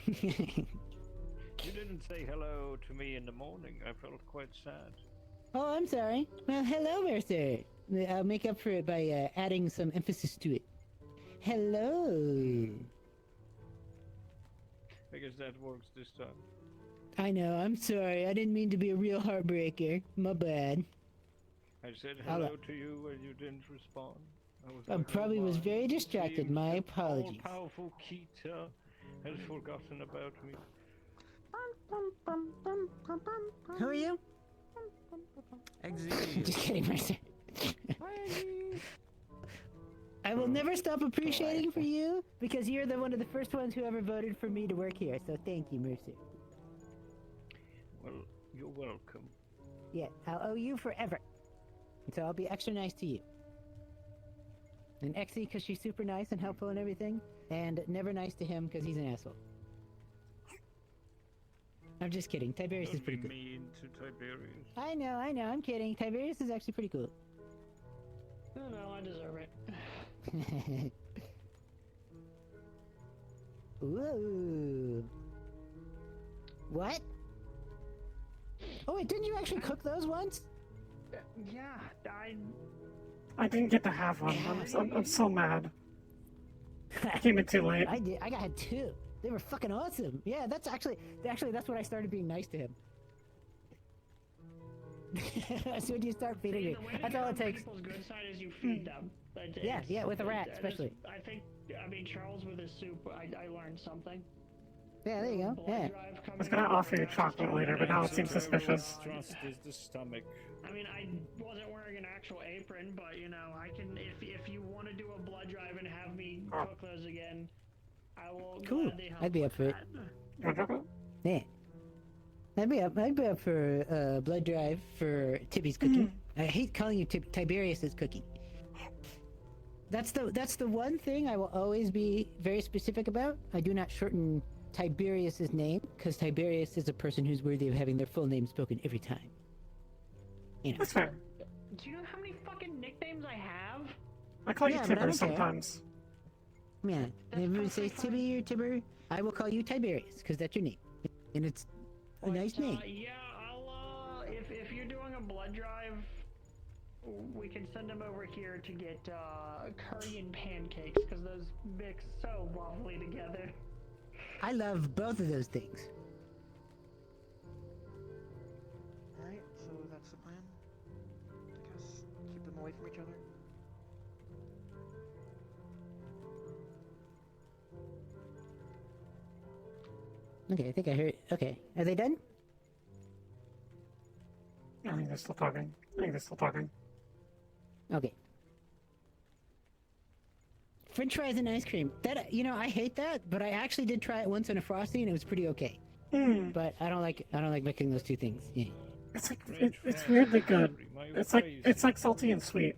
Keaton. You didn't say hello to me in the morning. I felt quite sad. Oh, I'm sorry. Well, hello, Mercer. I'll make up for it by adding some emphasis to it. Hello. I guess that works this time. I know, I'm sorry. I didn't mean to be a real heartbreaker. My bad. I said hello to you and you didn't respond. I probably was very distracted. My apologies. All-powerful Kita has forgotten about me. Who are you? Exit. Just kidding, Mercer. I will never stop appreciating for you because you're one of the first ones who ever voted for me to work here. So thank you, Mercer. Well, you're welcome. Yeah, I'll owe you forever. And so I'll be extra nice to you. And Exy because she's super nice and helpful and everything, and never nice to him because he's an asshole. I'm just kidding. Tiberius is pretty Don't cool. be mean to Tiberius. I know. I'm kidding. Tiberius is actually pretty cool. No, I deserve it. Ooh. What? Oh wait, didn't you actually cook those once? Yeah, I didn't get to have one. I'm so mad. I came in too late. I did. I had 2. They were fucking awesome. Yeah, that's actually that's when I started being nice to him. As soon as you start feeding me, that's all it takes. People's good side is you feed them. Yeah, with a rat especially. I mean, Charles with his soup, I learned something. Yeah, there you go. Yeah. I was gonna offer you chocolate later, but now it seems suspicious. Trust is the stomach. I mean, I wasn't wearing an actual apron, but I can. If you want to do a blood drive and have me cook those again, I will. Cool. gladly help I'd be with up for it. that. Yeah. I'd be up for a blood drive for Tibby's cookie. I hate calling you Tiberius's cookie. That's the one thing I will always be very specific about. I do not shorten Tiberius's name because Tiberius is a person who's worthy of having their full name spoken every time. That's fair. Do you know how many fucking nicknames I have? I call you Yeah, but I Tibber don't care. sometimes. Yeah, if everyone says Tibby or Tibber, I will call you Tiberius because that's your name, and it's a nice name. Yeah, I'll. If you're doing a blood drive, we can send them over here to get curry and pancakes because those mix so lovely together. I love both of those things. Alright, so that's the plan. I guess keep them away from each other. Okay, I think I heard. Okay, are they done? I think they're still talking. Okay. French fries and ice cream. That I hate that, but I actually did try it once on a Frosty and it was pretty okay. But I don't like mixing those two things. Yeah. It's like it's weirdly good. It's like salty and sweet.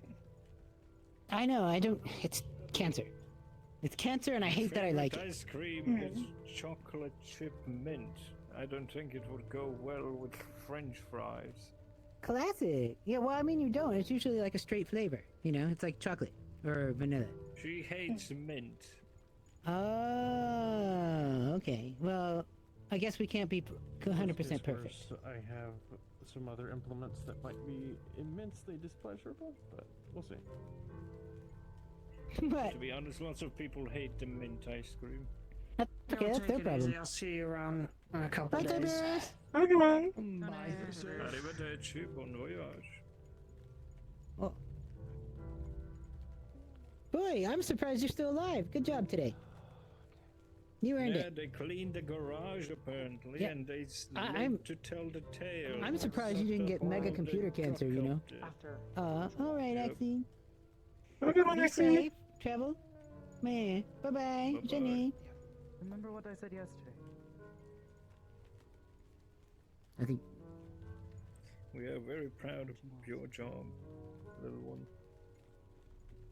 I know. I don't. It's cancer. It's cancer, and I hate that I like it. Ice cream is chocolate chip mint. I don't think it would go well with French fries. Classic. Yeah. Well, I mean, you don't. It's usually like a straight flavor. It's like chocolate or vanilla. She hates mint. Oh, okay. Well, I guess we can't be 100% perfect. I have some other implements that might be immensely displeasurable, but we'll see. But to be honest, lots of people hate the mint ice cream. That's okay, that's their problem. I'll see you around in a couple Bye, days. Tiberius. Have a good one. Bye. Arrivederci, bon voyage. Oh. Boy, I'm surprised you're still alive. Good job today. You earned it. They cleaned the garage apparently, Yeah. and they I'm to tell the tale. I'm surprised you didn't get mega computer cancer, After. Alright, Exy. Have a good one, Be Exy. safe. Travel. Man. Bye-bye. Jenny. Remember what I said yesterday. I think We are very proud of your job, little one.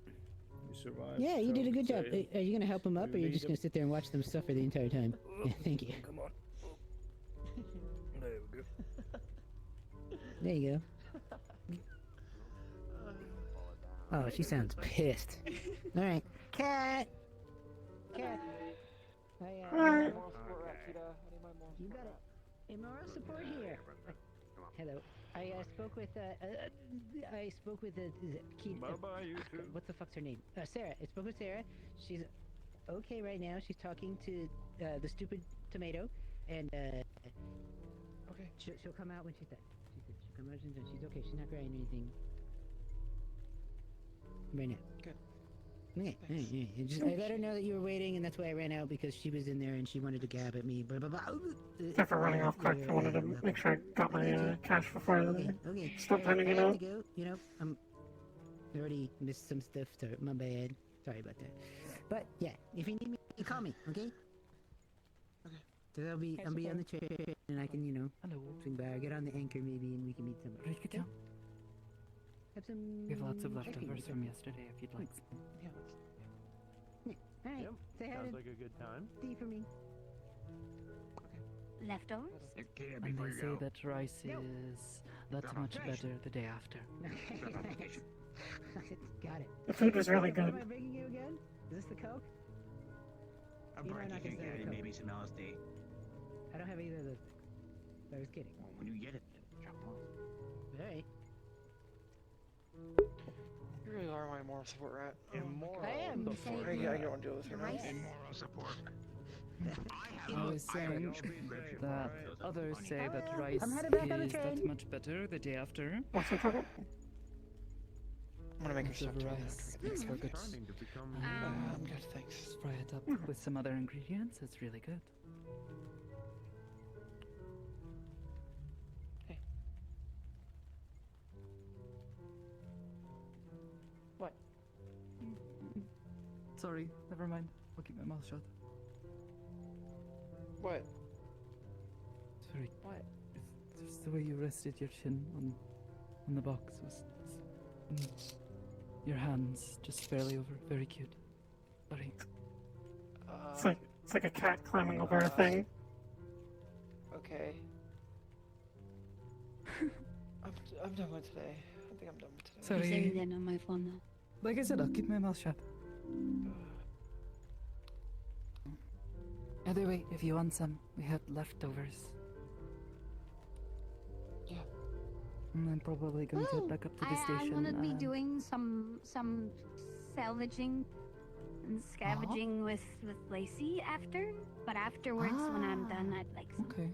You survived. Yeah, you did a good job. Sale. Are you gonna help them up, or are you just gonna sit there and watch them suffer the entire time? Yeah, thank you. Come on. There we go. There you go. Oh, she sounds pissed. All right, cat. Cat. Moral support rat, Kita. I need my moral You support got rat. it. A moral support here. Hello. I spoke with Keith. Bye bye, you two. What the fuck's her name? Sarah. I spoke with Sarah. She's okay right now. She's talking to the stupid tomato, and okay, she'll come out when she's done. She said she'll come out when she's done. She's okay. She's not crying or anything right now. Good. Okay. I let her know that you were waiting, and that's why I ran out, because she was in there and she wanted to gab at me. Blah blah blah. Except for running off quick, I wanted to make sure I got my cash before I stopped handing it I have out. to go. You know, I already missed some stuff. So my bad. Sorry about that. But yeah, if you need me, you call me. Okay. Okay. So I'll be on the chair, and I can swing by or get on the anchor maybe, and we can meet somewhere. Rikita? Have some. We have lots of ice cream leftovers or from something. yesterday if you'd like some. Yeah. All right. Yep. Say hi Sounds to like a good time. Steve for me. Leftovers? Okay, And before they you say go. that rice is that much better the day after. Got it. The food was really What good. am I bringing you again? Is this the Coke? I'm You know probably I'm not gonna gonna get say it, no. maybe some LSD. I don't have either of those. I was kidding. When you get it, drop them off. All right. You really are my moral support rat. I am. I don't want to deal with this right now. Moral support. I was saying that others say that rice I'm headed back on the is train. that much better the day after. What's the trouble? I'm gonna make her Instead stop of doing rice makes for good. Charming to become. I'm good, thanks. Fry it up with some other ingredients. It's really good. Hey. What? Sorry, never mind. I'll keep my mouth shut. What? Sorry. What? It's just the way you rested your chin on the box was your hands just barely over. Very cute. Sorry. It's like a cat climbing over a thing. Okay. I'm done with today. I think I'm done with today. I'm Sorry. saving that on my phone now. Like I said, I'll keep my mouth shut. Either way, if you want some, we have leftovers. Yeah. And I'm probably going to head back up to the I station. want to be and- doing some salvaging and scavenging with Lacey after, but afterwards when I'm done, I'd like some. Okay.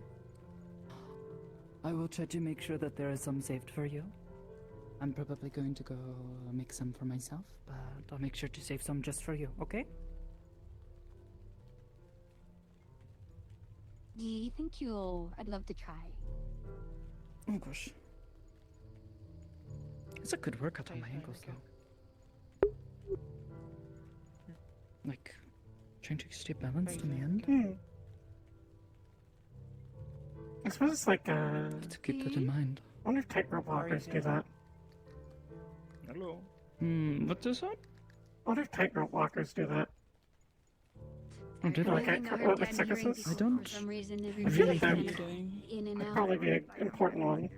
I will try to make sure that there is some saved for you. I'm probably going to go make some for myself, but I'll make sure to save some just for you, okay? Do you think you'll... I'd love to try. Oh gosh. It's a good workout on my ankles though. Like, trying to stay balanced in the end. I suppose it's like, To keep that in mind. I wonder if tightrope walkers do that. Hello. What's this on? I wonder if tightrope walkers do that. Oh, did I? Like I know her what, dad like circuses? before I don't for some reason. I Everybody's feel like kind that of in and would out. probably be an important one. You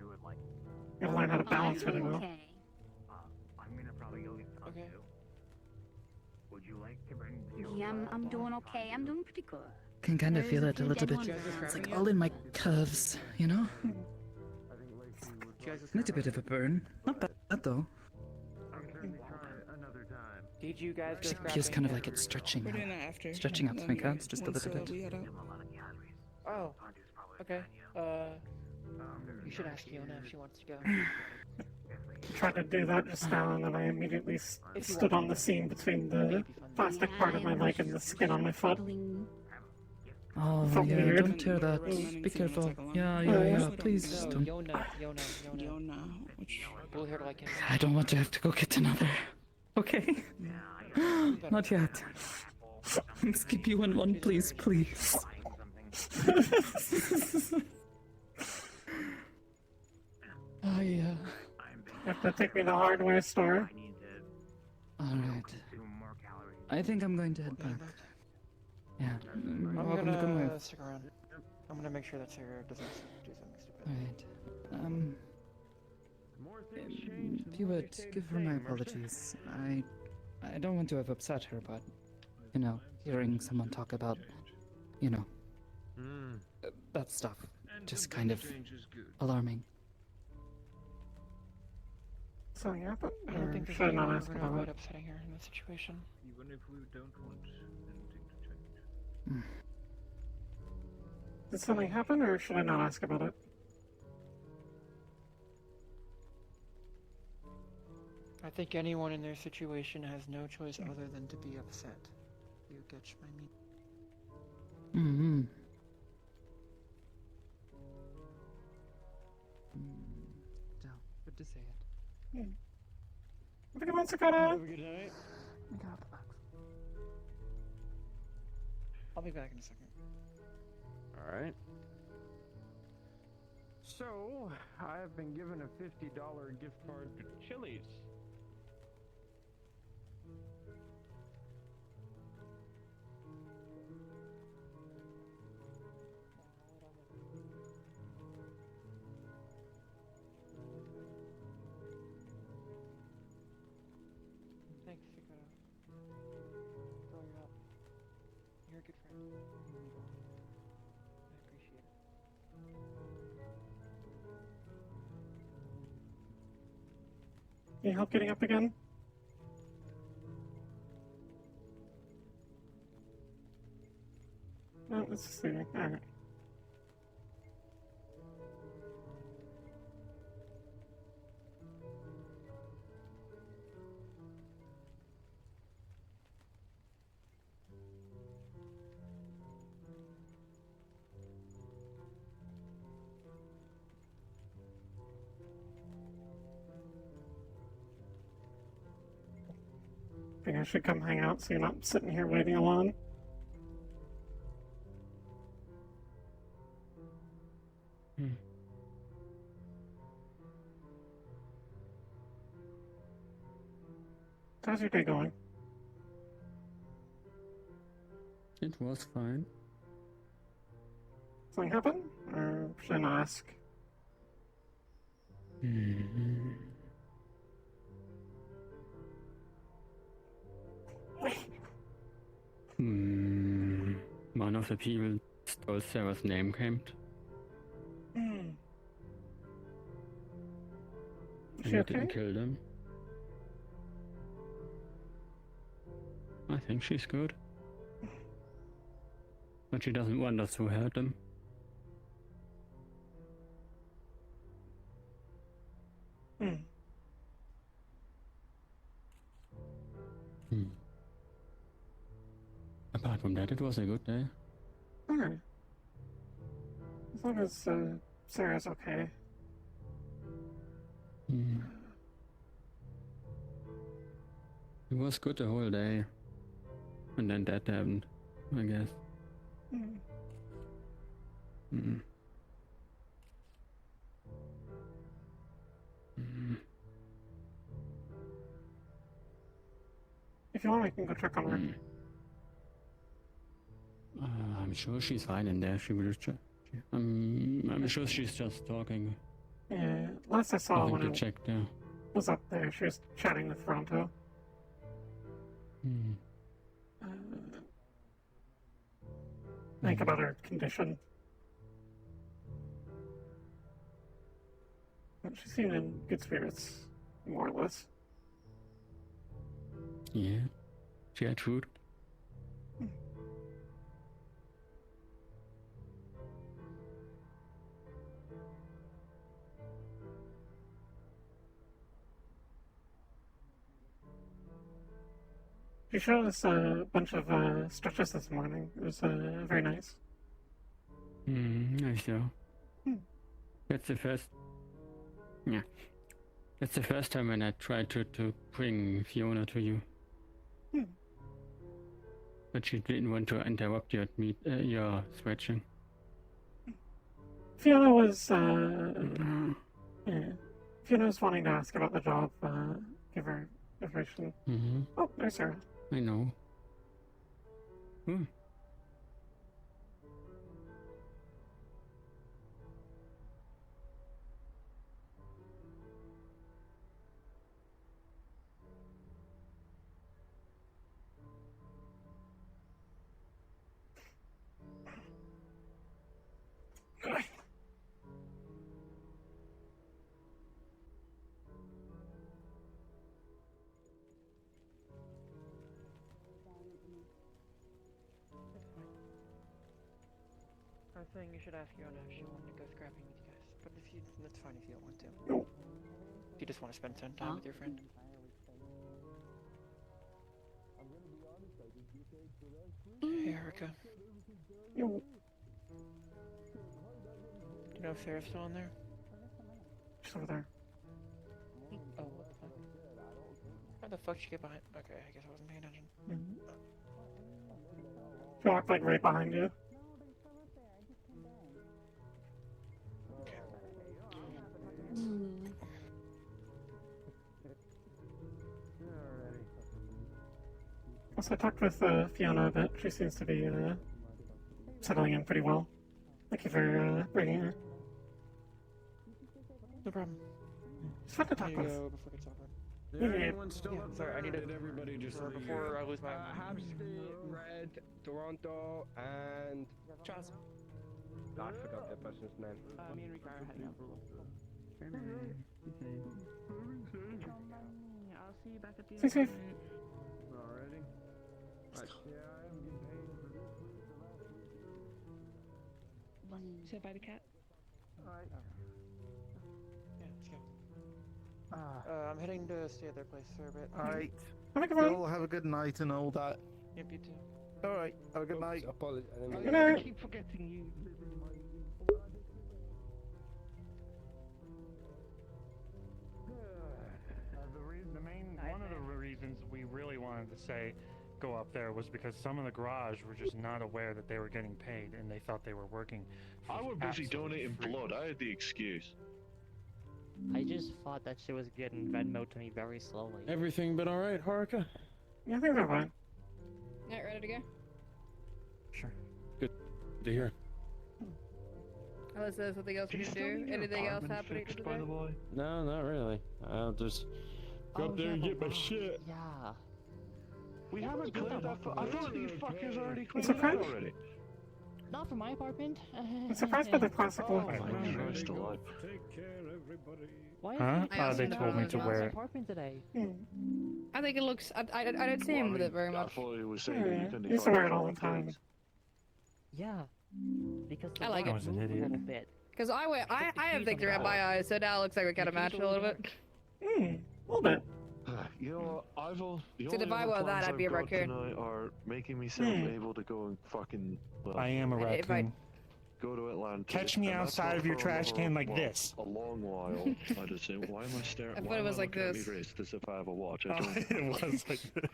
gotta learn how to balance really well. Okay. I'm gonna probably go get some Okay. too. Would you like to bring the Yeah, I'm doing okay. I'm doing pretty good. Can kind of There's feel a it a few little dead bit. ones around. It's like all in my curves, you know? You guys It's a bit of a burn. Not bad though. Another time. Did you guys go It feels kind of like it's stretching. We're doing that after. Stretching out my calves just a Once, little bit. we head out. Oh. Okay. You should ask Fiona if she wants to go. I tried to do that just now, and then I immediately stood on the seam between the plastic part of my leg and the skin on my foot. Oh Felt yeah, weird. don't tear that. Be careful. Yeah, please No, don't. Yona. Blue hair like him. I don't want to have to go get another. Okay? Not yet. Skip you in one, please, please. Ay, take me to the hardware store. Alright. I think I'm going to head back. Yeah. I'm Welcome to come gonna with. stick around. I'm gonna make sure that Sarah doesn't do something stupid. Alright. If you would give her my apologies. I don't want to have upset her, but you know, hearing someone talk about, you know, that stuff, just kind of alarming. Something happened? I don't think there's Should I anything not ask we're gonna about avoid it? upsetting her in this situation. Even if we don't want anything to change. Did something happen, or should I not ask about it? I think anyone in their situation has no choice other than to be upset. You catch my meaning? So, good to say it. Have a good one, Sakata. Have a good night. I'll be back in a second. Alright. So, I have been given a $50 gift card to Chili's. Thanks, Dakota. For all your help. You're a good friend. I appreciate it. Need help getting up again? No, it's just leaving. Alright. I think I should come hang out so you're not sitting here waiting alone. How's your day going? It was fine. Something happen? Or should I not ask? One of the people stole Sarah's name camped. Is And she you okay? didn't kill them. I think she's good. But she doesn't want us to hurt them. Apart from that, it was a good day. Alright. As long as Sarah's okay. It was good the whole day. And then that happened, I guess. If you want, I can go check on her. I'm sure she's fine in there. She will I'm sure she's just talking. Yeah, last I saw Nothing when to I check there. was up there, she was chatting with Fronto. Think about her condition. But she seemed in good spirits, more or less. Yeah. She had food. She showed us a bunch of stretches this morning. It was very nice. I saw. That's the first. Yeah. That's the first time when I tried to bring Fiona to you. But she didn't want to interrupt your stretching. Fiona was, yeah. Fiona's wanting to ask about the job, give her information. Mm-hmm. Oh, there's Sarah. I know. Hmm. I think you should ask Fiona if she wanted to go scrapping with you guys. But if you, that's fine if you don't want to. No. If you just want to spend some time with your friend. Hey, Haruka. Yo. Do you know if Sarah's still in there? She's over there. Oh, what the fuck? How the fuck did she get behind? Okay, I guess I wasn't paying attention. She walked like right behind you. Also, I talked with Fiona a bit. She seems to be settling in pretty well. Thank you for bringing her. No problem. It's fun to talk with. Go before it gets awkward. Yeah. Anyone still up Sorry, I need to. everybody just Before I lose my. Habsky, Red, Toronto, and Charles. I forgot that person's name. Me and Rika are heading out for a little. I'll see you back at the Stay safe. Alrighty. Right. Yeah, I am getting paid for this week. Say bye to Cat. Alright. Yeah, let's go. I'm heading to stay at their place for a bit. Alright. Have all have a good night and all that. Yep, you too. Alright, have a good night. Apologies. Good night. I keep forgetting you live in my... One of the reasons we really wanted to say go up there was because some of the garage were just not aware that they were getting paid and they thought they were working. I was busy donating free. blood. I had the excuse. I just thought that shit was getting Venmo to me very slowly. Everything been alright, Haruka? Yeah, I think they're fine. Alright, ready to go? Sure. Good to hear. Unless there's something else we can do. Anything else happening today? No, not really. I'll just go up there and get my shit. Yeah. We haven't cleared that. I thought you fuckers already It's cleared a it friend. out already. Not for my apartment. I'm surprised by the classic look. Christ alive. Take care, everybody. Why Huh? is They told me to wear it. apartment today? I think it looks. I don't see him with it very I much. thought he was saying that you couldn't Used to wear it all the time. Yeah. Because I like I was an a idiot. little bit. Because I have things around my eyes, so now it looks like we kind of match a little bit. A little bit. You know, the So only if I other were that, plans I'd be a I've got raccoon. tonight are making myself able to go and fucking. Well, I am a If I- raccoon. go to Atlanta. Catch me and that's outside not of your for trash can like well, this. A long while. I just think, why am I staring? I thought why it am was I like looking this. At me wrist as if I have a watch? I Oh, don't. it was like this.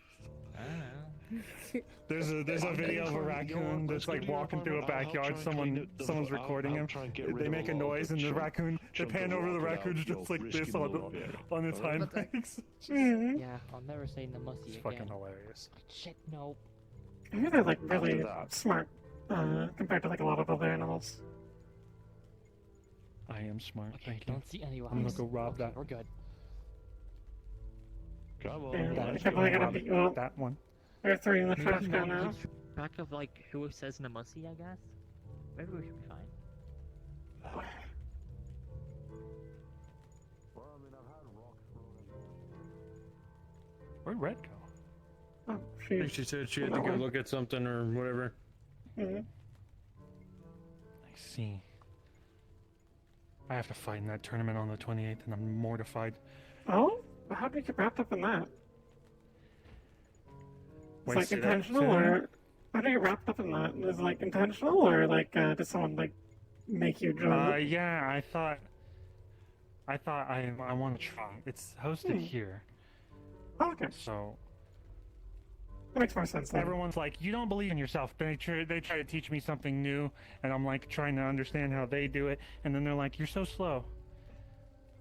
There's a video of a raccoon that's like walking through a backyard. Someone's recording him. They make a noise and the raccoon. They pan over the raccoon's just like this on its hind legs. Yeah, I'll never say Namusi It's again. fucking hilarious. Shit, no. I hear they're like really smart compared to like a lot of other animals. I am smart. Okay, Thank you. don't see any I'm gonna go rob that. We're good. Come on. Yeah, That I is can't believe I gotta rob beat you up. that one. There are 3 in the Maybe trash we can can now. keep track of like who says Namusi, I guess. Maybe we should be fine. Where'd Red go? Oh, I think she said she had to go look at something or whatever. Mm-hmm. I see. I have to fight in that tournament on the 28th, and I'm mortified. Oh? How did you get wrapped up in that? It's like Wasted it. intentional, or how do you get wrapped up in that? Is it like intentional, or like did someone like make you join? Yeah, I thought I want to try. It's hosted here. Oh, okay. So That makes more sense then. everyone's like, you don't believe in yourself. They try to teach me something new, and I'm like trying to understand how they do it, and then they're like, you're so slow.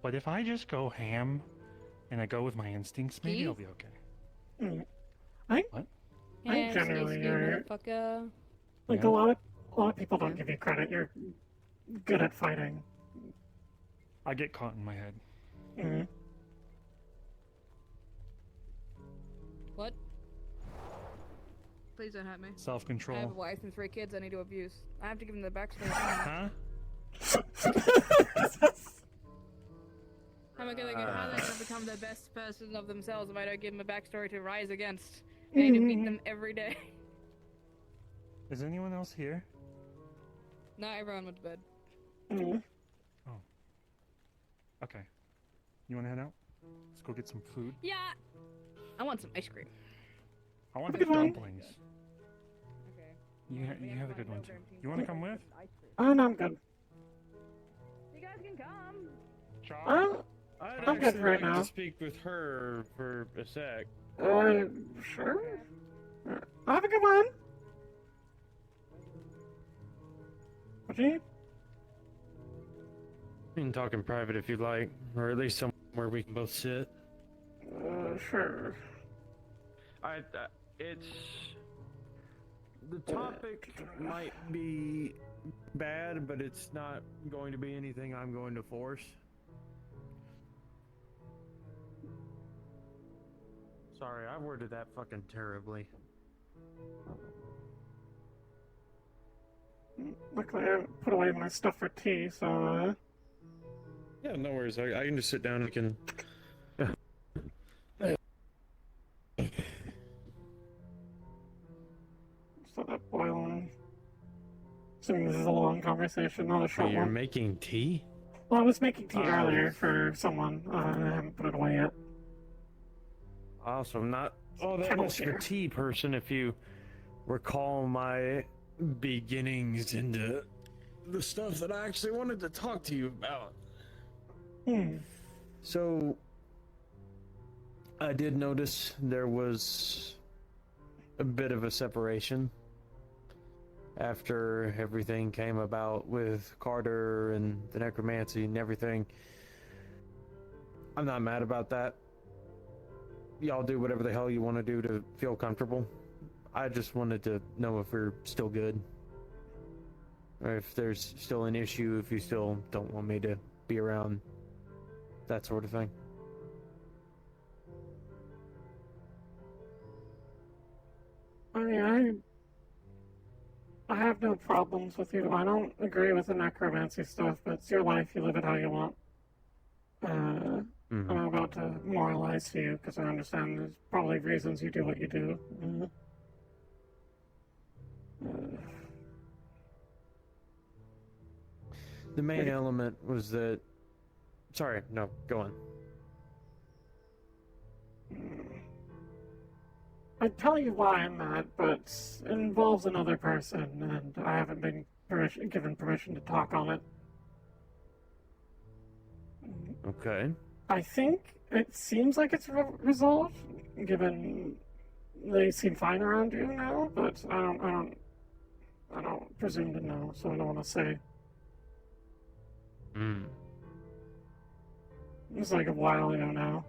But if I just go ham, and I go with my instincts, maybe I'll be okay. I What? I generally are motherfucker. like Yeah. a lot of people don't give you credit. You're good at fighting. I get caught in my head. Mm-hmm. What? Please don't hurt me. Self-control. I have a wife and 3 kids I need to abuse. I have to give them the backstory. Huh? How am I gonna go? How are they gonna become the best person of themselves if I don't give them a backstory to rise against? I need to beat them every day. Is anyone else here? Not everyone went to bed. Oh. Okay. You wanna head out? Let's go get some food. Yeah. I want some ice cream. I want Have a the good one. dumplings. You have a good one too. You wanna come with? Oh, no, I'm good. You guys can come. I'd I'm good actually right like now. to speak with her for a sec. Sure. Have a good one. What do you need? We can talk in private if you'd like, or at least somewhere we can both sit. Sure. It's the topic might be bad, but it's not going to be anything I'm going to force. Sorry, I worded that fucking terribly. Luckily, I put away my stuff for tea, so, Yeah, no worries. I can just sit down and we can. just let that boil on. Assuming this is a long conversation, not a short You're one. making tea? Well, I was making tea earlier for someone. I haven't put it away yet. Awesome. Not that much of a tea person, if you recall my beginnings into the stuff that I actually wanted to talk to you about. So, I did notice there was a bit of a separation after everything came about with Carter and the necromancy and everything. I'm not mad about that. Y'all do whatever the hell you want to do to feel comfortable. I just wanted to know if we're still good. Or if there's still an issue, if you still don't want me to be around. That sort of thing. I mean, I have no problems with you. I don't agree with the necromancy stuff, but it's your life. You live it how you want. I'm not about to moralize to you because I understand there's probably reasons you do what you do. The main element was that... Sorry, no, go on. I'd tell you why I'm mad, but it involves another person, and I haven't been given permission to talk on it. Okay. I think it seems like it's resolved, given they seem fine around you now, but I don't presume to know, so I don't want to say. It's like a while ago now.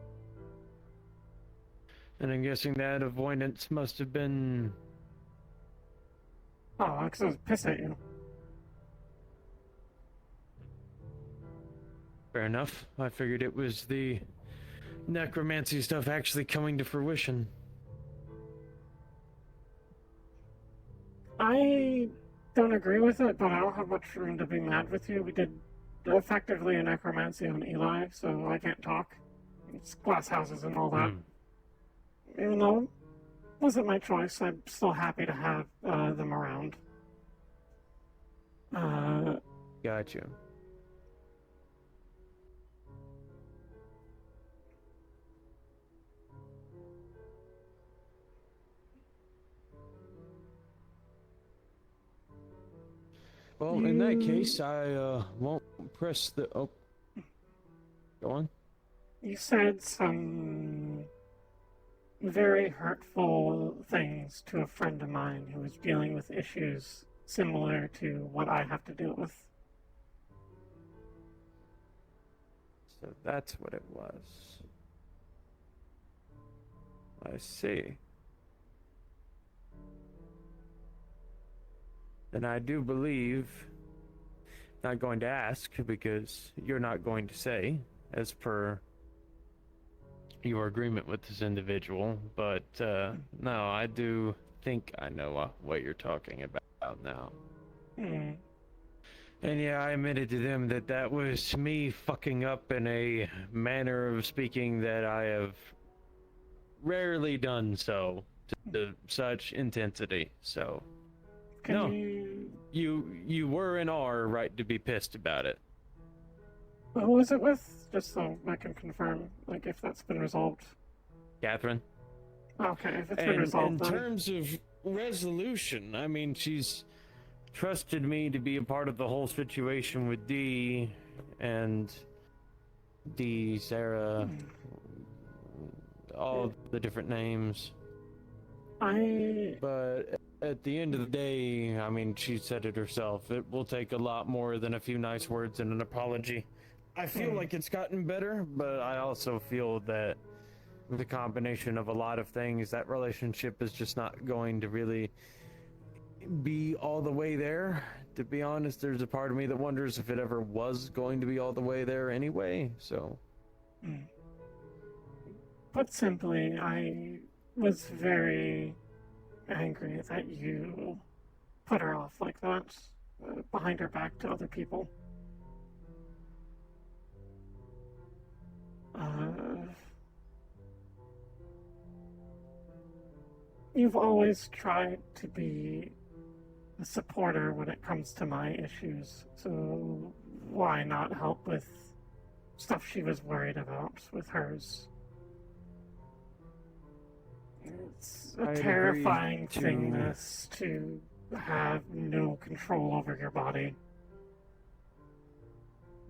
And I'm guessing that avoidance must have been... Oh, because I was pissed at you. Fair enough. I figured it was the necromancy stuff actually coming to fruition. I don't agree with it, but I don't have much room to be mad with you. We did effectively a necromancy on Eli, so I can't talk. It's glass houses and all that. Even though it wasn't my choice, I'm still happy to have them around. Gotcha. Well, in that case, I won't press the... Oh. Go on. You said some very hurtful things to a friend of mine who was dealing with issues similar to what I have to deal with. So that's what it was. I see. And I do believe, not going to ask because you're not going to say, as per your agreement with this individual, but no, I do think I know what you're talking about now. Hmm. And yeah, I admitted to them that that was me fucking up in a manner of speaking that I have rarely done so to such intensity. So, no, you were and are right to be pissed about it. Who was it with? Just so I can confirm, like, if that's been resolved. Catherine? Okay, if it's been resolved, in then... terms of resolution, I mean, she's trusted me to be a part of the whole situation with Dee and Dee, Sarah, all the different names. But at the end of the day, I mean, she said it herself. It will take a lot more than a few nice words and an apology. I feel like it's gotten better, but I also feel that with the combination of a lot of things, that relationship is just not going to really be all the way there. To be honest, there's a part of me that wonders if it ever was going to be all the way there anyway, so. Put simply, I was very angry that you put her off like that, behind her back to other people. You've always tried to be a supporter when it comes to my issues, so why not help with stuff she was worried about with hers? It's a terrifying thing, this, to have no control over your body.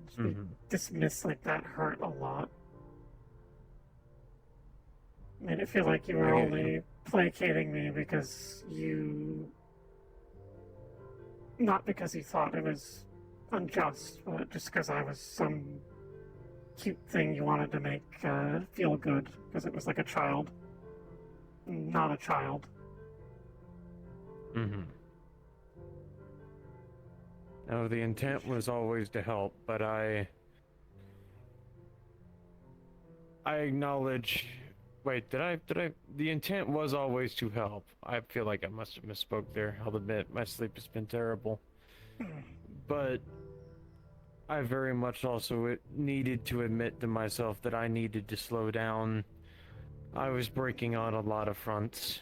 Just be dismissed like that hurt a lot. Made it feel like you were only placating me because you... Not because you thought it was unjust, but just because I was some cute thing you wanted to make feel good, because it was like a child. Not a child. No, the intent was always to help, but I acknowledge... Wait, did I? The intent was always to help. I feel like I must have misspoke there. I'll admit, my sleep has been terrible. But I very much also needed to admit to myself that I needed to slow down. I was breaking on a lot of fronts.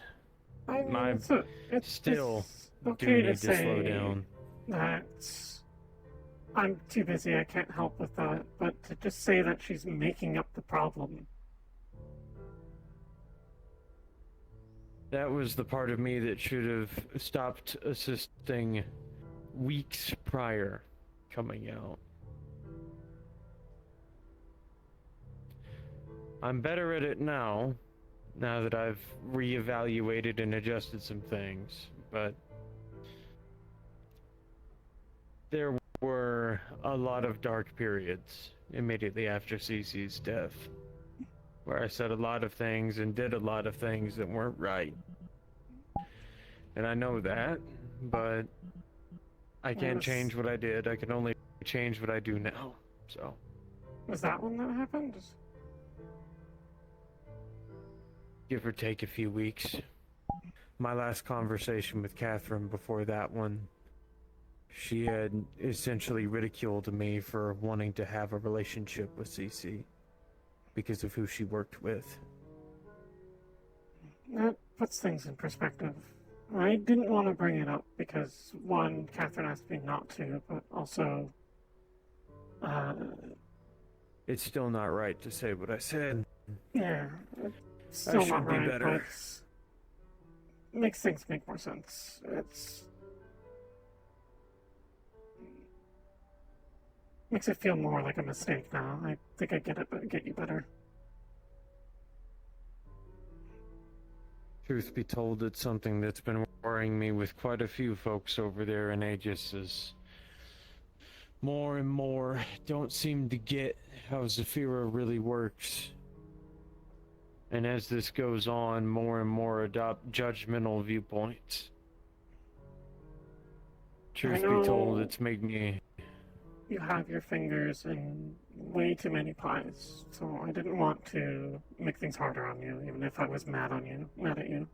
I mean, it's still okay do to need to slow say down. that I'm too busy, I can't help with that, but to just say that she's making up the problem. That was the part of me that should have stopped assisting weeks prior coming out. I'm better at it now that I've reevaluated and adjusted some things, but there were a lot of dark periods immediately after Cece's death, where I said a lot of things and did a lot of things that weren't right. And I know that, but I can't change what I did. I can only change what I do now, so. Was that when that happened? Give or take a few weeks. My last conversation with Catherine before that one, she had essentially ridiculed me for wanting to have a relationship with Cece because of who she worked with. That puts things in perspective. I didn't want to bring it up because, one, Catherine asked me not to, but also... It's still not right to say what I said. Yeah, it's still I should not be right, better. but makes things make more sense. Makes it feel more like a mistake now. I think I get it, but get you better. Truth be told, it's something that's been worrying me with quite a few folks over there in Aegis, is more and more don't seem to get how Zafira really works. And as this goes on, more and more adopt judgmental viewpoints. Truth be told, it's made me... You have your fingers in way too many pies, so I didn't want to make things harder on you, even if I was mad at you.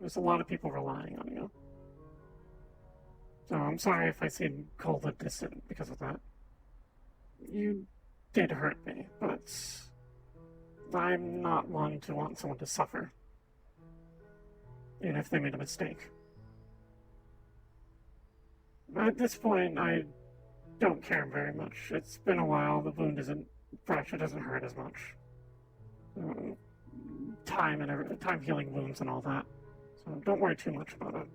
There's a lot of people relying on you. So I'm sorry if I seem cold and distant because of that. You did hurt me, but I'm not one to want someone to suffer, even if they made a mistake. At this point, I don't care very much. It's been a while, the wound isn't fresh, it doesn't hurt as much. Time healing wounds and all that. So don't worry too much about it.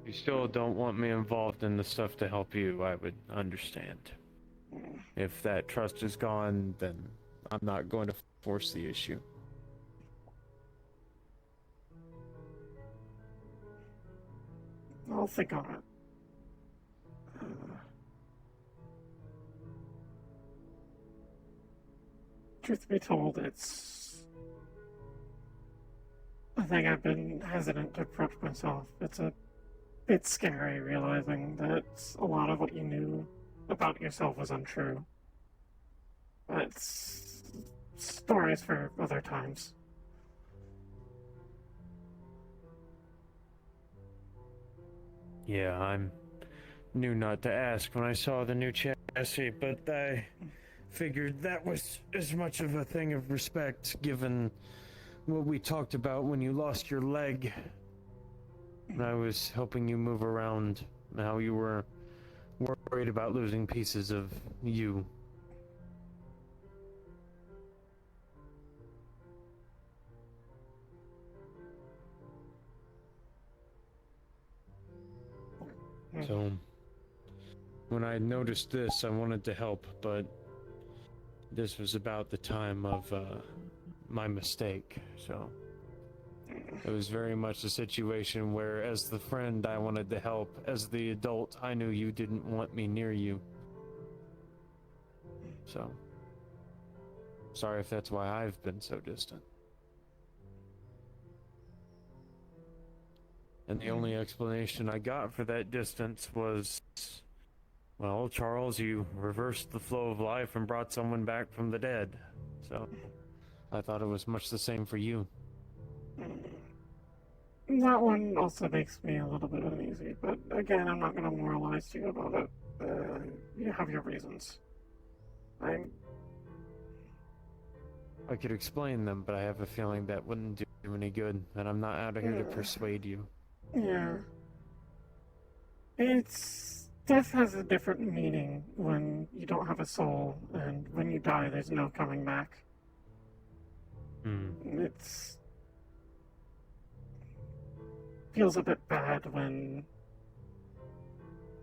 You still don't want me involved in the stuff to help you, I would understand. If that trust is gone, then I'm not going to force the issue. I'll think on it. Truth be told, I think I've been hesitant to approach myself. It's a bit scary realizing that a lot of what you knew about yourself was untrue. But stories for other times. Yeah, I knew not to ask when I saw the new chassis, but I figured that was as much of a thing of respect given what we talked about when you lost your leg. And I was helping you move around, how you were worried about losing pieces of you. So, when I noticed this, I wanted to help, but this was about the time of my mistake, so it was very much a situation where, as the friend, I wanted to help. As the adult, I knew you didn't want me near you. So, sorry if that's why I've been so distant. And the only explanation I got for that distance was, well, Charles, you reversed the flow of life and brought someone back from the dead. So, I thought it was much the same for you. That one also makes me a little bit uneasy, but again, I'm not going to moralize to you about it. You have your reasons. I could explain them, but I have a feeling that wouldn't do any good, and I'm not out of here to persuade you. Yeah. Death has a different meaning when you don't have a soul, and when you die, there's no coming back. Feels a bit bad when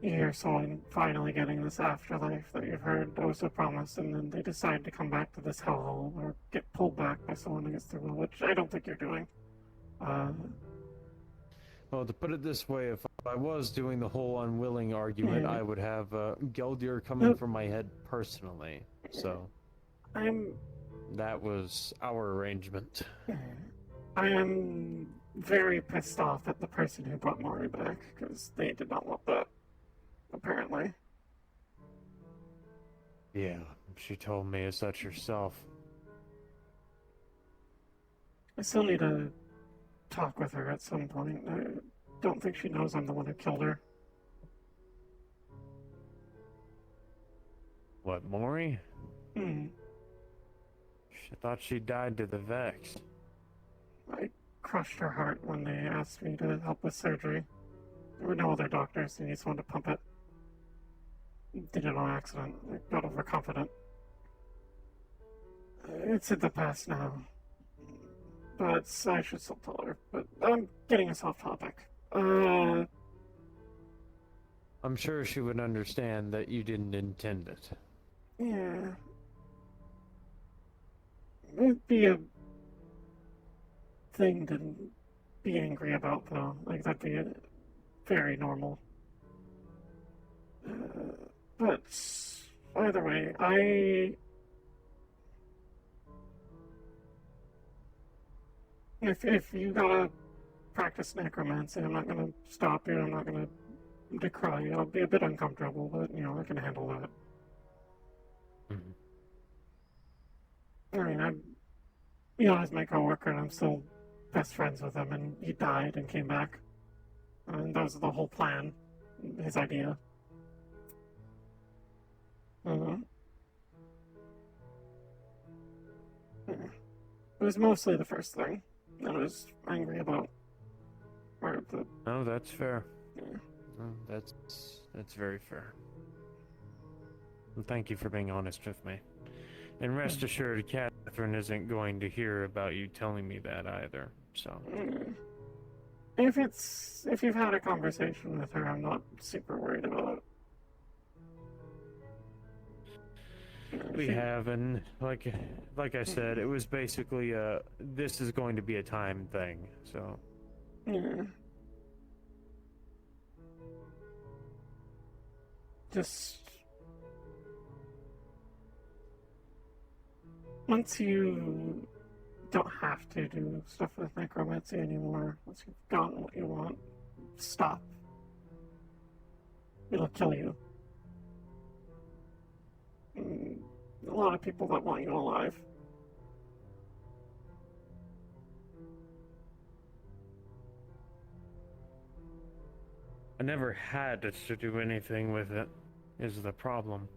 you hear someone finally getting this afterlife that you've heard was so promised, and then they decide to come back to this hellhole or get pulled back by someone against their will, which I don't think you're doing. Well, to put it this way, if I was doing the whole unwilling argument, I would have Geldir coming from my head personally. So, that was our arrangement. I am very pissed off at the person who brought Mari back, because they did not want that, apparently. Yeah, she told me as such herself. I still need to talk with her at some point. I don't think she knows I'm the one who killed her. What, Maury? Hmm. She thought she died to the Vex. I crushed her heart when they asked me to help with surgery. There were no other doctors, and he just wanted to pump it. Did it on accident. I got overconfident. It's in the past now. But I should still tell her. But I'm getting us off topic. I'm sure she would understand that you didn't intend it. Yeah. It'd be a thing to be angry about, though. Like, that'd be very normal. But I either way, if you gotta practice necromancy, I'm not gonna stop you. I'm not gonna decry you. I'll be a bit uncomfortable, but I can handle that. I mean, he's my coworker, and I'm still best friends with him. And he died and came back, and that was the whole plan, his idea. It was mostly the first thing that I was angry about. No, that's fair. No, that's very fair. And thank you for being honest with me. And rest assured, Catherine isn't going to hear about you telling me that either. So. If you've had a conversation with her, I'm not super worried about it. We have, and like I said, it was basically this is going to be a time thing. So. Just once you don't have to do stuff with necromancy anymore, once you've gotten what you want, stop. It'll kill you. A lot of people that want you alive. I never had to do anything with it, is the problem.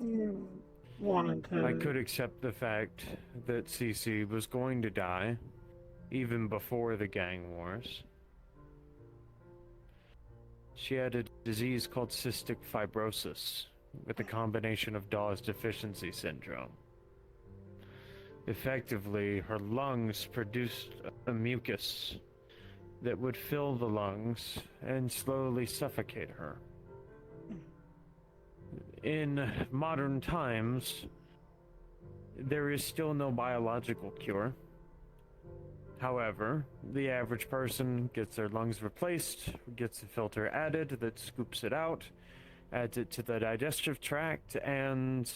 You wanted to... I could accept the fact that Cece was going to die, even before the gang wars. She had a disease called cystic fibrosis, with a combination of Dawes deficiency syndrome. Effectively, her lungs produced a mucus that would fill the lungs and slowly suffocate her. In modern times, there is still no biological cure. However, the average person gets their lungs replaced, gets a filter added that scoops it out, adds it to the digestive tract, and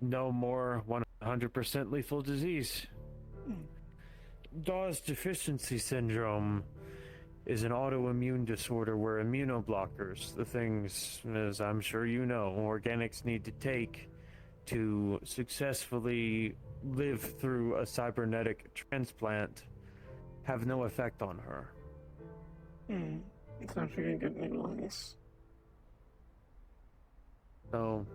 no more 100% lethal disease. Dawes deficiency syndrome is an autoimmune disorder where immunoblockers, the things, as I'm sure you know, organics need to take to successfully live through a cybernetic transplant, have no effect on her. So she can get new lungs. So,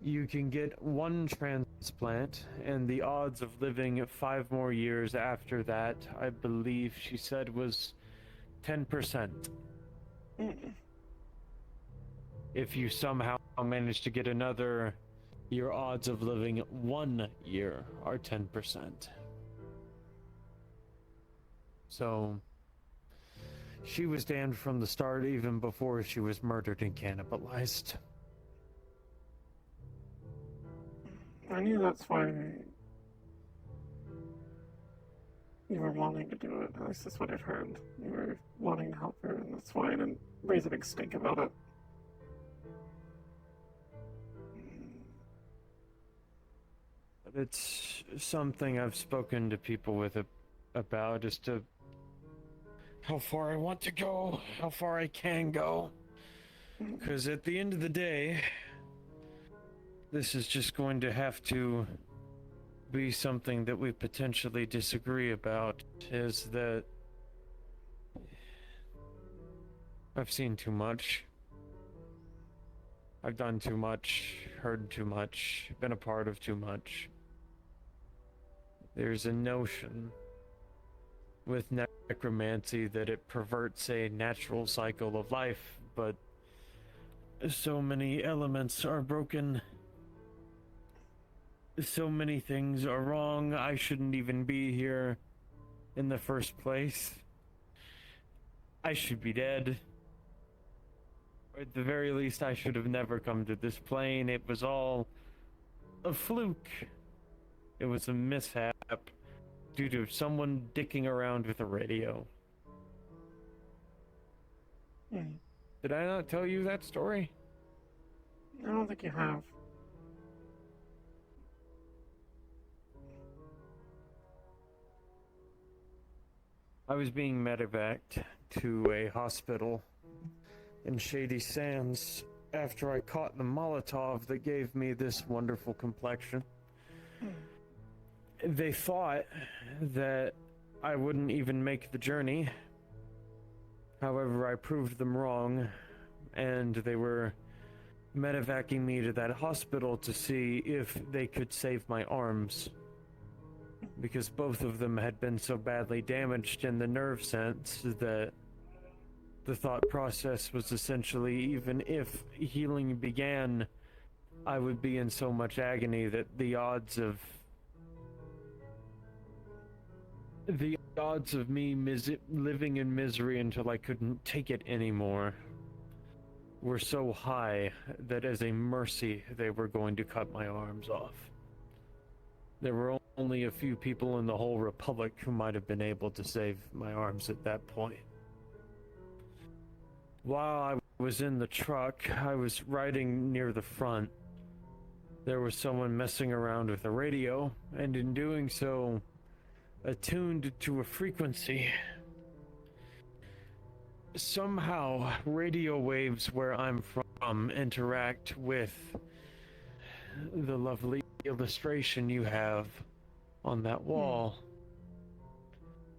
you can get one transplant, and the odds of living 5 more years after that, I believe she said, was 10%. If you somehow manage to get another, your odds of living 1 year are 10%. So, she was damned from the start, even before she was murdered and cannibalized. I knew that's why you were wanting to do it. At least that's what I'd heard. You were wanting to help her, and that's why I didn't raise a big stink about it. But it's something I've spoken to people with about as to how far I want to go, how far I can go. Because at the end of the day, this is just going to have to be something that we potentially disagree about, is that I've seen too much. I've done too much, heard too much, been a part of too much. There's a notion with necromancy that it perverts a natural cycle of life, but so many elements are broken. So many things are wrong. I shouldn't even be here in the first place. I should be dead. Or at the very least, I should have never come to this plane. It was all a fluke. It was a mishap due to someone dicking around with a radio. Did I not tell you that story? I don't think you have. I was being medevaced to a hospital in Shady Sands after I caught the Molotov that gave me this wonderful complexion. They thought that I wouldn't even make the journey. However, I proved them wrong, and they were medevacing me to that hospital to see if they could save my arms, because both of them had been so badly damaged in the nerve sense that the thought process was essentially, even if healing began, I would be in so much agony that the odds of me living in misery until I couldn't take it anymore were so high that as a mercy they were going to cut my arms off. There were only a few people in the whole Republic who might have been able to save my arms at that point. While I was in the truck, I was riding near the front. There was someone messing around with a radio, and in doing so, attuned to a frequency. Somehow, radio waves where I'm from interact with the lovely illustration you have on that wall.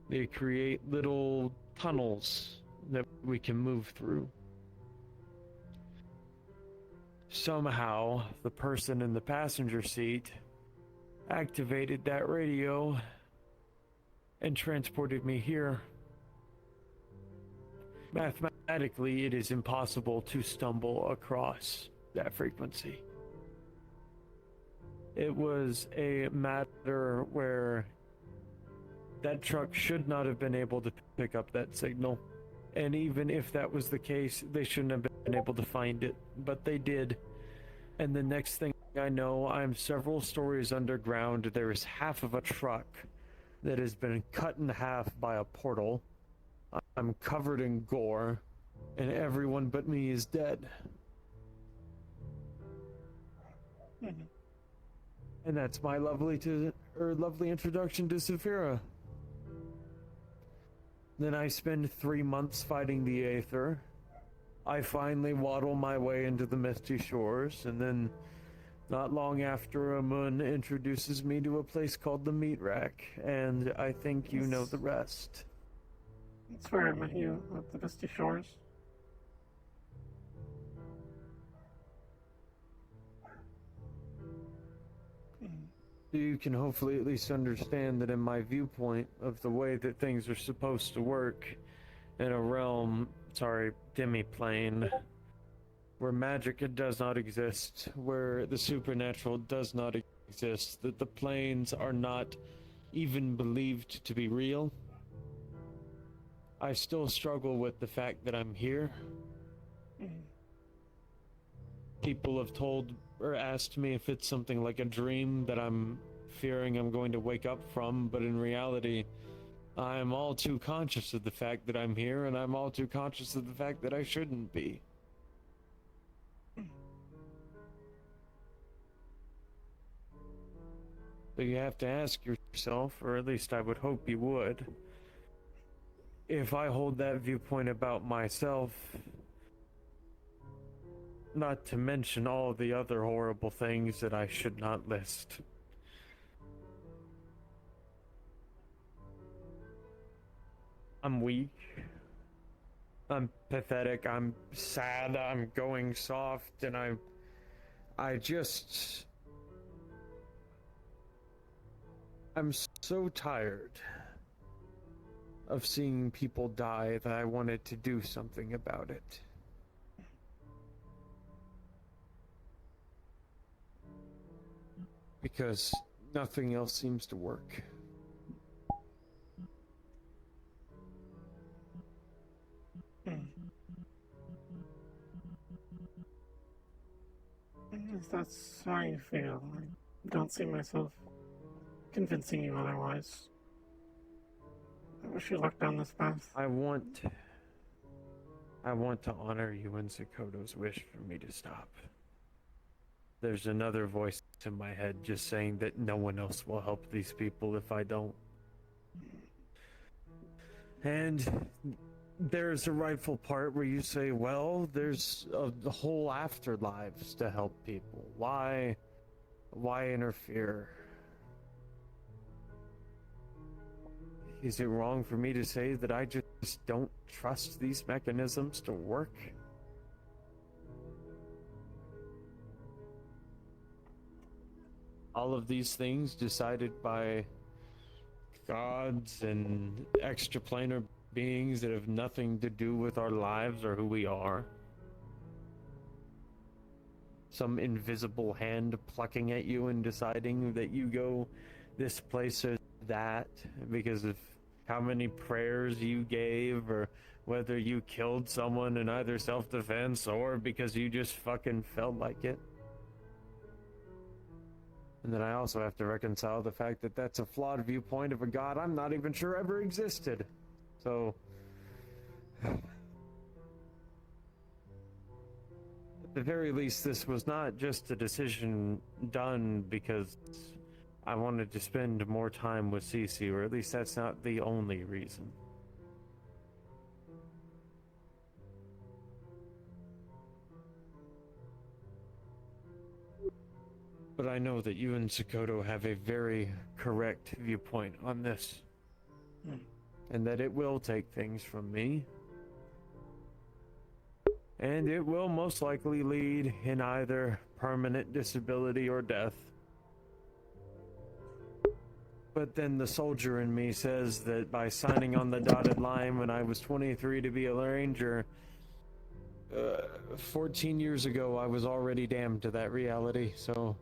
They create little tunnels that we can move through. Somehow, the person in the passenger seat activated that radio and transported me here. Mathematically, it is impossible to stumble across that frequency. It was a matter where that truck should not have been able to pick up that signal. And even if that was the case, they shouldn't have been able to find it, but they did. And the next thing I know, I'm several stories underground. There is half of a truck that has been cut in half by a portal. I'm covered in gore, and everyone but me is dead. And that's my lovely introduction to Saphira. Then I spend 3 months fighting the Aether. I finally waddle my way into the Misty Shores, and then not long after, Amun introduces me to a place called the Meat Rack, and I think you know the rest. That's where I met you, at the Misty Shores. You can hopefully at least understand that in my viewpoint of the way that things are supposed to work in a realm, demi-plane, where magic does not exist, where the supernatural does not exist, that the planes are not even believed to be real. I still struggle with the fact that I'm here. People have told or asked me if it's something like a dream that I'm fearing I'm going to wake up from, but in reality, I'm all too conscious of the fact that I'm here, and I'm all too conscious of the fact that I shouldn't be. So you have to ask yourself, or at least I would hope you would, if I hold that viewpoint about myself, not to mention all the other horrible things that I should not list. I'm weak. I'm pathetic. I'm sad. I'm going soft, and I'm so tired of seeing people die that I wanted to do something about it. Because nothing else seems to work. If that's how you feel, I don't see myself convincing you otherwise. I wish you luck down this path. I want to honor you and Zakoto's wish for me to stop. there's another voice in my head just saying that no one else will help these people if I don't. And there's a rightful part where you say, well, there's the whole afterlives to help people. Why interfere? Is it wrong for me to say that I just don't trust these mechanisms to work? All of these things decided by gods and extraplanar beings that have nothing to do with our lives or who we are. Some invisible hand plucking at you and deciding that you go this place or that because of how many prayers you gave, or whether you killed someone in either self-defense or because you just fucking felt like it. And then I also have to reconcile the fact that that's a flawed viewpoint of a god I'm not even sure ever existed. So, at the very least, this was not just a decision done because I wanted to spend more time with Cece, or at least that's not the only reason. But I know that you and Sakoto have a very correct viewpoint on this. And that it will take things from me. And it will most likely lead in either permanent disability or death. But then the soldier in me says that by signing on the dotted line when I was 23 to be a ranger, 14 years ago I was already damned to that reality, so...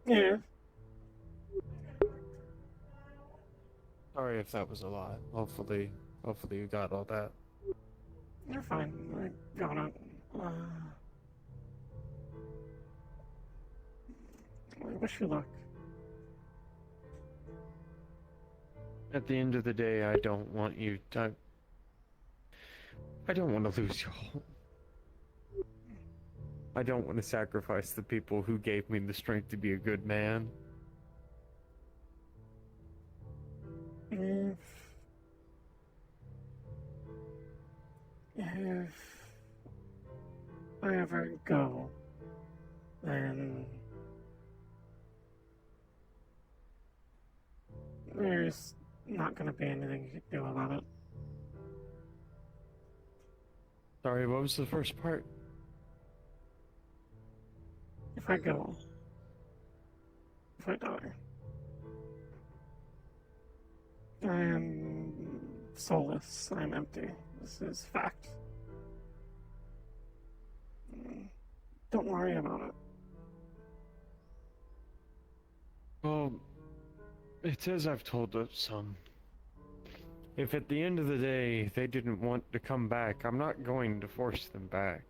Yeah. Sorry if that was a lot. Hopefully you got all that. You're fine. I got it. I wish you luck. At the end of the day, I don't want you to... I don't want to lose you all. I don't want to sacrifice the people who gave me the strength to be a good man. If I ever go, then there's not gonna be anything you can do about it. Sorry, what was the first part? If I go, if I die, I am soulless, I am empty. This is fact. Don't worry about it. Well, it's as I've told some. If at the end of the day they didn't want to come back, I'm not going to force them back.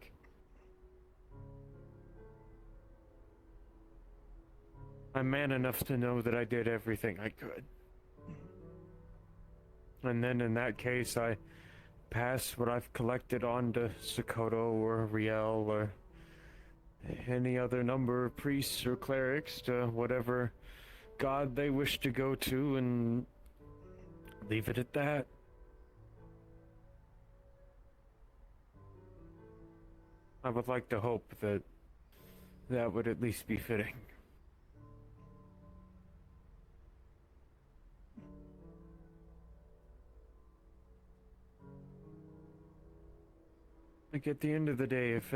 I'm man enough to know that I did everything I could. And then in that case, I pass what I've collected on to Sakoto or Riel or any other number of priests or clerics to whatever god they wish to go to and leave it at that. I would like to hope that that would at least be fitting. Like, at the end of the day, if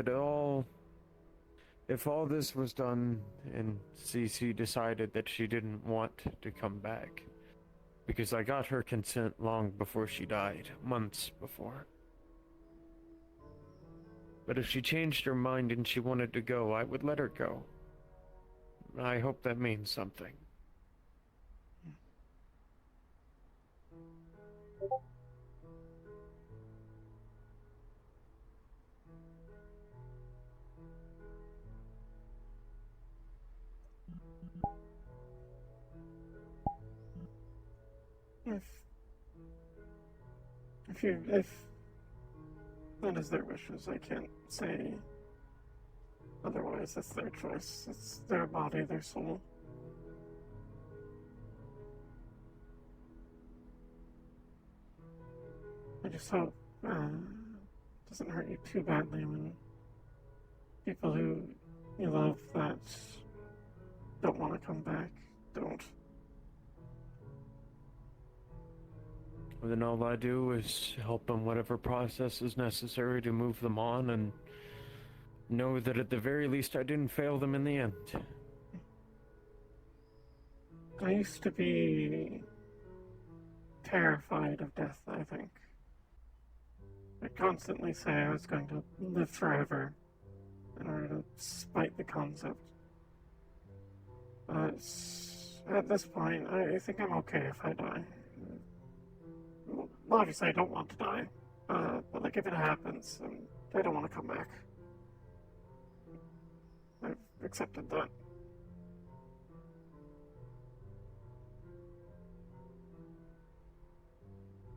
all this was done and Cece decided that she didn't want to come back, because I got her consent long before she died, months before. But if she changed her mind and she wanted to go, I would let her go. I hope that means something. If that is their wishes, I can't say otherwise. It's their choice. It's their body, their soul. I just hope it doesn't hurt you too badly when people who you love that don't want to come back don't. Well, then all I do is help them whatever process is necessary to move them on and know that at the very least I didn't fail them in the end. I used to be terrified of death, I think. I'd constantly say I was going to live forever in order to spite the concept. But at this point, I think I'm okay if I die. Well, obviously I don't want to die, but like if it happens, I don't want to come back. I've accepted that.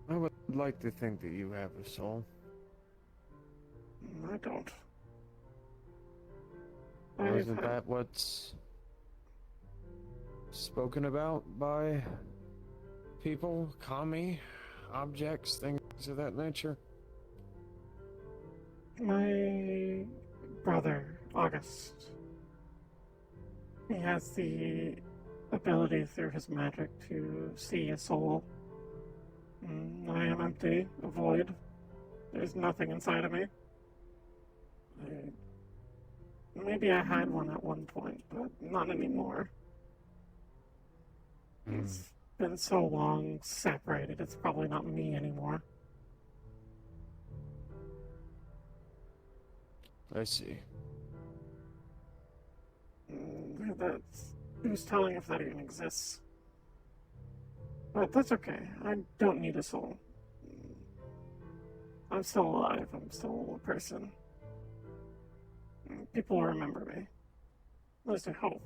I would like to think that you have a soul. I don't. Or isn't that what's spoken about by people, kami, objects, things of that nature? My brother, August, he has the ability through his magic to see a soul. I am empty, a void. There's nothing inside of me. Maybe I had one at one point, but not anymore. It's been so long separated, it's probably not me anymore. I see. Who's telling if that even exists? But that's okay. I don't need a soul. I'm still alive. I'm still a person. People will remember me. At least I hope.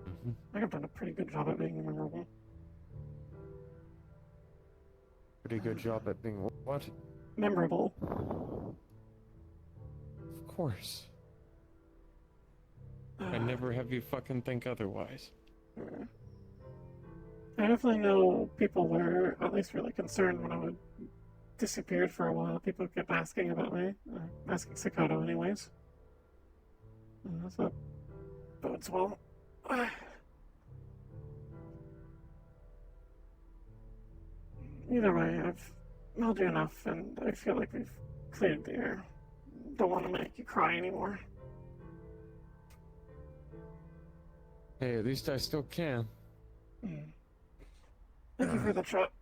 I think I've done a pretty good job at being memorable. Pretty good job at being what? Memorable. Of course. I never have you fucking think otherwise. I definitely know people were at least really concerned when I would disappeared for a while. People kept asking about me. Asking Sakato anyways. So bodes well. Either way, I'll do enough, and I feel like we've cleared the air. Don't want to make you cry anymore. Hey, at least I still can. Thank you for the chat.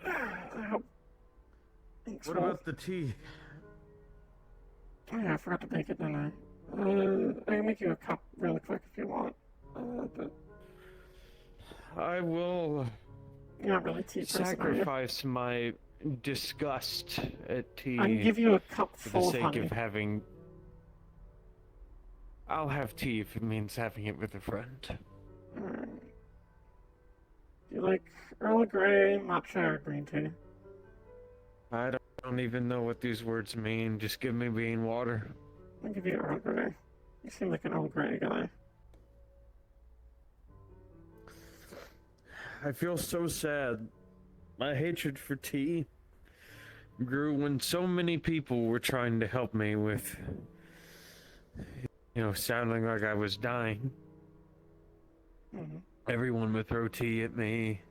I hope. Thanks, What about the tea? Oh yeah, I forgot to make it, didn't I? I can make you a cup really quick if you want. But I will you're not really tea person, sacrifice my disgust at tea. I can give you a cup for full the of sake honey. of having. I'll have tea if it means having it with a friend. Alright. Do you like Earl Grey, matcha, or green tea? I don't even know what these words mean. Just give me bean water. I'll give you Earl Grey. You seem like an Earl Grey guy. I feel so sad. My hatred for tea grew when so many people were trying to help me with, sounding like I was dying. Everyone would throw tea at me.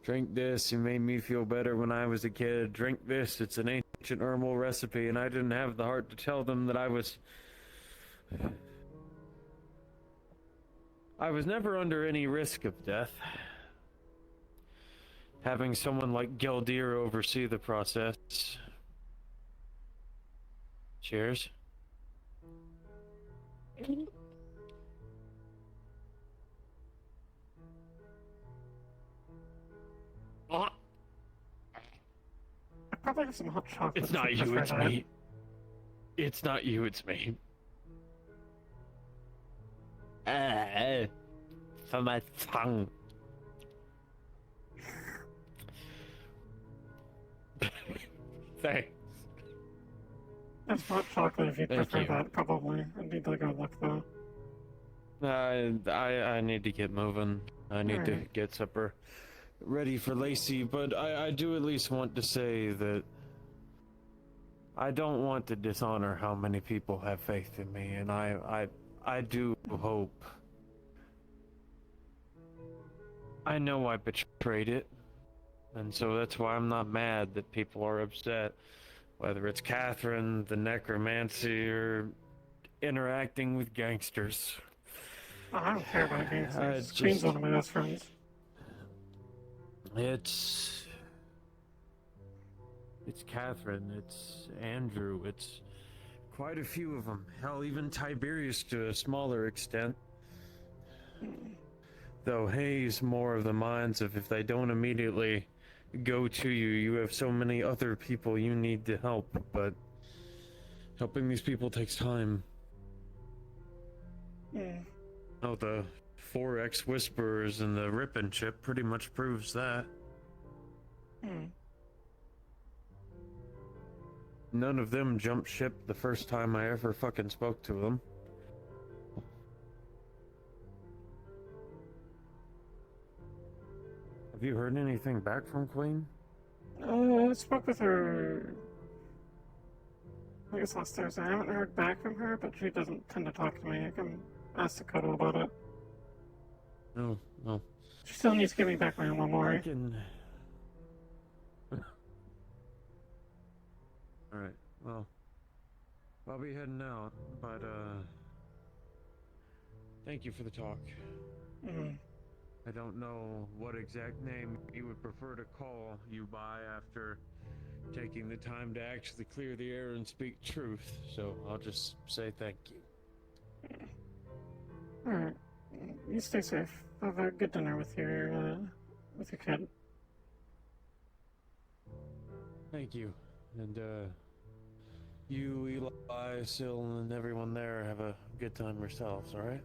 Drink this, it made me feel better when I was a kid. Drink this, it's an ancient herbal recipe, and I didn't have the heart to tell them that I was never under any risk of death. Having someone like Geldir oversee the process. Cheers. I probably have some hot chocolate. It's not you, it's me. It's not you, it's me. for my tongue. Thanks. That's hot chocolate if you Thank prefer you. that, probably. I need to go look though. I need to get moving. I need to Alright. get supper ready for Lacey, but I do at least want to say that I don't want to dishonor how many people have faith in me, and I do hope. I know I betrayed it, and so that's why I'm not mad that people are upset. Whether it's Catherine, the necromancy, or interacting with gangsters. I don't care about gangsters. Queen's one of my best friends. It's Catherine, it's Andrew, it's quite a few of them. Hell, even Tiberius to a smaller extent. Though Hayes more of the minds of if they don't immediately go to you, you have so many other people you need to help, but helping these people takes time. Oh, the 4X Whisperers and the Rippin' chip pretty much proves that. None of them jumped ship the first time I ever fucking spoke to them. Have you heard anything back from Queen? I spoke with her, I guess last Thursday. I haven't heard back from her, but she doesn't tend to talk to me. I can ask Dakota about it. No, no. She still needs to give me back my I memory. can... Alright, well, I'll be heading out, but, thank you for the talk. I don't know what exact name you would prefer to call you by after taking the time to actually clear the air and speak truth, so I'll just say thank you. Alright. You stay safe. Have a good dinner with your kid. Thank you. And, you, Eli, Sil, and everyone there have a good time yourselves, alright?